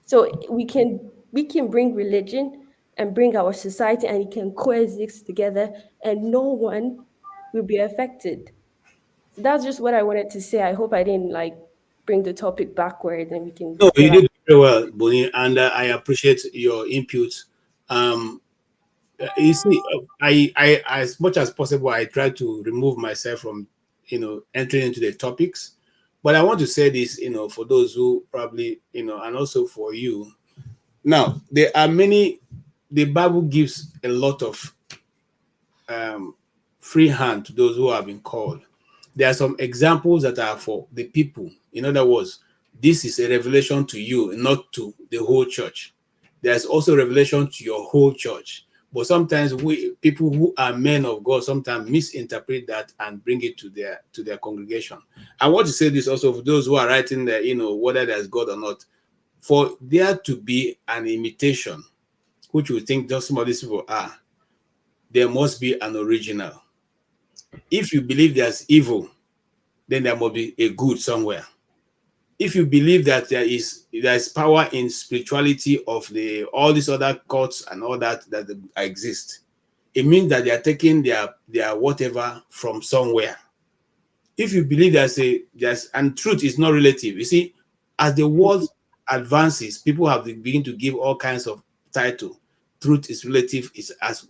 So we can bring religion and bring our society, and it can coexist together, and no one will be affected. So that's just what I wanted to say. I hope I didn't bring the topic backward, and we can. No, you did very well, Bonnie, and I appreciate your input. You see, I as much as possible, I try to remove myself from entering into the topics, But I want to say this, for those who probably, and also for you. Now, there are many, the Bible gives a lot of free hand to those who have been called. There are some examples that are for the people. In other words, this is a revelation to you, not to the whole church. There's also revelation to your whole church. But sometimes people who are men of God sometimes misinterpret that and bring it to their congregation. I want to say this also for those who are writing there, whether there's God or not. For there to be an imitation, which we think just some of these people are, there must be an original. If you believe there's evil, then there must be a good somewhere. If you believe that there is power in spirituality of all these other cults and all that exist, it means that they are taking their whatever from somewhere. If you believe and truth is not relative. You see, as the world advances, people have begin to give all kinds of title. Truth is relative.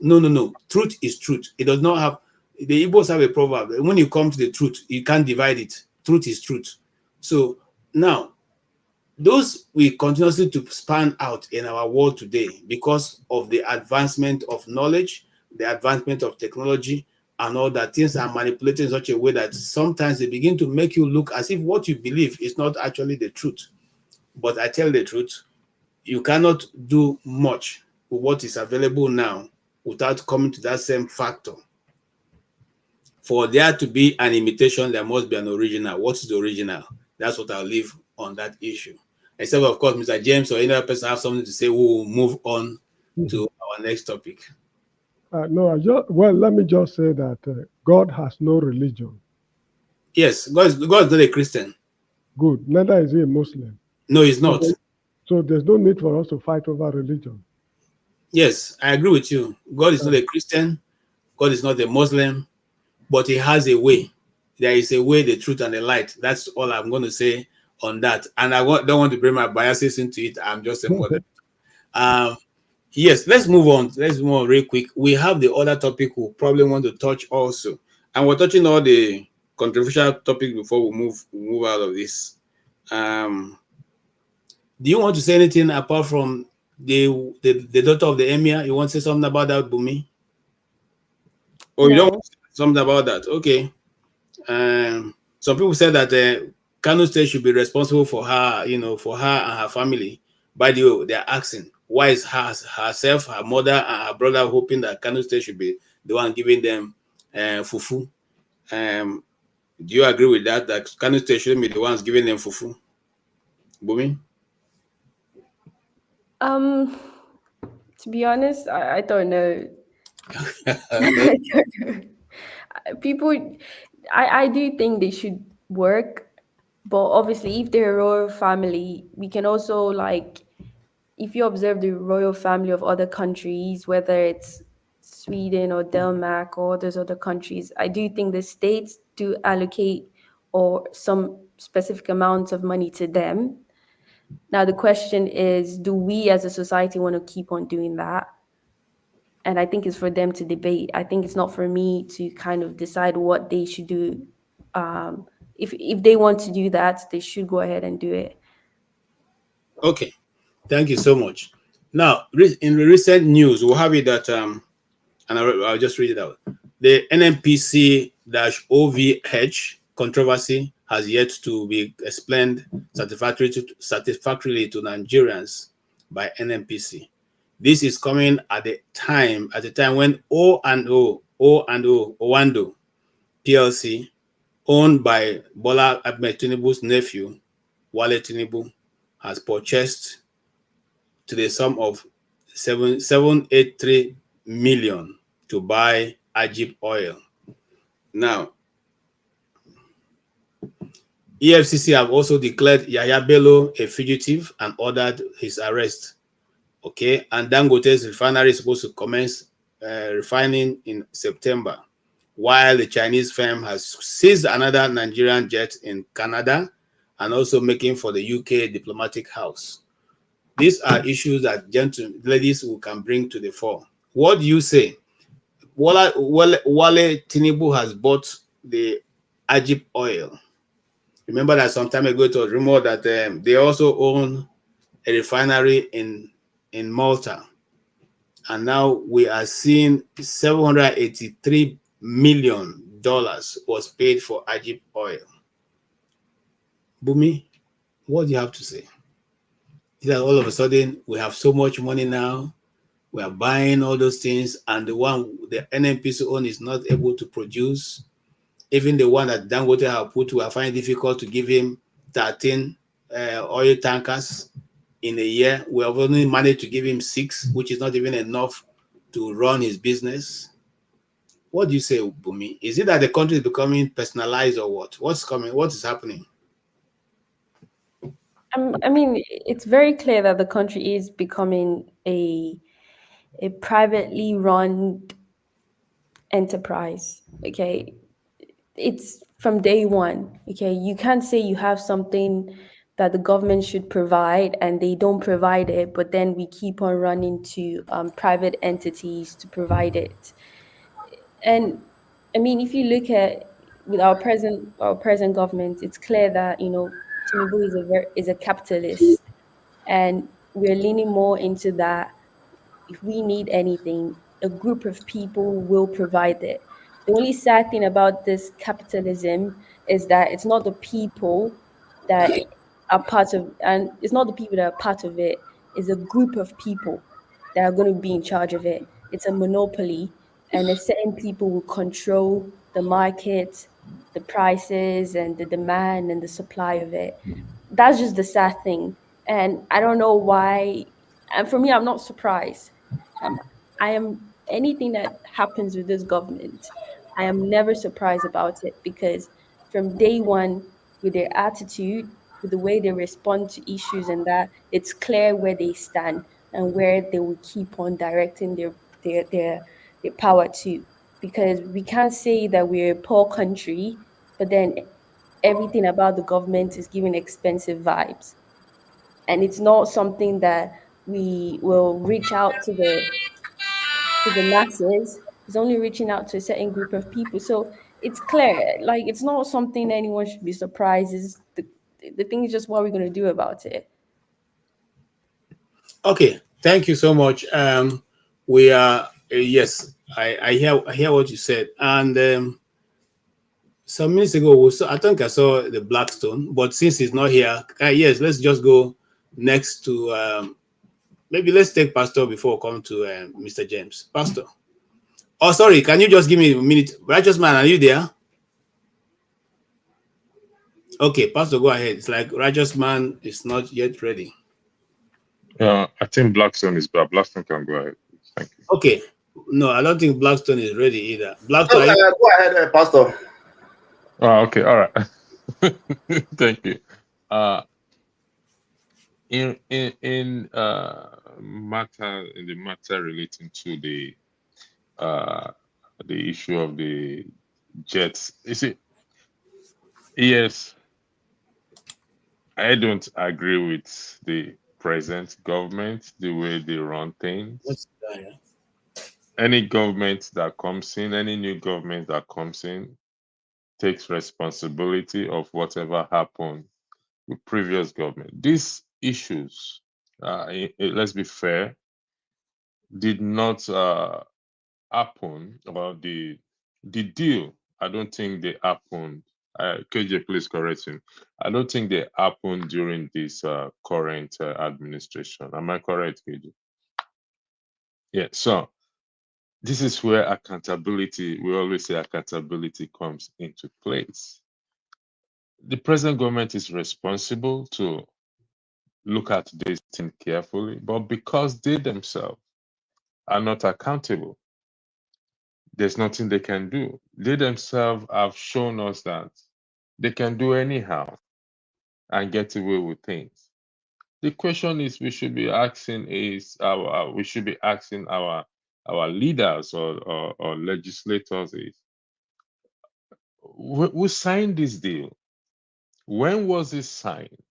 No. Truth is truth. It does not have. The Igbos have a proverb. When you come to the truth, you can't divide it. Truth is truth. So now, those we continuously to span out in our world today because of the advancement of knowledge, the advancement of technology, and all that. Things are manipulated in such a way that sometimes they begin to make you look as if what you believe is not actually the truth. But I tell the truth, you cannot do much with what is available now without coming to that same factor. For there to be an imitation, there must be an original. What is the original? That's what I'll leave on that issue. Except, of course, Mr. James or any other person have something to say, we will move on to our next topic. No, let me just say that God has no religion. Yes, God is not a Christian. Good. Neither is he a Muslim. No, he's not. So there's no need for us to fight over religion. Yes, I agree with you. God is not a Christian. God is not a Muslim. But he has a way. There is a way, the truth, and the light. That's all I'm going to say on that. And I don't want to bring my biases into it. I'm just a model. Yes, let's move on. Let's move on real quick. We have the other topic we probably want to touch also. And we're touching all the controversial topics before we move out of this. Do you want to say anything apart from the daughter of the emir? You want to say something about that, Bumi? Or you don't want to say something about that? Okay. Some people said that Kano State should be responsible for her, for her and her family. By the way, they're asking, why is herself, her mother, and her brother hoping that Kano State should be the one giving them fufu? Do you agree with that? That Kano State shouldn't be the ones giving them fufu? Bumi? To be honest, I don't know. People, I do think they should work, but obviously, if they're a royal family, we can also if you observe the royal family of other countries, whether it's Sweden or Denmark or those other countries, I do think the states do allocate or some specific amounts of money to them. Now, the question is, do we as a society want to keep on doing that? And I think it's for them to debate. I think it's not for me to kind of decide what they should do. If they want to do that, they should go ahead and do it. Okay, thank you so much. Now, in recent news, we'll have it that, and I'll just read it out. The NNPC-OVH controversy has yet to be explained satisfactorily to Nigerians by NNPC. This is coming at a time when Oando PLC, owned by Bola Tinubu's nephew, Wale Tinubu, has purchased to the sum of 783 million to buy Agip Oil. Now, EFCC have also declared Yahaya Bello a fugitive and ordered his arrest. Okay, and Dangote's refinery is supposed to commence refining in September, while the Chinese firm has seized another Nigerian jet in Canada and also making for the UK diplomatic house. These are issues that ladies who can bring to the fore. What do you say? Wale Tinubu has bought the Agip Oil. Remember that some time ago it was rumored that they also own a refinery in Malta. And now we are seeing $783 million was paid for Agip Oil. Bumi, what do you have to say? Is that all of a sudden we have so much money now, we are buying all those things, and the one the NNPC own is not able to produce. Even the one that Dangote have put, we are finding it difficult to give him 13 oil tankers in a year. We have only managed to give him 6, which is not even enough to run his business. What do you say, Bumi? Is it that the country is becoming personalized or what? What's coming? What is happening? I mean, it's very clear that the country is becoming a privately run enterprise. Okay, it's from day one. Okay, you can't say you have something that the government should provide and they don't provide it, but then we keep on running to private entities to provide it. And I mean, if you look at with our present government, it's clear that Tinubu is a capitalist, and we're leaning more into that. If we need anything, a group of people will provide it. The only sad thing about this capitalism is that it's not the people that are part of, and it's not the people that are part of it, it's a group of people that are going to be in charge of it. It's a monopoly, and a certain people will control the market, the prices, and the demand and the supply of it. That's just the sad thing. And I don't know why. And for me, I'm not surprised. I am anything that happens with this government, I am never surprised about it, because from day one, with their attitude, with the way they respond to issues and that, it's clear where they stand and where they will keep on directing their power to. Because we can't say that we're a poor country, but then everything about the government is giving expensive vibes. And it's not something that we will reach out to the masses. It's only reaching out to a certain group of people. So it's clear, like it's not something anyone should be surprised. Is the thing is just what we're gonna do about it. Okay, thank you so much. We are yes, I hear what you said, and some minutes ago, I think I saw the Blackstone, but since he's not here, yes, let's just go next to maybe let's take Pastor before we come to Mr. James. Pastor. Oh, sorry, can you just give me a minute? Righteous man, are you there? Okay, Pastor, go ahead. It's like Righteous man is not yet ready. I think Blackstone is bad. Blackstone can go ahead. Thank you. Okay. No, I don't think Blackstone is ready either. Blackstone, go ahead, Pastor. Oh, okay, all right. Thank you. In the matter relating to the issue of the jets, you see, yes, I don't agree with the present government, the way they run things. Any government that comes in, any new government that comes in, takes responsibility of whatever happened with previous government. These issues, let's be fair, did not happen, or the deal, I don't think they happened. KJ, please correct him. I don't think they happened during this current administration. Am I correct, KJ? Yeah, so this is where accountability, we always say accountability comes into place. The present government is responsible to look at this thing carefully, but because they themselves are not accountable, there's nothing they can do. They themselves have shown us that they can do anyhow and get away with things. The question is we should be asking our leaders or legislators is, who signed this deal? When was it signed?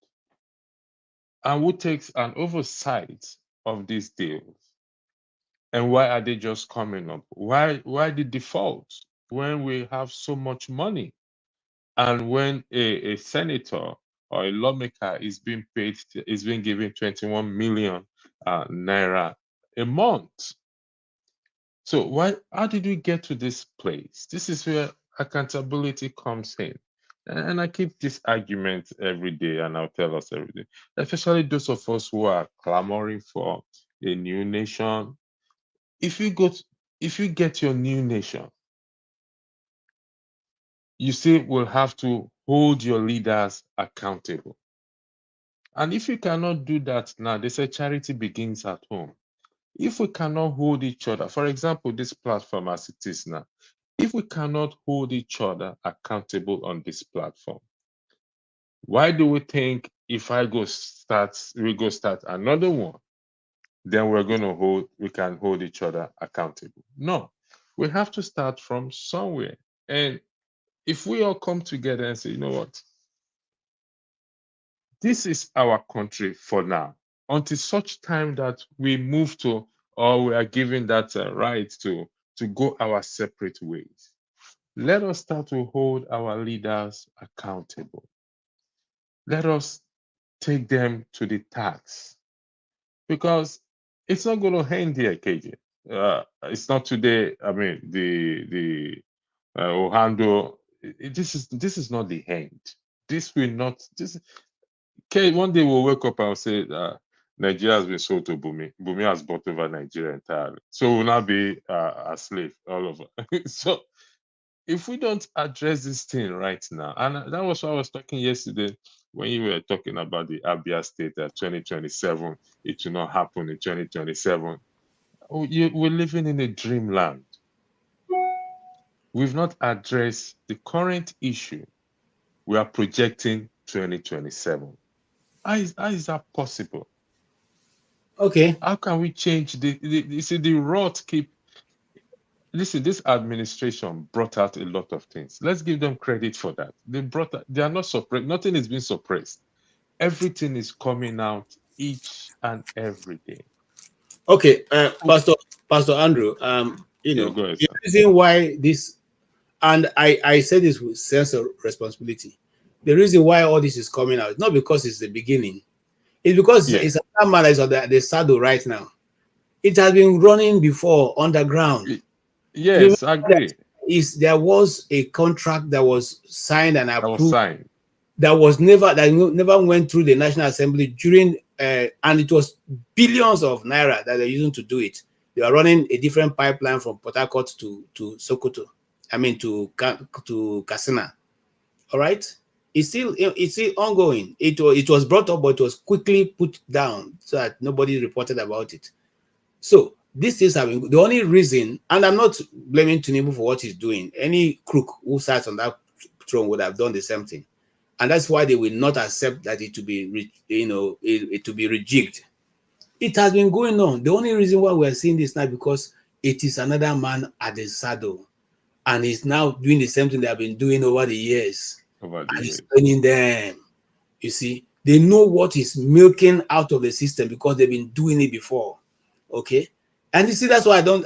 And who takes an oversight of these deals? And why are they just coming up? Why the default when we have so much money And when a senator or a lawmaker is being paid, is being given 21 million naira a month. So how did we get to this place? This is where accountability comes in. And I keep this argument every day, and I'll tell us every day, especially those of us who are clamoring for a new nation. If you get your new nation, you still will have to hold your leaders accountable. And if you cannot do that now, they say charity begins at home. If we cannot hold each other, for example, this platform as it is now, if we cannot hold each other accountable on this platform, why do we think if we go start another one, then we can hold each other accountable? No, we have to start from somewhere. And if we all come together and say, you know what, this is our country for now, until such time that we move to, or we are given that right to go our separate ways. Let us start to hold our leaders accountable. Let us take them to the tax, because it's not going to end here, KJ. It's not today. I mean, the Oando. This is not the end. This will not. Okay, one day we'll wake up and say Nigeria has been sold to Bumi. Bumi has bought over Nigeria entirely. So we'll not be a slave all over. So if we don't address this thing right now, and that was what I was talking yesterday when you were talking about the Abia State 2027, it will not happen in 2027. We're living in a dreamland. We've not addressed the current issue. We are projecting 2027. How is that possible? Okay. How can we change you see, the rot keep. Listen, this administration brought out a lot of things. Let's give them credit for that. They are not suppressed. Nothing is being suppressed. Everything is coming out each and every day. Okay, Pastor Andrew, Yeah, go ahead, the sir. reason why this, and I say this with sense of responsibility, the reason why all this is coming out, not because it's the beginning, it's because it's a man that is on the saddle right now. It has been running before underground. Yes, I agree. There was a contract that was signed and approved. That never went through the National Assembly during, and it was billions of naira that they're using to do it. They are running a different pipeline from Port Harcourt to Sokoto. I mean to Katsina. All right, it's still ongoing. It was brought up, but it was quickly put down so that nobody reported about it. So these things have been the only reason, and I'm not blaming Tinubu for what he's doing. Any crook who sat on that throne would have done the same thing. And that's why they will not accept that it to be, it to be rejigged. It has been going on. The only reason why we are seeing this now because it is another man at the saddle, and he's now doing the same thing they have been doing over the years. He's training them. You see, they know what is milking out of the system because they've been doing it before. Okay. And you see, that's why I don't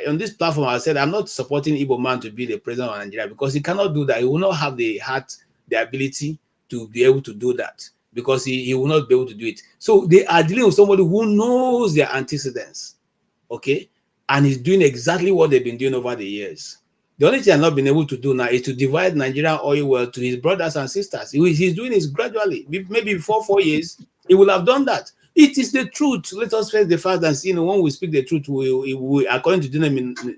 on this platform I said I'm not supporting Igbo man to be the president of Nigeria because he cannot do that. He will not have the heart, the ability to be able to do that because he will not be able to do it. So they are dealing with somebody who knows their antecedents, okay, and he's doing exactly what they've been doing over the years. The only thing I've not been able to do now is to divide Nigerian oil well to his brothers and sisters. He's doing this gradually. Maybe before 4 years, he will have done that. It is the truth. Let us face the fact and see, when we speak the truth, we according to Dina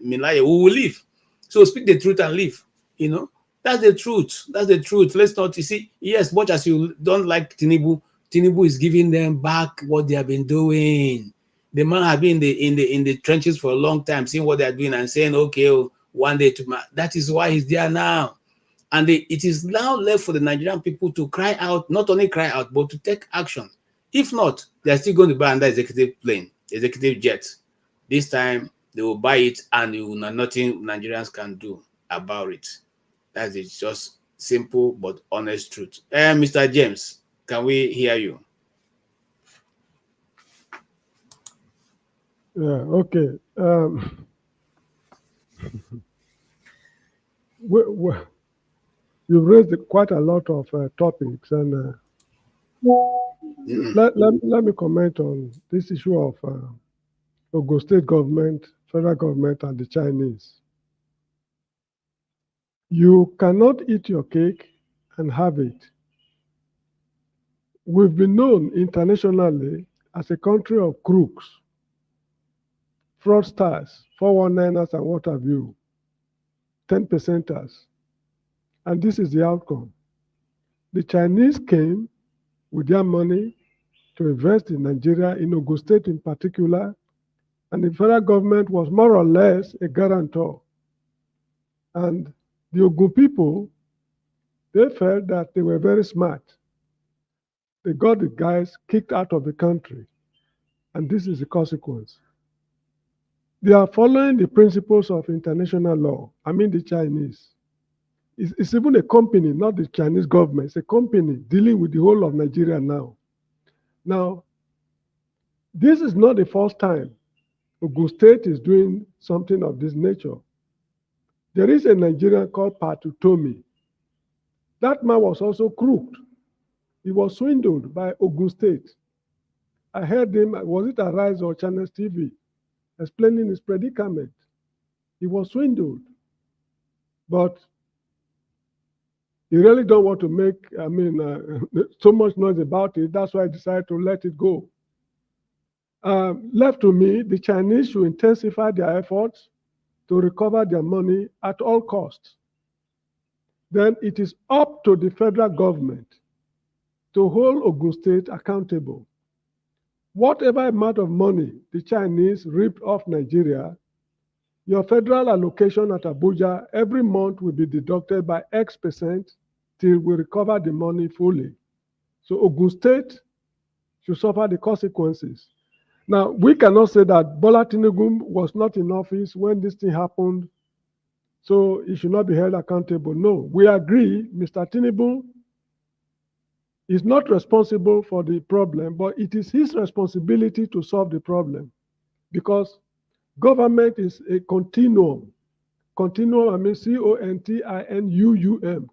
Minaya, we will live. So speak the truth and live. That's the truth. That's the truth. Let's not, you see, yes, much as you don't like Tinubu, Tinubu is giving them back what they have been doing. The man has been in the trenches for a long time, seeing what they are doing and saying, okay, one day that is why he's there now. And it is now left for the Nigerian people to cry out, not only cry out, but to take action. If not, they're still going to buy another executive jet. This time they will buy it and nothing Nigerians can do about it. That is just simple but honest truth. Mr. James, can we hear you? Yeah, okay. you've raised quite a lot of topics, and let me comment on this issue of Ogun State government, federal government, and the Chinese. You cannot eat your cake and have it. We've been known internationally as a country of crooks, fraudsters, 419ers, and what have you, 10%ers. And this is the outcome. The Chinese came with their money to invest in Nigeria, in Ogun State in particular, and the federal government was more or less a guarantor. And the Ogun people, they felt that they were very smart. They got the guys kicked out of the country, and this is the consequence. They are following the principles of international law. I mean the Chinese. It's even a company, not the Chinese government. It's a company dealing with the whole of Nigeria now. Now, this is not the first time Ogun State is doing something of this nature. There is a Nigerian called Patutomi. That man was also crooked. He was swindled by Ogun State. I heard him, was it Arise or Channels TV, explaining his predicament. He was swindled. But he really don't want to make, so much noise about it. That's why I decided to let it go. Left to me, the Chinese should intensify their efforts to recover their money at all costs. Then it is up to the federal government to hold Ogun State accountable. Whatever amount of money the Chinese ripped off Nigeria, your federal allocation at Abuja every month will be deducted by X% till we recover the money fully. So Ogun State should suffer the consequences. Now, we cannot say that Bola Tinubu was not in office when this thing happened, so he should not be held accountable. No, we agree Mr. Tinubu is not responsible for the problem, but it is his responsibility to solve the problem, because government is a continuum. Continuum, I mean C-O-N-T-I-N-U-U-M.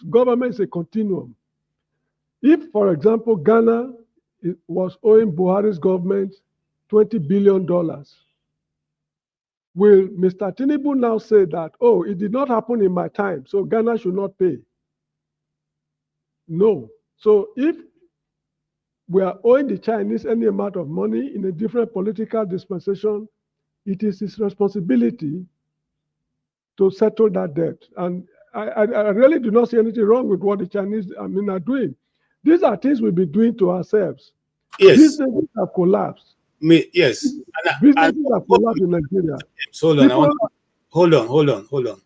Government is a continuum. If, for example, Ghana was owing Buhari's government $20 billion, will Mr. Tinubu now say that, oh, it did not happen in my time, so Ghana should not pay? No. So if we are owing the Chinese any amount of money in a different political dispensation, it is his responsibility to settle that debt. And I really do not see anything wrong with what the Chinese are doing. These are things we'll be doing to ourselves. Yes. Businesses have collapsed. Yes. Businesses have collapsed in Nigeria. Hold on. Hold on.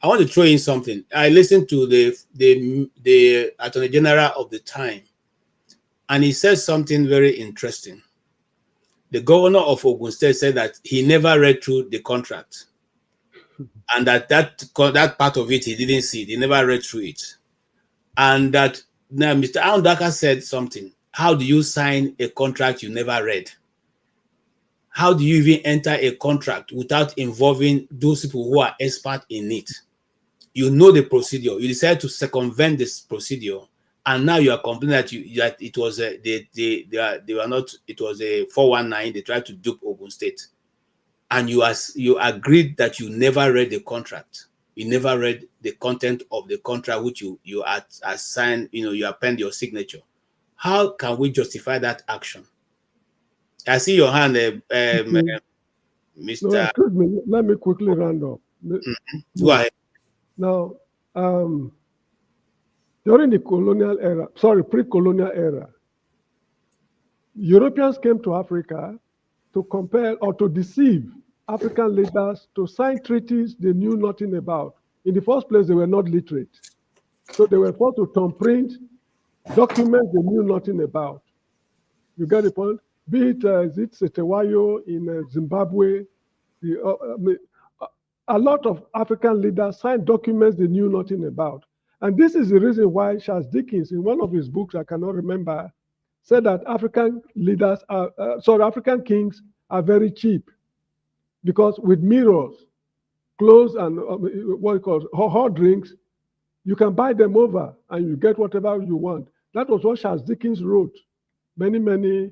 I want to throw in something. I listened to the Attorney General of the time, and he said something very interesting. The governor of Ogun State said that he never read through the contract, and that part of it he didn't see it. He never read through it, and that now Mr. Aundaka said something. How do you sign a contract you never read? How do you even enter a contract without involving those people who are expert in it? You know the procedure. You decide to circumvent this procedure, and now you are complaining that it was they were not. It was a 419. They tried to dupe Ogun State, and you agreed that you never read the contract. You never read the content of the contract which you signed. You append your signature. How can we justify that action? I see your hand, Mr. No, excuse me. Let me quickly round up. Go ahead. Now, during the pre-colonial era, Europeans came to Africa to compel or to deceive African leaders to sign treaties they knew nothing about. In the first place, they were not literate. So they were forced to thumbprint documents they knew nothing about. You get the point? Be it Setewayo in Zimbabwe, a lot of African leaders signed documents they knew nothing about. And this is the reason why Charles Dickens, in one of his books, I cannot remember, said that African kings are very cheap, because with mirrors, clothes, and what you call hot drinks, You can buy them over and you get whatever you want. That was what Charles Dickens wrote many, many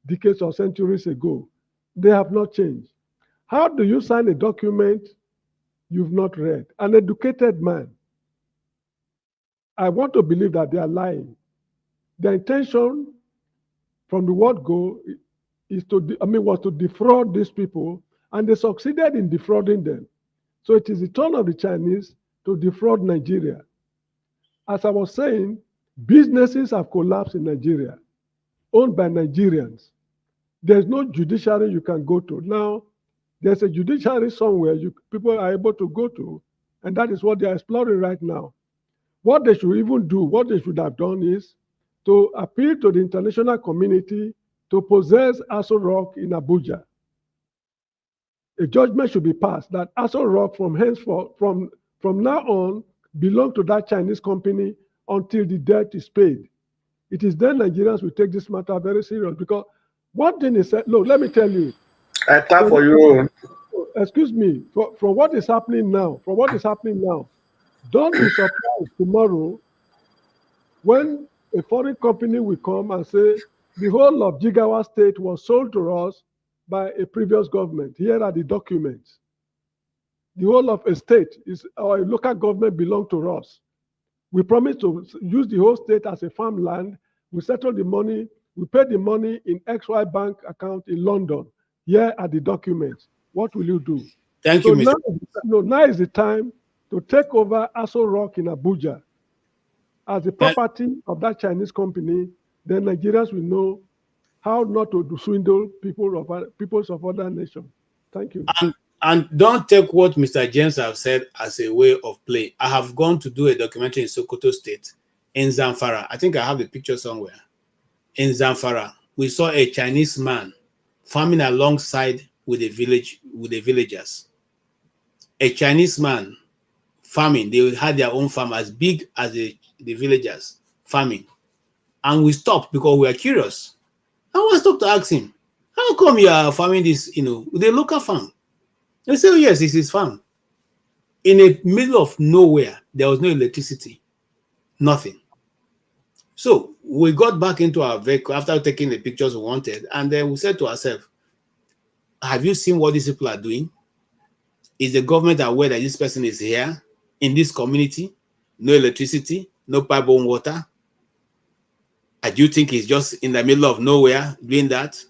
decades or centuries ago. They have not changed. How do you sign a document you've not read? An educated man. I want to believe that they are lying. Their intention from the word go is was to defraud these people, and they succeeded in defrauding them. So it is the turn of the Chinese to defraud Nigeria. As I was saying, businesses have collapsed in Nigeria, owned by Nigerians. There's no judiciary you can go to. Now, there's a judiciary somewhere people are able to go to, and that is what they are exploring right now. What they should even do, what they should have done is to appeal to the international community to possess Aso Rock in Abuja. A judgment should be passed that Aso Rock from now on belong to that Chinese company until the debt is paid. It is then Nigerians will take this matter very serious, because one thing is, look, let me tell you. I clap for you. Excuse me, from what is happening now, don't be surprised tomorrow when a foreign company will come and say, the whole of Jigawa State was sold to us by a previous government. Here are the documents. The whole of a state or a local government belong to us. We promise to use the whole state as a farmland. We settle the money. We pay the money in XY bank account in London. Here are the documents. What will you do? Thank you, Mr. Now is the time to take over Aso Rock in Abuja as the property of that Chinese company. Then Nigerians will know how not to swindle peoples of other nations. Thank you. And don't take what Mr. James have said as a way of play. I have gone to do a documentary in Sokoto State, in Zamfara. I think I have the picture somewhere. In Zamfara, we saw a Chinese man farming alongside with the villagers. A Chinese man farming. They had their own farm as big as the villagers farming. And we stopped because we were curious. I was stopped to ask him, how come you are farming this, with a local farm? They said, oh, yes, it's his farm. In the middle of nowhere, there was no electricity, nothing. So we got back into our vehicle after taking the pictures we wanted, and then we said to ourselves, have you seen what these people are doing? Is the government aware that this person is here in this community? No electricity, no pipe-borne water? Do you think he's just in the middle of nowhere doing that?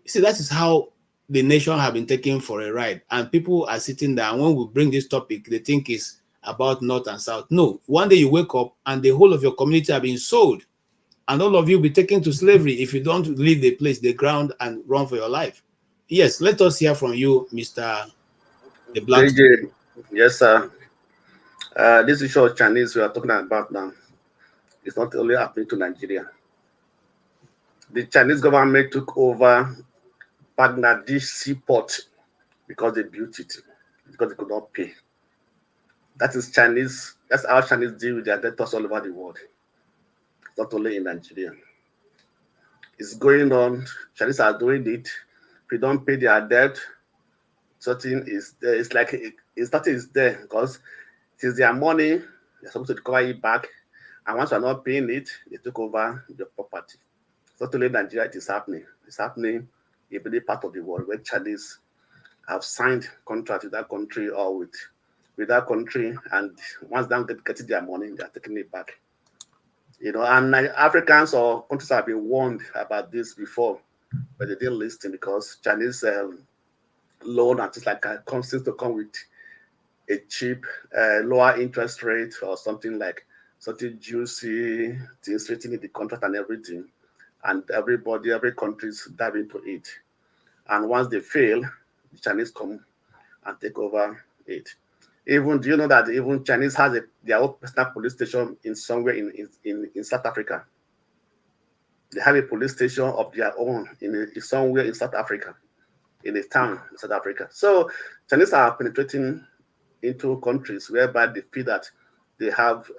You see, that is how the nation have been taken for a ride. And people are sitting there, and when we bring this topic, they think it's about North and South. No, one day you wake up and the whole of your community have been sold. And all of you will be taken to slavery if you don't leave the place, the ground, and run for your life. Yes, let us hear from you, Mr. The Black. JJ, yes, sir. This issue of Chinese we are talking about now, it's not only happening to Nigeria. The Chinese government took over Bangladesh seaport because they built it, because they could not pay. That is Chinese. That's how Chinese deal with their debtors all over the world. It's not only in Nigeria. It's going on. Chinese are doing it. If you don't pay their debt, something is there. It's like something is there because it is their money. They're supposed to recover it back. And once you're not paying it, they took over the property. It's not only Nigeria, it is happening. It's happening in many part of the world where Chinese have signed contracts with that country or with that country, and once they get their money, they are taking it back. And Africans or countries have been warned about this before, but they didn't listen because Chinese loan and things like that seems to come with a cheap, lower interest rate or something juicy, things written in the contract and everything. And every country's dive into it. And once they fail, the Chinese come and take over it. Do you know that even Chinese has their own personal police station somewhere in South Africa? They have a police station of their own somewhere in South Africa, in a town in South Africa. So Chinese are penetrating into countries whereby they feel that they have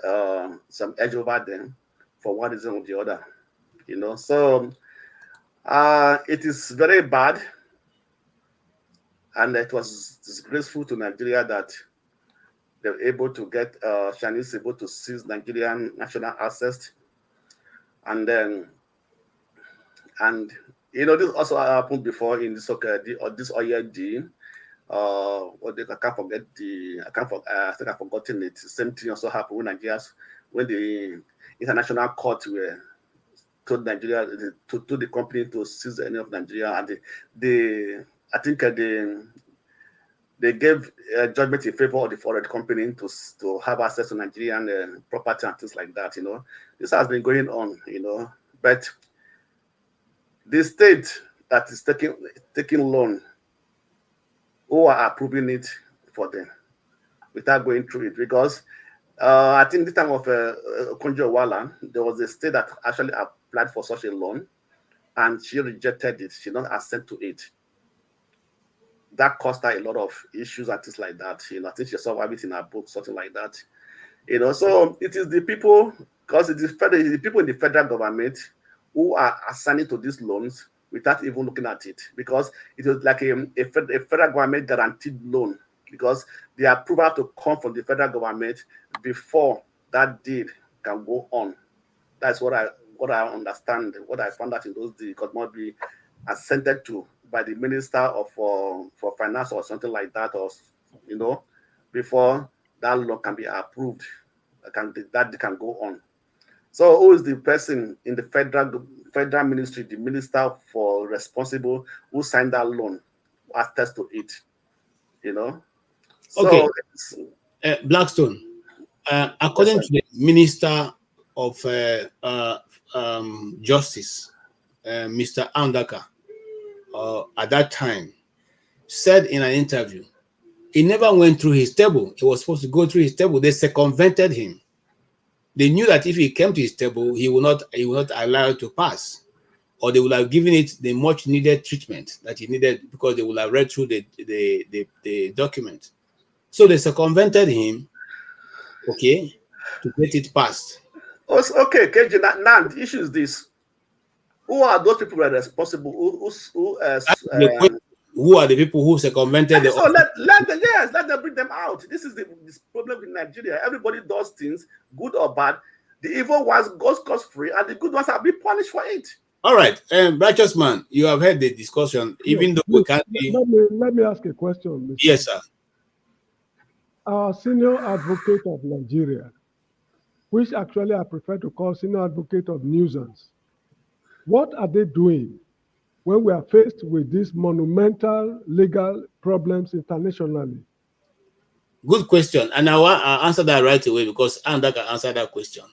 some edge over them for one reason or the other. So it is very bad, and it was disgraceful to Nigeria that they were able to get Chinese able to seize Nigerian national assets, and then this also happened before in this this oil deal. I can't forget I think I've forgotten it. The same thing also happened when when the international court were told Nigeria to the company to seize any of Nigeria, and I think they gave judgment in favor of the foreign company to have access to Nigerian property and things like that. This has been going on. But the state that is taking loan, who are approving it for them without going through it, because I think the time of Konjo Wala, there was a state that actually applied for such a loan, and she rejected it. She not assent to it. That caused her a lot of issues and things like that. I think she saw everything in her book, something like that. So it is the people, because it is the people in the federal government who are assigning to these loans without even looking at it, because it was like a federal government guaranteed loan, because the approval to come from the federal government before that deal can go on. That's what I understand, what I found out in those deals could not be assented to by the minister of for finance or something like that, or before that law can be approved, that can go on. So who is the person in the federal ministry, the minister for responsible, who signed that loan, who attest to it? Okay. Blackstone, according to the Minister of Justice, Mr. Andaka, at that time, said in an interview, he never went through his table. He was supposed to go through his table. They circumvented him. They knew that if he came to his table, he will not allow it to pass, or they would have given it the much needed treatment that he needed, because they would have read through the document. So they circumvented him, okay, to get it passed. Okay, KJ, now the issue is this. Who are those people that are responsible? Who are the people who circumvented the office? Let them bring them out. This is this problem in Nigeria. Everybody does things, good or bad. The evil ones goes free, and the good ones are being punished for it. All right, righteous man, you have heard the discussion, even though we can't be... Let me ask a question, Mr. Yes, sir. Our senior advocate of Nigeria, which actually I prefer to call senior advocate of nuisance, what are they doing when we are faced with these monumental legal problems internationally? Good question, and I'll answer that right away, because Anda can answer that question.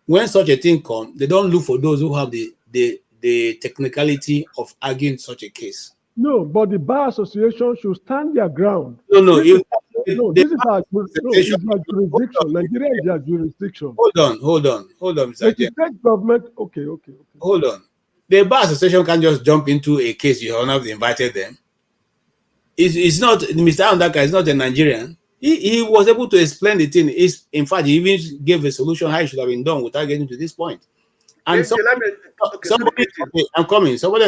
When such a thing comes, they don't look for those who have the technicality of arguing such a case. No, but the Bar Association should stand their ground. No, this is our jurisdiction. Nigeria is their jurisdiction. Hold on, Mr. The state government, okay. Hold on. The Bar Association can't just jump into a case you have not invited them. It's not, Mr. Andaka is not a Nigerian. He was able to explain the thing. In fact, he even gave a solution how it should have been done without getting to this point. And somebody on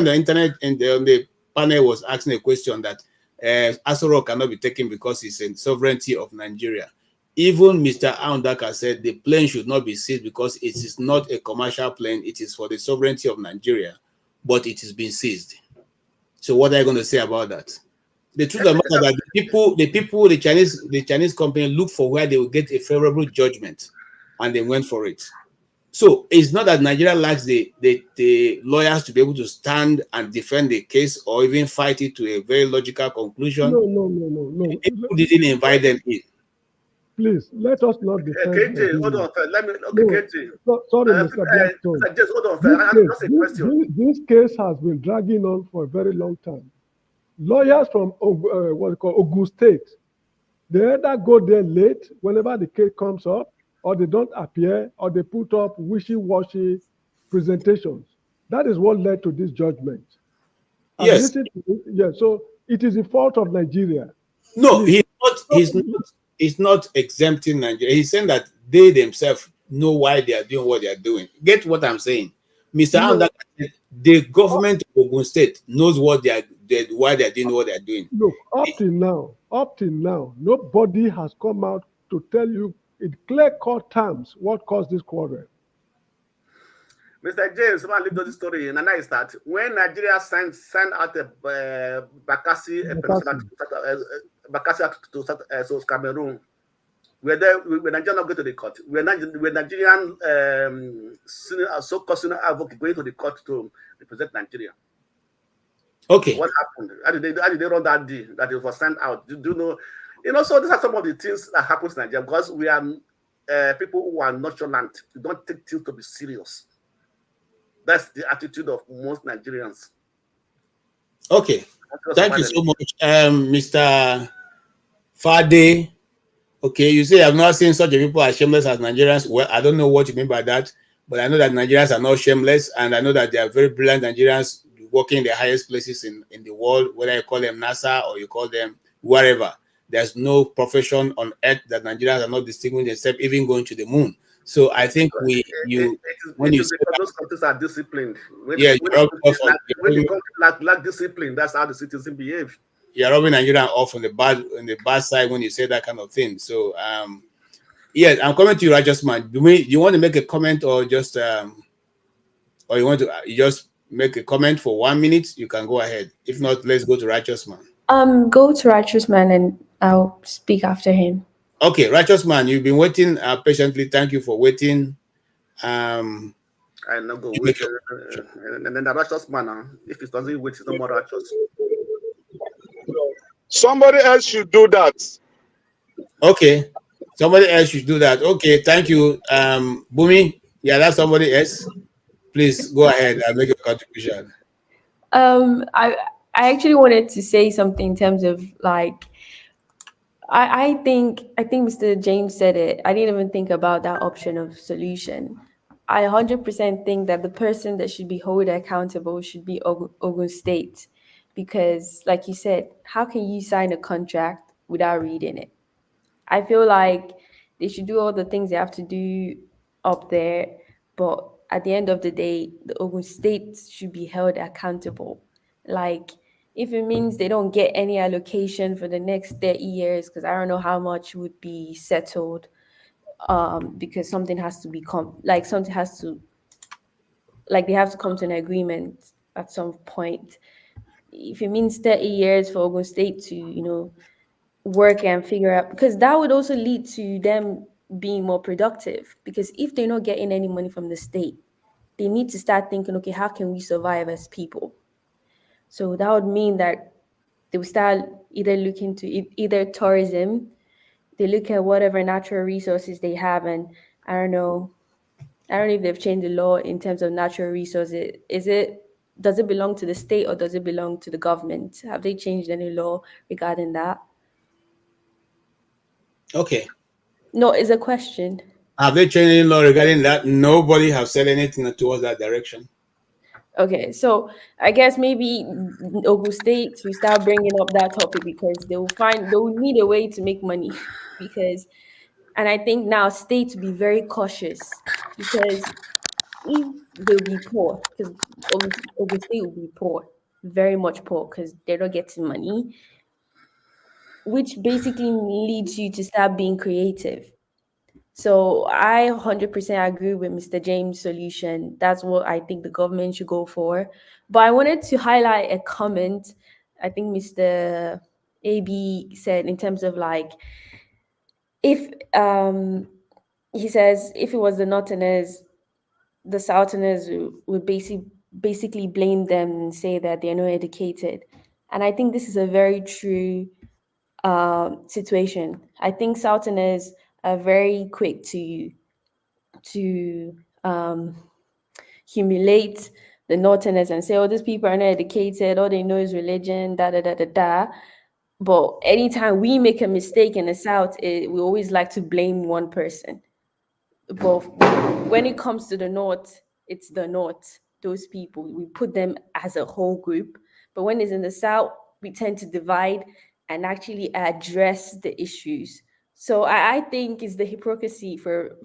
the internet and on the panel was asking a question that Asoro cannot be taken because it's a sovereignty of Nigeria. Even Mr. Andaka said the plane should not be seized because it is not a commercial plane. It is for the sovereignty of Nigeria, but it is being seized. So what are you going to say about that? The truth of the matter is that the Chinese company look for where they will get a favorable judgment, and they went for it. So it's not that Nigeria lacks the lawyers to be able to stand and defend the case or even fight it to a very logical conclusion. No. People didn't invite them in. Please, let us not defend. KJ, hold on, let me. Okay, KJ. Sorry, Mr. Blackstone. Just hold on, just a question. This case has been dragging on for a very long time. Lawyers from Ogun State, they either go there late whenever the case comes up, or they don't appear, or they put up wishy-washy presentations. That is what led to this judgment. Yes. So it is the fault of Nigeria. No, he's not exempting Nigeria. He's saying that they themselves know why they are doing what they are doing. Get what I'm saying? Mr. Andaka said the government of Ogun State knows what why they are doing what they are doing. Look, up till now, nobody has come out to tell you in clear-cut terms what caused this quarrel. Mr. James, someone leave the story. And I start when Nigeria sent out a Bakassi to so Cameroon. When Nigeria not go to the court, when Nigerian so-called senior advocate going to the court to represent Nigeria. Okay. What happened? How did they run that deal that it was sent out? Do you know? You know, so these are some of the things that happens in Nigeria because we are people who are nonchalant. We don't take things to be serious. That's the attitude of most Nigerians. Okay. Thank you so much, Mr. Fade. Okay, you say I've not seen such a people as shameless as Nigerians. Well, I don't know what you mean by that, but I know that Nigerians are not shameless, and I know that they are very brilliant Nigerians working in the highest places in the world, whether you call them NASA or you call them wherever. There's no profession on earth that Nigerians are not distinguished except even going to the moon. So I think when you say those countries are disciplined. When lack discipline, that's how the citizens behave. You're rubbing Nigeria off on the bad side when you say that kind of thing. So yes, I'm coming to you, Righteous Man. Do you want to make a comment or just or you want to just make a comment for 1 minute? You can go ahead. If not, let's go to Righteous Man. Go to Righteous Man and I'll speak after him. Okay, Righteous Man, you've been waiting patiently. Thank you for waiting. I now go wait, and then the Righteous Man, if it doesn't wait, it's no more righteous. Somebody else should do that. Okay, somebody else should do that. Okay, thank you, Bumi. Yeah, that's somebody else. Please go ahead and make a contribution. I actually wanted to say something in terms of like. I think Mr. James said it. I didn't even think about that option of solution. I 100% think that the person that should be held accountable should be Ogun State, because, like you said, how can you sign a contract without reading it? I feel like they should do all the things they have to do up there, but at the end of the day, the Ogun State should be held accountable. Like, if it means they don't get any allocation for the next 30 years, because I don't know how much would be settled, because something has to become, like something has to, like they have to come to an agreement at some point. If it means 30 years for Ogun State to, work and figure out, because that would also lead to them being more productive, because if they're not getting any money from the state, they need to start thinking, okay, how can we survive as people? So that would mean that they will start either looking to either tourism, they look at whatever natural resources they have, and I don't know if they've changed the law in terms of natural resources. Does it belong to the state or does it belong to the government? Have they changed any law regarding that? Okay. No, it's a question. Have they changed any law regarding that? Nobody has said anything towards that direction. Okay, so I guess maybe Ogun State will start bringing up that topic because they will need a way to make money and I think now states be very cautious, because if they'll be poor, because Ogun State will be poor, very much poor, because they're not getting money, which basically leads you to start being creative. So I 100% agree with Mr. James' solution. That's what I think the government should go for. But I wanted to highlight a comment I think Mr. AB said in terms of like, if he says if it was the Northerners, the Southerners would basically blame them and say that they're not educated. And I think this is a very true situation. I think Southerners are very quick to humiliate the Northerners and say, oh, these people are not educated, all they know is religion, da da da da da. But anytime we make a mistake in the South, we always like to blame one person. But when it comes to the North, it's the North, those people, we put them as a whole group. But when it's in the South, we tend to divide and actually address the issues. So I think it's the hypocrisy for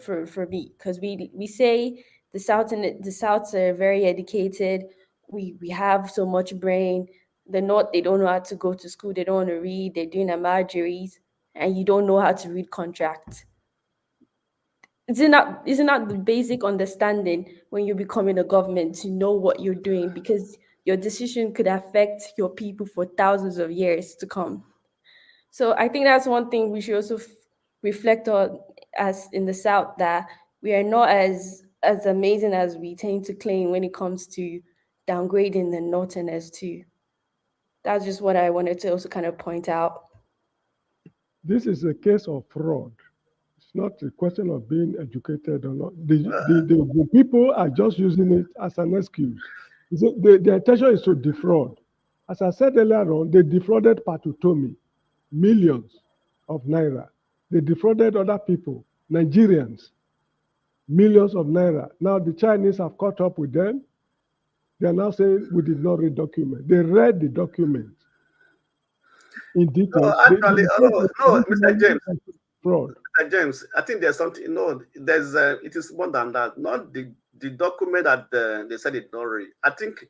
me, because we say the Souths are very educated. We have so much brain. The North, they don't know how to go to school. They don't want to read. They're doing amajuris. and you don't know how to read contracts. Isn't that the basic understanding when you become in a government to know what you're doing, because your decision could affect your people for thousands of years to come. So I think that's one thing we should also reflect on as in the South, that we are not as amazing as we tend to claim when it comes to downgrading the Northerners too. That's just what I wanted to also kind of point out. This is a case of fraud. It's not a question of being educated or not. The people are just using it as an excuse. The intention is to defraud. As I said earlier on, they defrauded Patutomi, millions of naira. They defrauded other people, Nigerians, millions of naira. Now the Chinese have caught up with them. They are now saying we did not read document. They read the document in detail. No, actually, Mr. James. Fraud. Mr. James, I think there's something. No, there's. It is more than that. Not the document that they said it not read. I think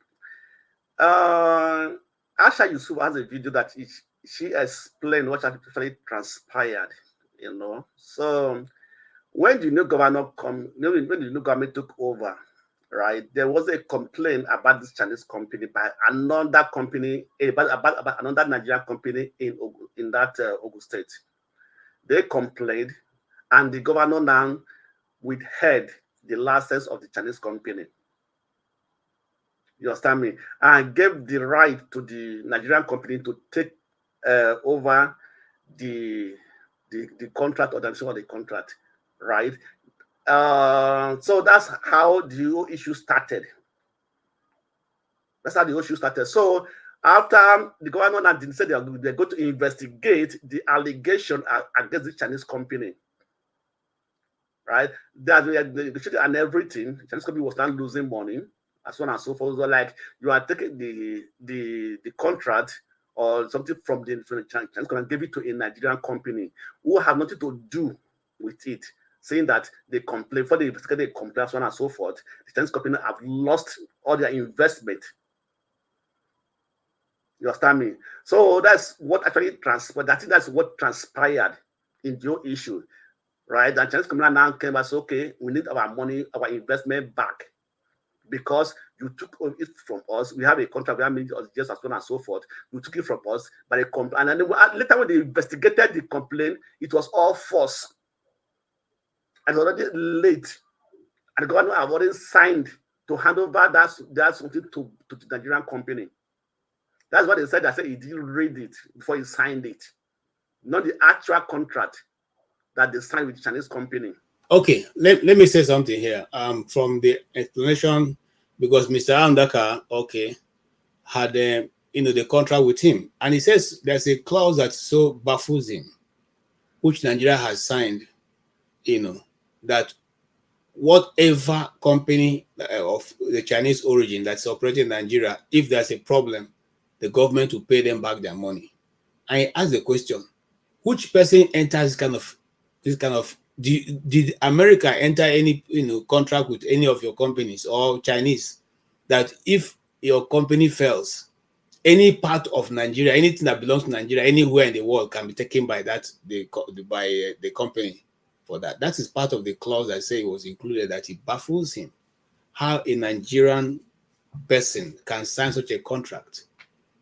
Asha Yusuf has a video that she explained what actually transpired. So when the new governor when the new government took over, right, there was a complaint about this Chinese company by another company, about another Nigerian company in that Ogun State. They complained, and the governor now withheld the license of the Chinese company. You understand me? And gave the right to the Nigerian company to take over the contract, or the the contract, right? So that's how the whole issue started. That's how the whole issue started. So after the governor now didn't say they're going to investigate the allegation against the Chinese company, right? And everything, the Chinese company was not losing money, as on and so forth. So like, you are taking the contract or something from the Chinese company and give it to a Nigerian company who have nothing to do with it, saying that they complain, for the investigate, they complain, so on and so forth. The Chinese company have lost all their investment. You understand me? So that's what actually transpired. I think that's what transpired in your issue, right? And Chinese company now came and said, okay, we need our money, our investment back, because you took it from us. We have a contract, we have made us just as on and so forth. You took it from us, but and then later when they investigated the complaint, it was all false. And already late, and the government have already signed to hand over that something to the Nigerian company. That's what they said. I said he didn't read it before he signed it, not the actual contract that they signed with the Chinese company. Okay, let me say something here. From the explanation, because Mr. Andaka, had the contract with him, and he says there's a clause that so baffles him, which Nigeria has signed, that whatever company of the Chinese origin that's operating in Nigeria, if there's a problem, the government will pay them back their money. I ask the question: which person enters this kind of? Did America enter any contract with any of your companies, or Chinese, that if your company fails, any part of Nigeria, anything that belongs to Nigeria, anywhere in the world, can be taken by the company for that? That is part of the clause I say was included, that it baffles him how a Nigerian person can sign such a contract,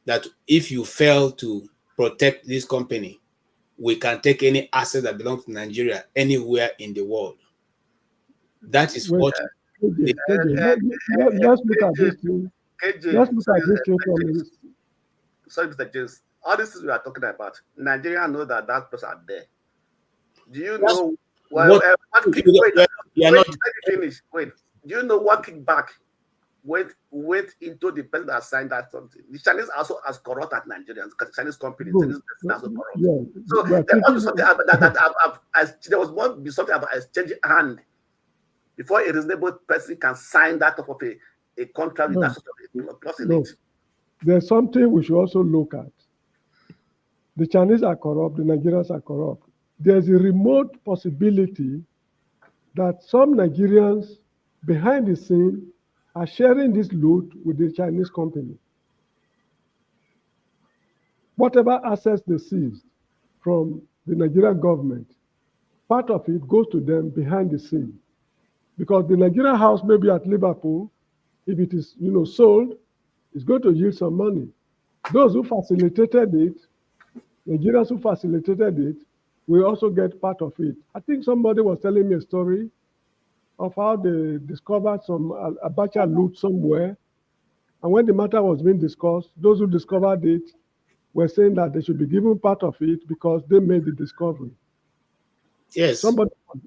that if you fail to protect this company, we can take any asset that belongs to Nigeria anywhere in the world. That is what. Let's look at this thing. Let's look at this thing. Sorry, Mr. James. All this we are talking about, Nigeria know that person are there. Do you know what finish? Wait. Do you know what kickback went into the person that signed that something? The Chinese also as corrupt as Nigerians, because the Chinese company, Chinese also corrupt. Yeah, so there must be something there must be something about exchanging hand before a reasonable person can sign that type of a contract with that sort of clause in it. There's something we should also look at. The Chinese are corrupt, the Nigerians are corrupt. There's a remote possibility that some Nigerians behind the scene are sharing this loot with the Chinese company. Whatever assets they seized from the Nigerian government, part of it goes to them behind the scene. Because the Nigerian house maybe at Liverpool, if it is sold, it's going to yield some money. Those who facilitated it, Nigerians who facilitated it, will also get part of it. I think somebody was telling me a story of how they discovered some Abacha loot somewhere. And when the matter was being discussed, those who discovered it were saying that they should be given part of it because they made the discovery. Yes.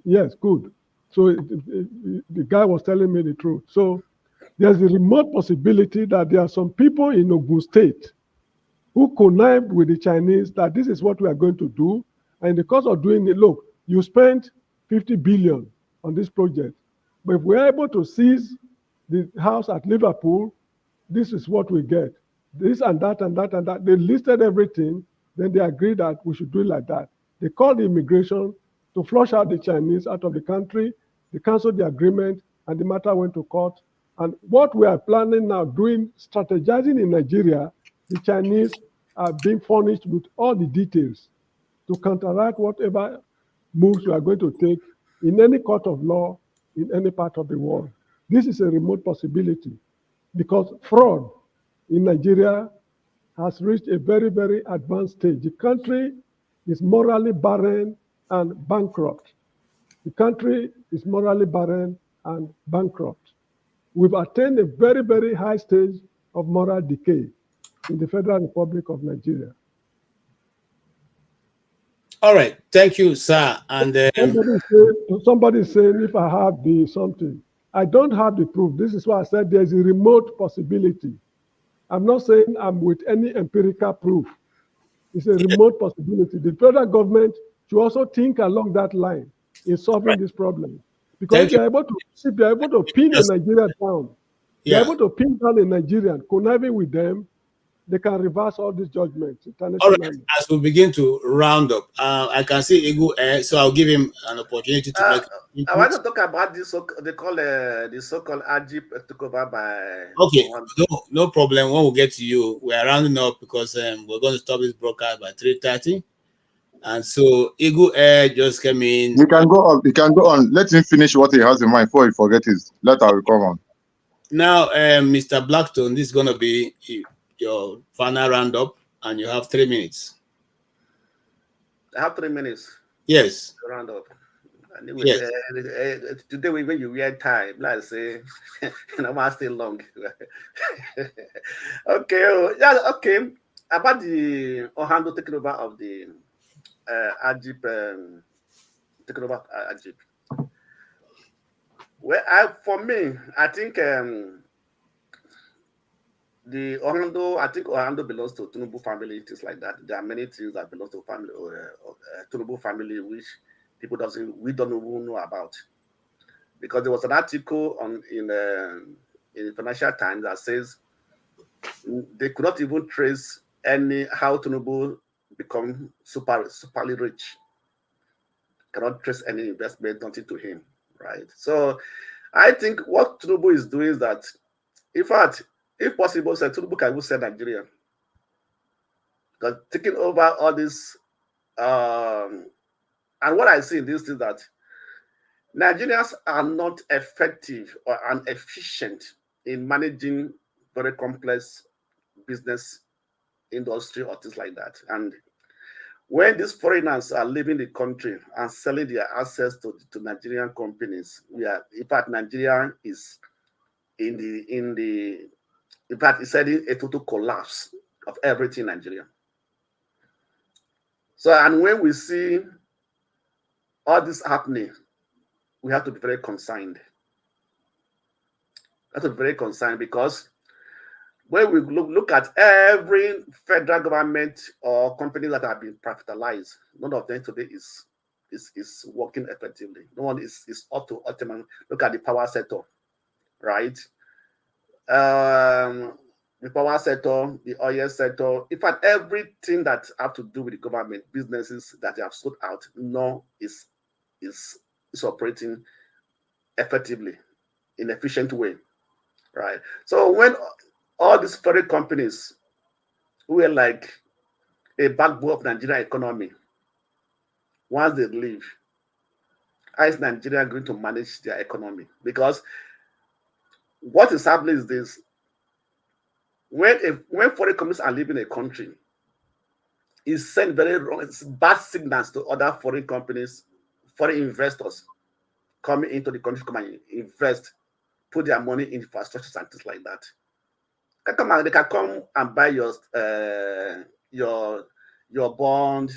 Yes, good. So the guy was telling me the truth. So there's a remote possibility that there are some people in Ogun State who connived with the Chinese that this is what we are going to do. And in the course of doing it, look, you spent 50 billion on this project. But if we're able to seize the house at Liverpool, this is what we get. This and that and that and that. They listed everything. Then they agreed that we should do it like that. They called the immigration to flush out the Chinese out of the country. They canceled the agreement and the matter went to court. And what we are planning now, doing, strategizing in Nigeria, the Chinese are being furnished with all the details to counteract whatever moves we are going to take in any court of law in any part of the world. This is a remote possibility because fraud in Nigeria has reached a very, very advanced stage. The country is morally barren and bankrupt. The country is morally barren and bankrupt. We've attained a very, very high stage of moral decay in the Federal Republic of Nigeria. All right, thank you, sir. And somebody saying if I have the something, I don't have the proof. This is why I said there's a remote possibility. I'm not saying I'm with any empirical proof. It's a remote possibility. The federal government should also think along that line in solving this problem. Because if you're able to pin a Nigerian down, they're able to pin down a Nigerian, conniving with them, they can reverse all these judgments internationally. All right, as we begin to round up, I can see Igu, so I'll give him an opportunity to make. I want to talk about this. They call the so-called Agip took over by. Okay, no problem. When we get to you, we are rounding up because we're going to stop this broadcast by 3:30, and so Igu just came in. You can go on. You can go on. Let him finish what he has in mind before he forgets his letter. Will come on. Now, Mr. Blackstone, this is going to be your final roundup, and you have 3 minutes. I have 3 minutes. Yes. Round up. Anyway, yes. Today when you wear time, like say, I'm still long. Okay, yeah, okay. About the Oando taking over of the Agip, taking over Agip. Well, for me, I think the Oando belongs to Tinubu family, things like that. There are many things that belong to family Tinubu family which we don't even know about. Because there was an article in Financial Times that says they could not even trace how Tinubu become superly rich. Cannot trace any investment, nothing to him, right? So I think what Tinubu is doing is that, in fact, if possible, Tinubu can even sell Nigeria. Because taking over all this, and what I see in this is that Nigerians are not effective or efficient in managing very complex business industry or things like that. And when these foreigners are leaving the country and selling their assets to Nigerian companies, in fact, Nigeria is in fact, it's heading a total collapse of everything in Nigeria. So, and when we see all this happening, we have to be very concerned. We have to be very concerned because when we look at every federal government or companies that have been privatized, none of them today is working effectively. No one is up to optimum. Look at the power sector, right? The power sector, the oil sector, in fact, everything that have to do with the government, businesses that they have sold out, is operating effectively, in an efficient way, right? So when all these foreign companies who are like a backbone of Nigerian economy, once they leave, how is Nigeria going to manage their economy? Because what is happening is this: when foreign companies are leaving a country, it sends very wrong, it's bad signals to other foreign companies, foreign investors coming into the country, come and invest, put their money in infrastructures and things like that. They can come and buy your bond,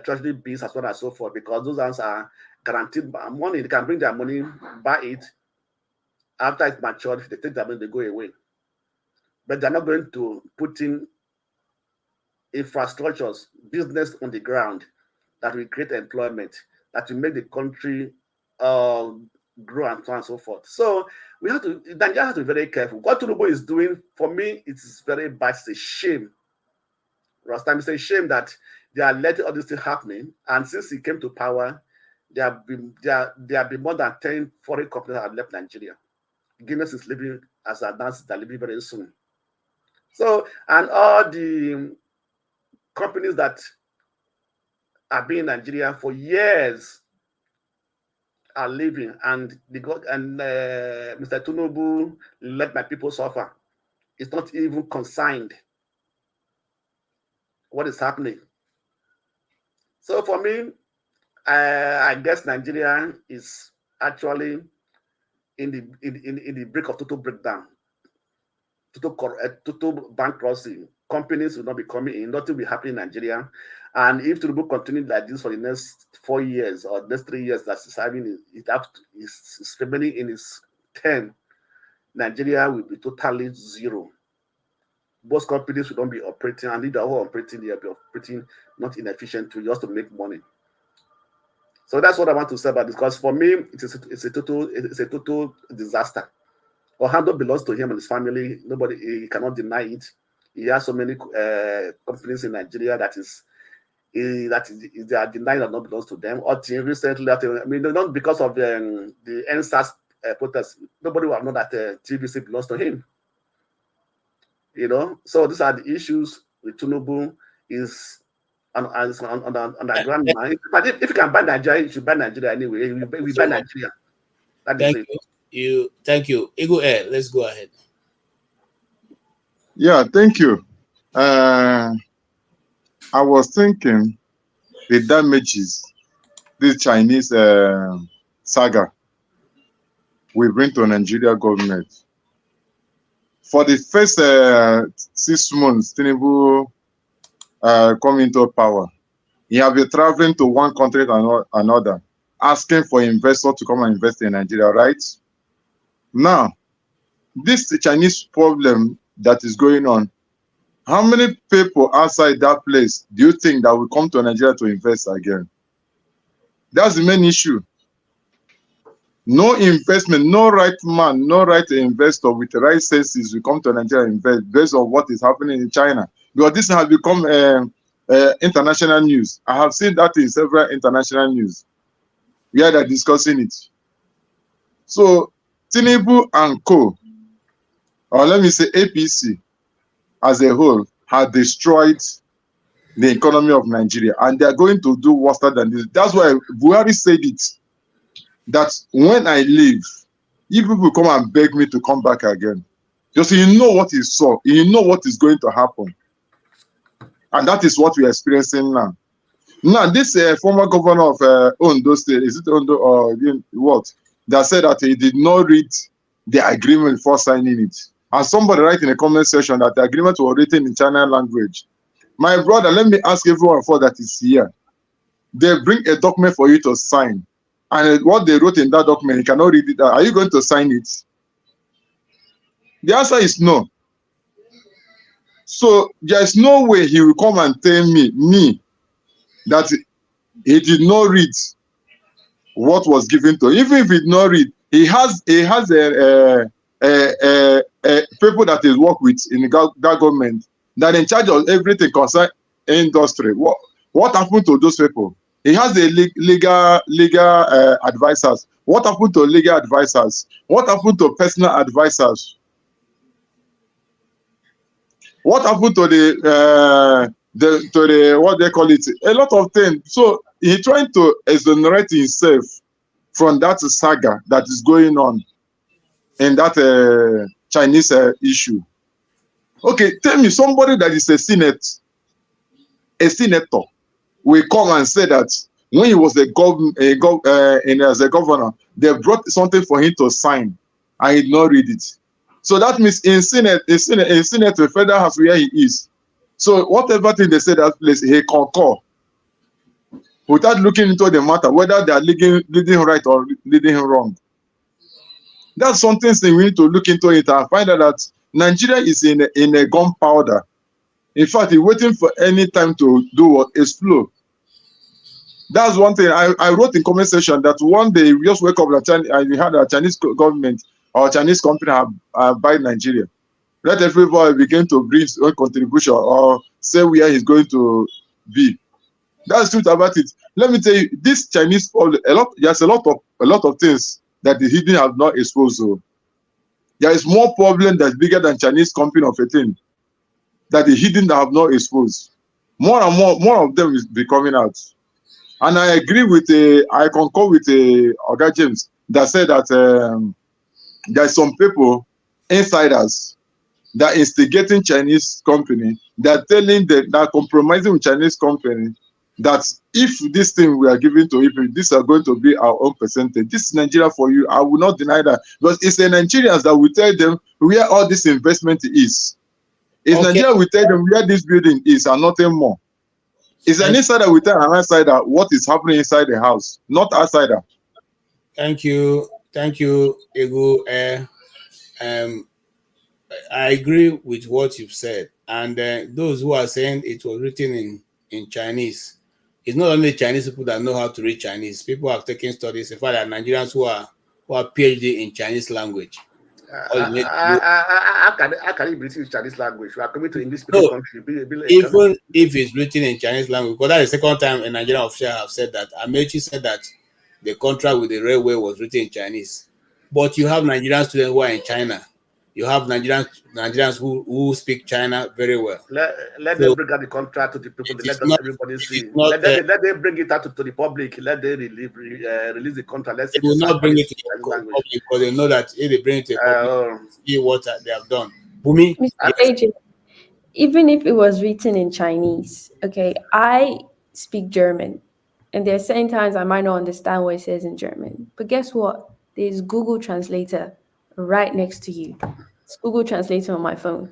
treasury bills, as well as so forth, because those ones are guaranteed money. They can bring their money, buy it. After it's matured, they take their money, they go away. But they're not going to put in infrastructures, business on the ground that will create employment, that will make the country grow and so on and so forth. So Nigeria has to be very careful. What Tinubu is doing, for me, it is very bad. It's a shame. Rastam, it's a shame that they are letting all this thing happening. And since he came to power, there have been more than 10 foreign companies that have left Nigeria. Guinness is leaving, as announced, they're leaving very soon. So, and all the companies that have been in Nigeria for years are leaving, and Mr. Tinubu let my people suffer. It's not even consigned what is happening. So for me, I guess Nigeria is actually in the brink of total breakdown, total bankruptcy. Companies will not be coming in, nothing will be happening in Nigeria. And if Tinubu continues like this for the next 4 years or next 3 years, that's having it's remaining in its 10, Nigeria will be totally zero. Most companies will not be operating, and if they are all operating, they will be operating not inefficiently, just to make money. So that's what I want to say about this, because for me, it's a total disaster. Oando belongs to him and his family. He cannot deny it. He has so many companies in Nigeria that they are denying that not belongs to them. Until recently, not because of the NSAS protest, nobody will know that TVC belongs to him. So these are the issues with Tinubu. Is on the ground. If you can buy Nigeria, you should buy Nigeria anyway. We buy Nigeria. Thank you. Thank you. Ego Air, let's go ahead. Yeah, thank you. I was thinking the damages this Chinese saga will bring to Nigeria government. For the first 6 months, Tinubu come into power, he have been traveling to one country to another, asking for investors to come and invest in Nigeria, right? Now, this Chinese problem that is going on, how many people outside that place do you think that will come to Nigeria to invest again? That's the main issue. No investment, no right man, no right investor with the right senses will come to Nigeria and invest based on what is happening in China. Because this has become international news. I have seen that in several international news. We are discussing it. So Tinubu and co, or let me say APC as a whole, have destroyed the economy of Nigeria, and they are going to do worse than this. That's why Buhari said it, that when I leave, if people come and beg me to come back again, just you know what he saw, you know what is going to happen. And that is what we are experiencing now. Now, this former governor of Oando State, is it Oando or what, that said that he did not read the agreement before signing it. And somebody write in the comment section that the agreement was written in Chinese language. My brother, let me ask everyone for that is here. They bring a document for you to sign. And what they wrote in that document, you cannot read it. Are you going to sign it? The answer is no. So there is no way he will come and tell me that he did not read what was given to him. Even if he did not read, he has a people that he work with in that government that in charge of everything concerning industry. What happened to those people? He has the legal advisors. What happened to legal advisors? What happened to personal advisors? What happened to the what they call it? A lot of things. So he trying to exonerate himself from that saga that is going on in that Chinese issue. Okay, tell me somebody that is a senator will come and say that when he was as a governor, they brought something for him to sign and he did not read it. So that means in Senate, the federal house where he is. So whatever thing they say that place, he concur without looking into the matter, whether they are leading right or leading wrong. That's something we need to look into it and find out that Nigeria is in a gunpowder. In fact, he's waiting for any time to do what? Explode. That's one thing I wrote in comment section that one day we just wake up and we had a Chinese government or Chinese company buy Nigeria. Let everybody begin to bring his own contribution or say where he's going to be. That's the truth about it. Let me tell you, this Chinese there's a lot of things that the hidden have not exposed. So there is more problem that's bigger than Chinese company of a thing that the hidden that have not exposed. More and more of them is becoming out. And I agree with I concur with Oga James that said that there's some people, insiders, that instigating Chinese company, that telling them that compromising with Chinese company, that if this thing we are giving to people, these are going to be our own percentage. This is Nigeria for you. I will not deny that. Because it's the Nigerians that will tell them where all this investment is. It's Nigeria will tell them where this building is and nothing more. It's an insider will tell an outsider what is happening inside the house, not outsider. Thank you, Ego. I agree with what you've said, and those who are saying it was written in Chinese, it's not only Chinese people that know how to read Chinese. People have taken studies. In fact, there are Nigerians who are PhD in Chinese language. How can it be written in Chinese language? We are coming to English speaking country. Even if it's written in Chinese language, because that's the second time a Nigerian official have said that. Amechi said that the contract with the railway was written in Chinese. But you have Nigerian students who are in China. You have Nigerians who speak China very well. Let them bring out the contract to the people. Let everybody see. Let them bring it out to the public. Let them release the contract. Let's they will not bring it to the public because they know that if they bring it to the public, see what they have done. Bumi, Mr. Even if it was written in Chinese, okay, I speak German, and there are certain times I might not understand what it says in German. But guess what? There's Google Translator right next to you. It's Google Translator on my phone.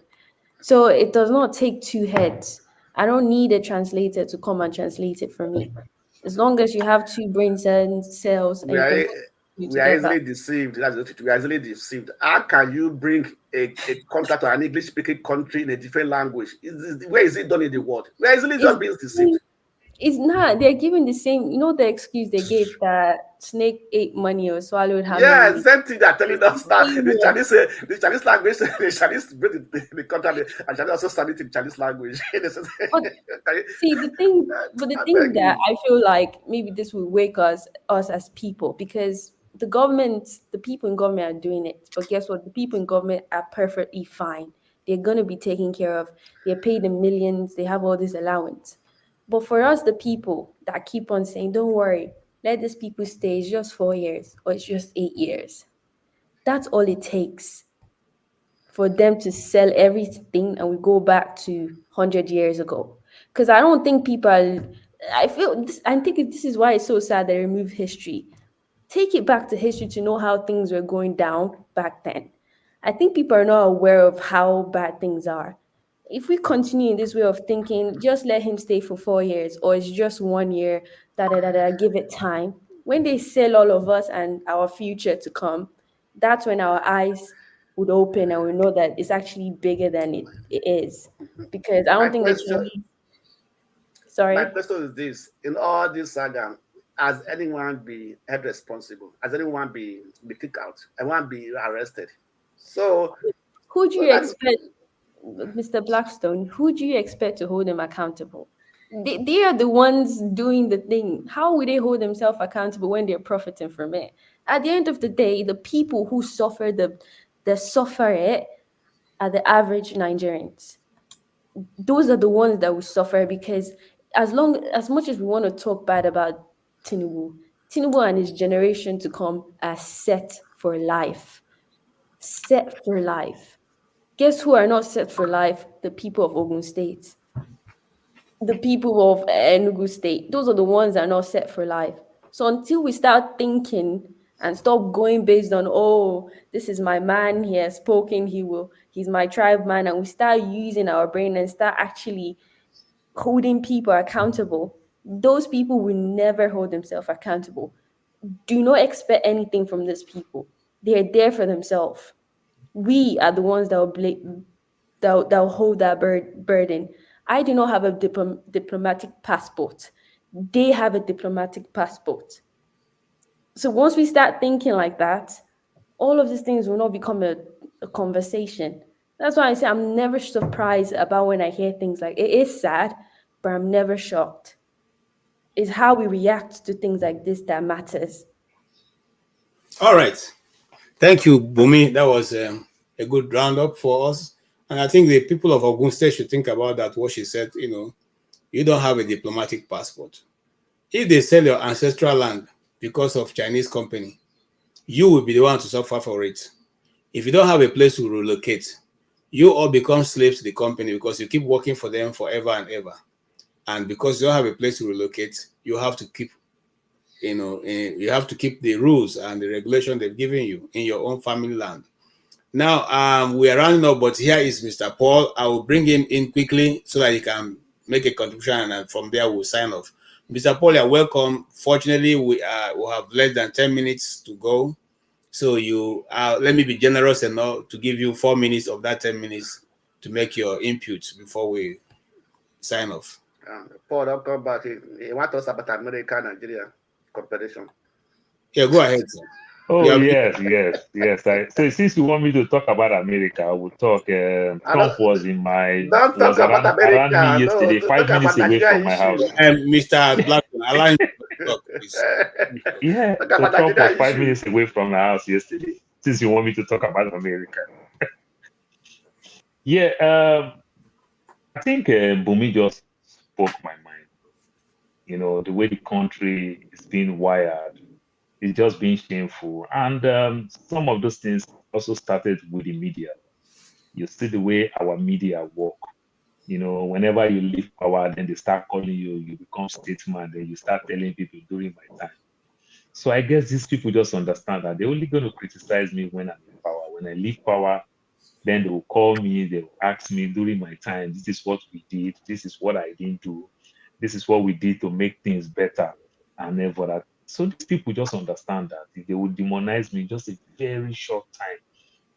So it does not take two heads. I don't need a translator to come and translate it for me. As long as you have two brain cells. We are easily deceived. We are easily deceived. How can you bring a contract to an English-speaking country in a different language? Where is it done in the world? We are easily just being deceived. It's not. They're giving the same, the excuse they gave that snake ate money or swallowed how many. Same thing they're telling us now. The Chinese language, the Chinese bring the contract, and Chinese also study in Chinese language. See, the thing that I feel like maybe this will wake us as people, because the people in government are doing it. But guess what? The people in government are perfectly fine. They're going to be taken care of. They're paid in millions. They have all this allowance. But for us, the people that keep on saying, don't worry, let these people stay, it's just 4 years or it's just 8 years. That's all it takes for them to sell everything and we go back to 100 years ago. Because I don't think I think this is why it's so sad they remove history. Take it back to history to know how things were going down back then. I think people are not aware of how bad things are. If we continue in this way of thinking, just let him stay for 4 years, or it's just 1 year, give it time. When they sell all of us and our future to come, that's when our eyes would open and we know that it's actually bigger than it is. Because I don't think they can. Sorry. My question is this: in all this saga, has anyone be held responsible? Has anyone be kicked out? Anyone be arrested? So, who do you expect? Mr. Blackstone, who do you expect to hold them accountable? They are the ones doing the thing. How will they hold themselves accountable when they're profiting from it? At the end of the day, the people who suffer suffer it are the average Nigerians. Those are the ones that will suffer because as much as we want to talk bad about Tinubu and his generation to come are set for life. Set for life. Guess who are not set for life? The people of Ogun State. The people of Enugu State. Those are the ones that are not set for life. So until we start thinking and stop going based on, oh, this is my man, he has spoken, he's my tribe man, and we start using our brain and start actually holding people accountable, those people will never hold themselves accountable. Do not expect anything from these people. They're there for themselves. We are the ones that will hold that burden. I do not have a diplomatic passport. They have a diplomatic passport. So once we start thinking like that, all of these things will not become a conversation. That's why I say I'm never surprised about when I hear things like it is sad, but I'm never shocked. It's how we react to things like this that matters. All right. Thank you, Bumi. That was a good roundup for us. And I think the people of Ogun State should think about that, what she said, you don't have a diplomatic passport. If they sell your ancestral land because of Chinese company, you will be the one to suffer for it. If you don't have a place to relocate, you all become slaves to the company because you keep working for them forever and ever. And because you don't have a place to relocate, you have to keep, you have to keep the rules and the regulation they've given you in your own family land. Now, we are rounding up, but here is Mr. Paul. I will bring him in quickly so that he can make a contribution, and from there we'll sign off. Mr. Paul, you're welcome. Fortunately, we have less than 10 minutes to go. So let me be generous enough to give you 4 minutes of that 10 minutes to make your input before we sign off. Paul, don't come back. He wants us about America, Nigeria competition. Yeah, go ahead, sir. Oh, yes. So since you want me to talk about America, I will talk. Trump was around me yesterday, 5 minutes away from my house. Mr. Blackman, allow him to talk, please. Yeah, so Trump was 5 minutes away from the house yesterday, since you want me to talk about America. I think Bumi just spoke my mind. The way the country is being wired, it's just being shameful. And some of those things also started with the media. You see the way our media work. Whenever you leave power, then they start calling you, you become statesman, then you start telling people during my time. So I guess these people just understand that they're only going to criticize me when I'm in power. When I leave power, then they will call me, they will ask me during my time, this is what we did, this is what I didn't do, this is what we did to make things better, and never that. So these people just understand that if they would demonize me just a very short time,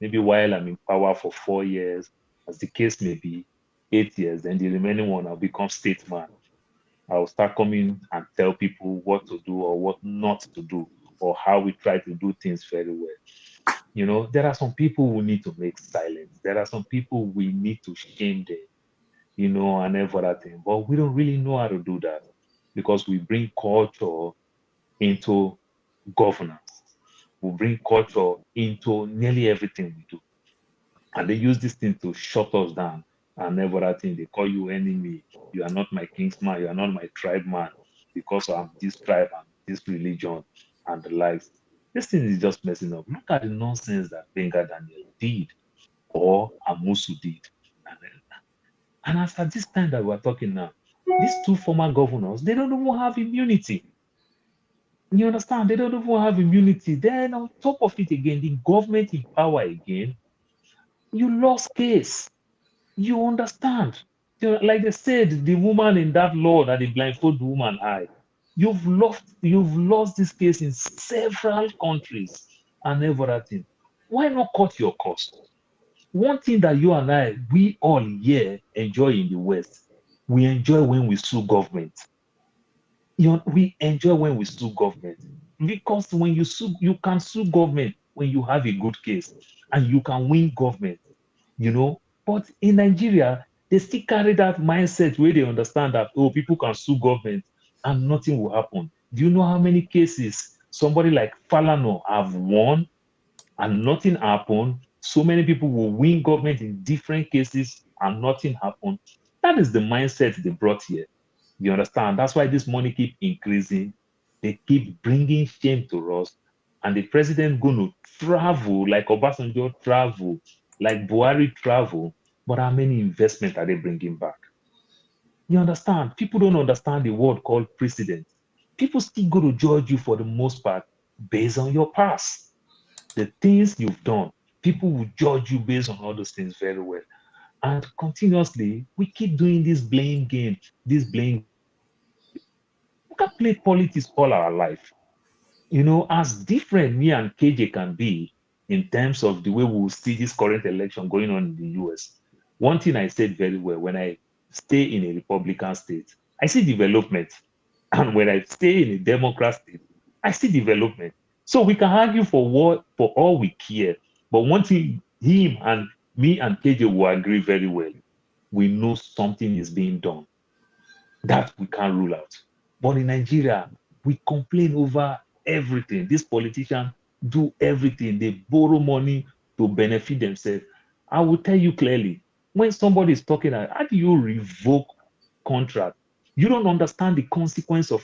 maybe while I'm in power for 4 years, as the case may be, 8 years, then the remaining one I'll become statesman. I'll start coming and tell people what to do or what not to do, or how we try to do things very well. There are some people who need to make silence. There are some people we need to shame them, and every other thing. But we don't really know how to do that because we bring culture into governance. We bring culture into nearly everything we do. And they use this thing to shut us down and every other thing. They call you enemy. You are not my kingsman. You are not my tribe man because I'm this tribe and this religion and the likes. This thing is just messing up. Look at the nonsense that Benga Daniel did or Amusu did. And as at this time that we're talking now, these two former governors, they don't even have immunity. You understand? They don't even have immunity. Then on top of it again, the government in power again, you lost case. You understand? Like they said, the woman in that law that the blindfold woman eye. You've lost this case in several countries and everything. Why not cut your cost? One thing that you and I, we all here enjoy in the West, we enjoy when we sue government. We enjoy when we sue government because when you sue, you can sue government when you have a good case and you can win government. But in Nigeria, they still carry that mindset where they understand that, people can sue government and nothing will happen. Do you know how many cases somebody like Falano have won and nothing happened? So many people will win government in different cases and nothing happened. That is the mindset they brought here. You understand? That's why this money keep increasing. They keep bringing shame to us. And the president going to travel like Obasanjo travel, like Buhari travel. But how many investment are they bringing back? You understand? People don't understand the word called precedent. People still go to judge you for the most part based on your past. The things you've done, people will judge you based on all those things very well. And continuously, we keep doing this blame game, this blame. We can play politics all our life. You know, as different me and KJ can be in terms of the way we will see this current election going on in the US. One thing I said very well, when I stay in a Republican state, I see development. And when I stay in a Democrat state, I see development. So we can argue for all we care. But one thing him and me and KJ will agree very well. We know something is being done that we can't rule out. But in Nigeria, we complain over everything. These politicians do everything. They borrow money to benefit themselves. I will tell you clearly, when somebody is talking, how do you revoke contract? You don't understand the consequence of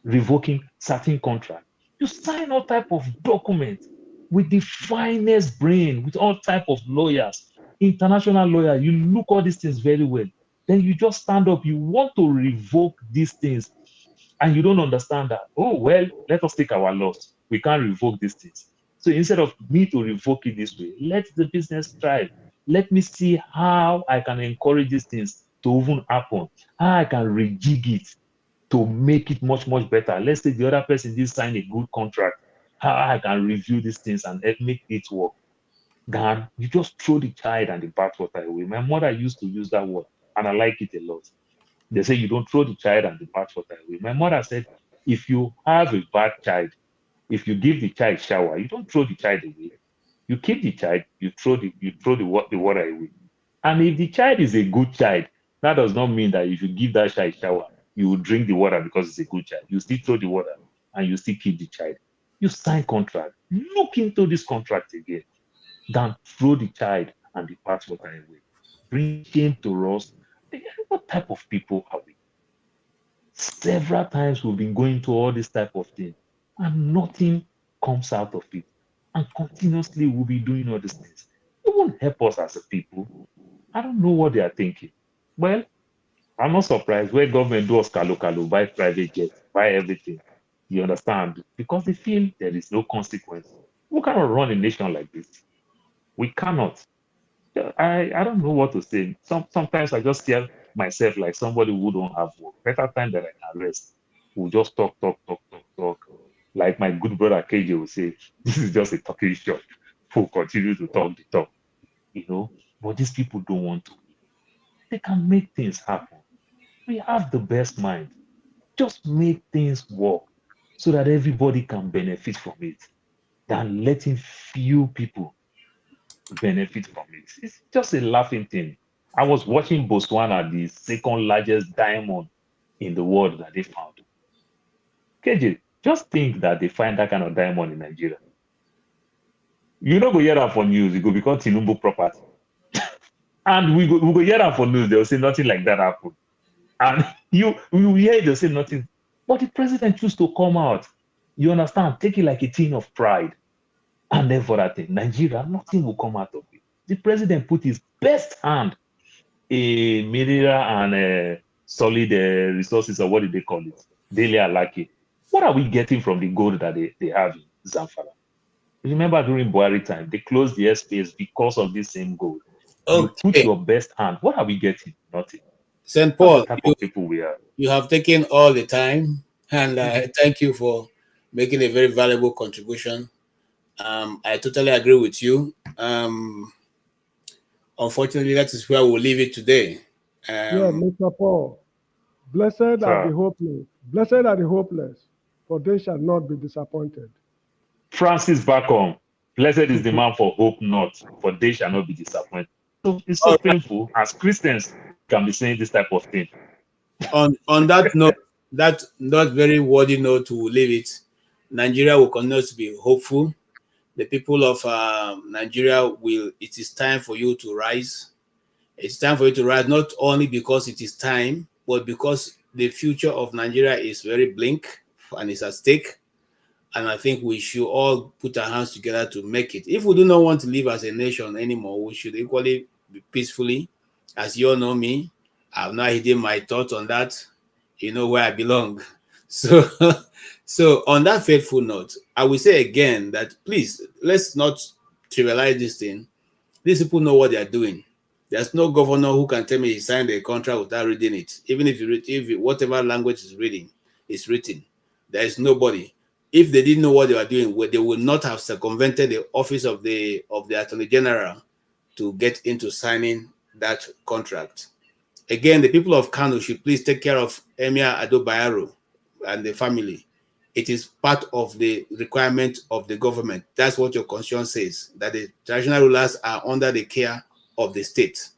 revoking certain contract. You sign all type of documents with the finest brain, with all type of lawyers, international lawyer. You look all these things very well. Then you just stand up. You want to revoke these things, and you don't understand that. Oh well, let us take our loss. We can't revoke these things. So instead of me to revoke it this way, let the business thrive. Let me see how I can encourage these things to even happen. How I can rejig it to make it much, much better. Let's say the other person did sign a good contract. How I can review these things and make it work. Then you just throw the child and the bathwater away. My mother used to use that word, and I like it a lot. They say you don't throw the child and the bathwater away. My mother said, if you have a bad child, if you give the child shower, you don't throw the child away. You keep the child, you throw the water away. And if the child is a good child, that does not mean that if you give that child shower, you will drink the water because it's a good child. You still throw the water and you still keep the child. You sign contract. Look into this contract again. Then throw the child and the bathwater away. Bring shame to us. What type of people are we? Several times we've been going to all this type of thing, and nothing comes out of it. And continuously we'll be doing all these things. It won't help us as a people. I don't know what they are thinking. Well, I'm not surprised where government does kalu, buy private jets, buy everything. You understand? Because they feel there is no consequence. We cannot run a nation like this. We cannot. I don't know what to say. Sometimes I just hear myself like somebody who don't have work. Better time that I can rest. We'll just talk. Like my good brother KJ will say, this is just a talking shop. We'll continue to talk the talk. You know, but these people don't want to. They can make things happen. We have the best mind. Just make things work so that everybody can benefit from it than letting few people benefit from it. It's just a laughing thing. I was watching Botswana, the second largest diamond in the world that they found. KJ, just think that they find that kind of diamond in Nigeria. You don't go hear that for news, it will become Tinubu property. And we go hear that for news, they'll say nothing like that happened. And you hear they'll say nothing. But the president choose to come out. You understand? Take it like a thing of pride. And then for that thing, Nigeria, nothing will come out of it. The president put his best hand in mineral and solid resources, or what do they call it? Daily Alaki. What are we getting from the gold that they have in Zamfara? Remember during Buhari time, they closed the airspace because of this same gold. Okay. You put your best hand. What are we getting? Nothing. St. Paul, type of people we are. You have taken all the time, and thank you for making a very valuable contribution. I totally agree with you. Unfortunately, that is where we'll leave it today. Yeah, Mr. Paul. Blessed are the hopeless. Blessed are the hopeless, for they shall not be disappointed. Francis Bacon. Blessed is the man for hope not, for they shall not be disappointed. So it's so painful. As Christians, can be saying this type of thing. On that note, that not very worthy note, to leave it. Nigeria will continue to be hopeful. The people of Nigeria will. It is time for you to rise. It's time for you to rise, not only because it is time, but because the future of Nigeria is very blink and it's at stake. And I think we should all put our hands together to make it. If we do not want to live as a nation anymore, we should equally be peacefully. As you all know me, I've not hidden my thoughts on that. You know where I belong. So, so on that faithful note, I will say again that please, let's not trivialize this thing. These people know what they are doing. There's no governor who can tell me he signed a contract without reading it. Even if you read, whatever language is reading is written, there is nobody. If they didn't know what they were doing, they would not have circumvented the office of the Attorney General to get into signing that contract. Again, the people of Kano should please take care of Emir Ado Bayero and the family. It is part of the requirement of the government. That's what your constitution says, that the traditional rulers are under the care of the state.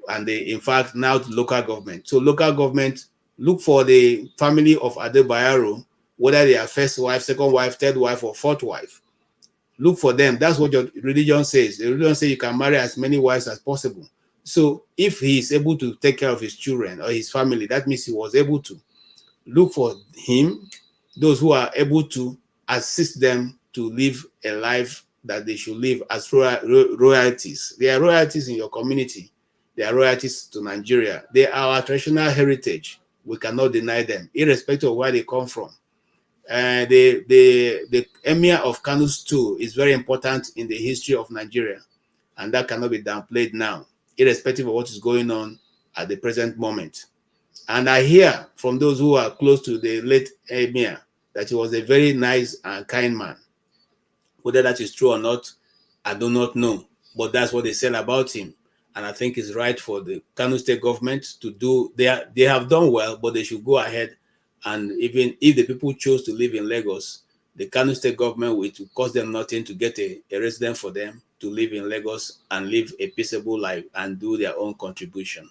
And they, in fact, now the local government. So local government, look for the family of Ado Bayero, whether they are first wife, second wife, third wife, or fourth wife. Look for them. That's what your religion says. The religion says you can marry as many wives as possible. So if he is able to take care of his children or his family, that means he was able to. Look for him, those who are able to assist them to live a life that they should live as royalties. They are royalties in your community. They are royalties to Nigeria. They are our traditional heritage. We cannot deny them, irrespective of where they come from. The Emir of Kano too is very important in the history of Nigeria, and that cannot be downplayed now, irrespective of what is going on at the present moment. And I hear from those who are close to the late Emir that he was a very nice and kind man. Whether that is true or not, I do not know, but that's what they said about him. And I think it's right for the Kano State government to do. They have done well, but they should go ahead. And even if the people chose to live in Lagos, the Kano State government will cost them nothing to get a resident for them to live in Lagos and live a peaceable life and do their own contribution.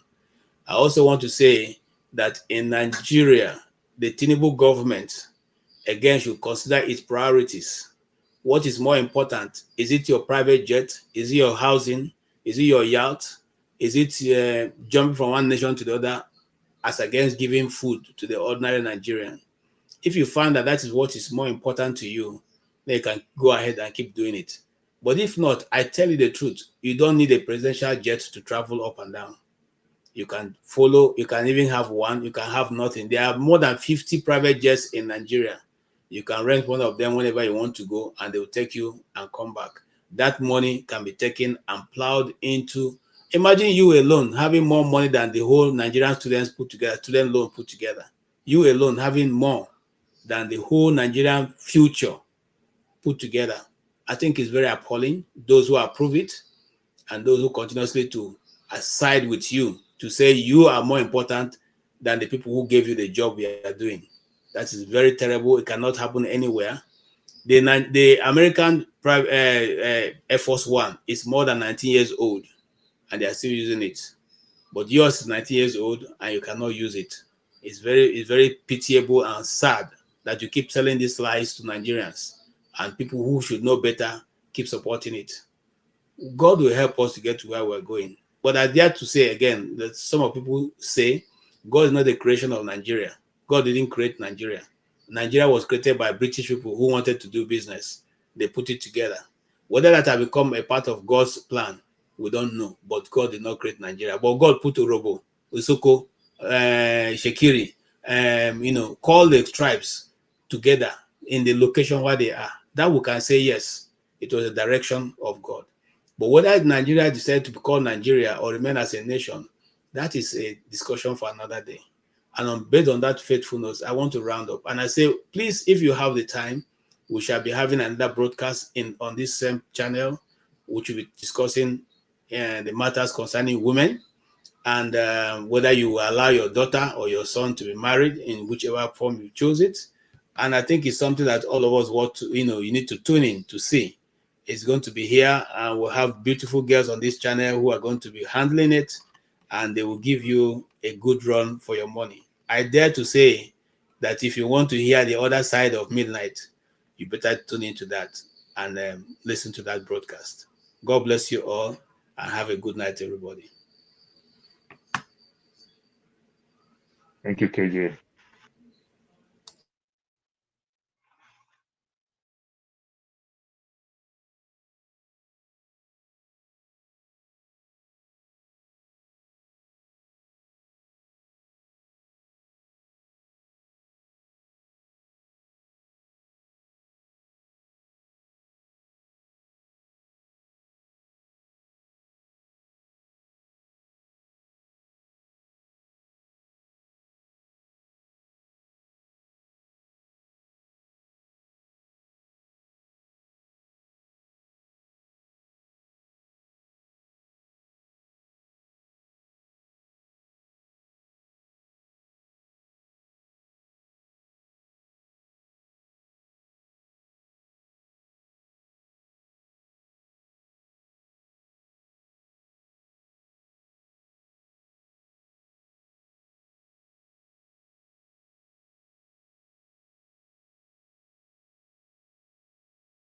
I also want to say that in Nigeria, the Tinubu government, again, should consider its priorities. What is more important? Is it your private jet? Is it your housing? Is it your yacht? Is it jumping from one nation to the other as against giving food to the ordinary Nigerian? If you find that that is what is more important to you, then you can go ahead and keep doing it. But if not, I tell you the truth, you don't need a presidential jet to travel up and down. You can follow, you can even have one, you can have nothing. There are more than 50 private jets in Nigeria. You can rent one of them whenever you want to go, and they will take you and come back. That money can be taken and plowed into, imagine you alone having more money than the whole Nigerian students put together, student loan put together. You alone having more than the whole Nigerian future put together. I think it's very appalling. Those who approve it and those who continuously to side with you to say you are more important than the people who gave you the job we are doing. That is very terrible. It cannot happen anywhere. The American Air Force One is more than 19 years old, and they are still using it. But yours is 19 years old, and you cannot use it. It's very pitiable and sad that you keep selling these lies to Nigerians, and people who should know better keep supporting it. God will help us to get to where we're going. But I dare to say again that some of people say God is not the creation of Nigeria. God didn't create Nigeria. Nigeria was created by British people who wanted to do business. They put it together. Whether that has become a part of God's plan, we don't know. But God did not create Nigeria. But God put Urobo, Usoko, Shekiri, call the tribes together in the location where they are. That we can say yes, it was a direction of God. But whether Nigeria decided to be called Nigeria or remain as a nation, that is a discussion for another day. And based on that faithfulness, I want to round up. And I say, please, if you have the time, we shall be having another broadcast on this same channel, which will be discussing the matters concerning women and whether you allow your daughter or your son to be married in whichever form you choose it. And I think it's something that all of us want to, you need to tune in to see. It's going to be here, and we'll have beautiful girls on this channel who are going to be handling it, and they will give you a good run for your money. I dare to say that if you want to hear the other side of midnight, you better tune into that and listen to that broadcast. God bless you all, and have a good night, everybody. Thank you, KJ.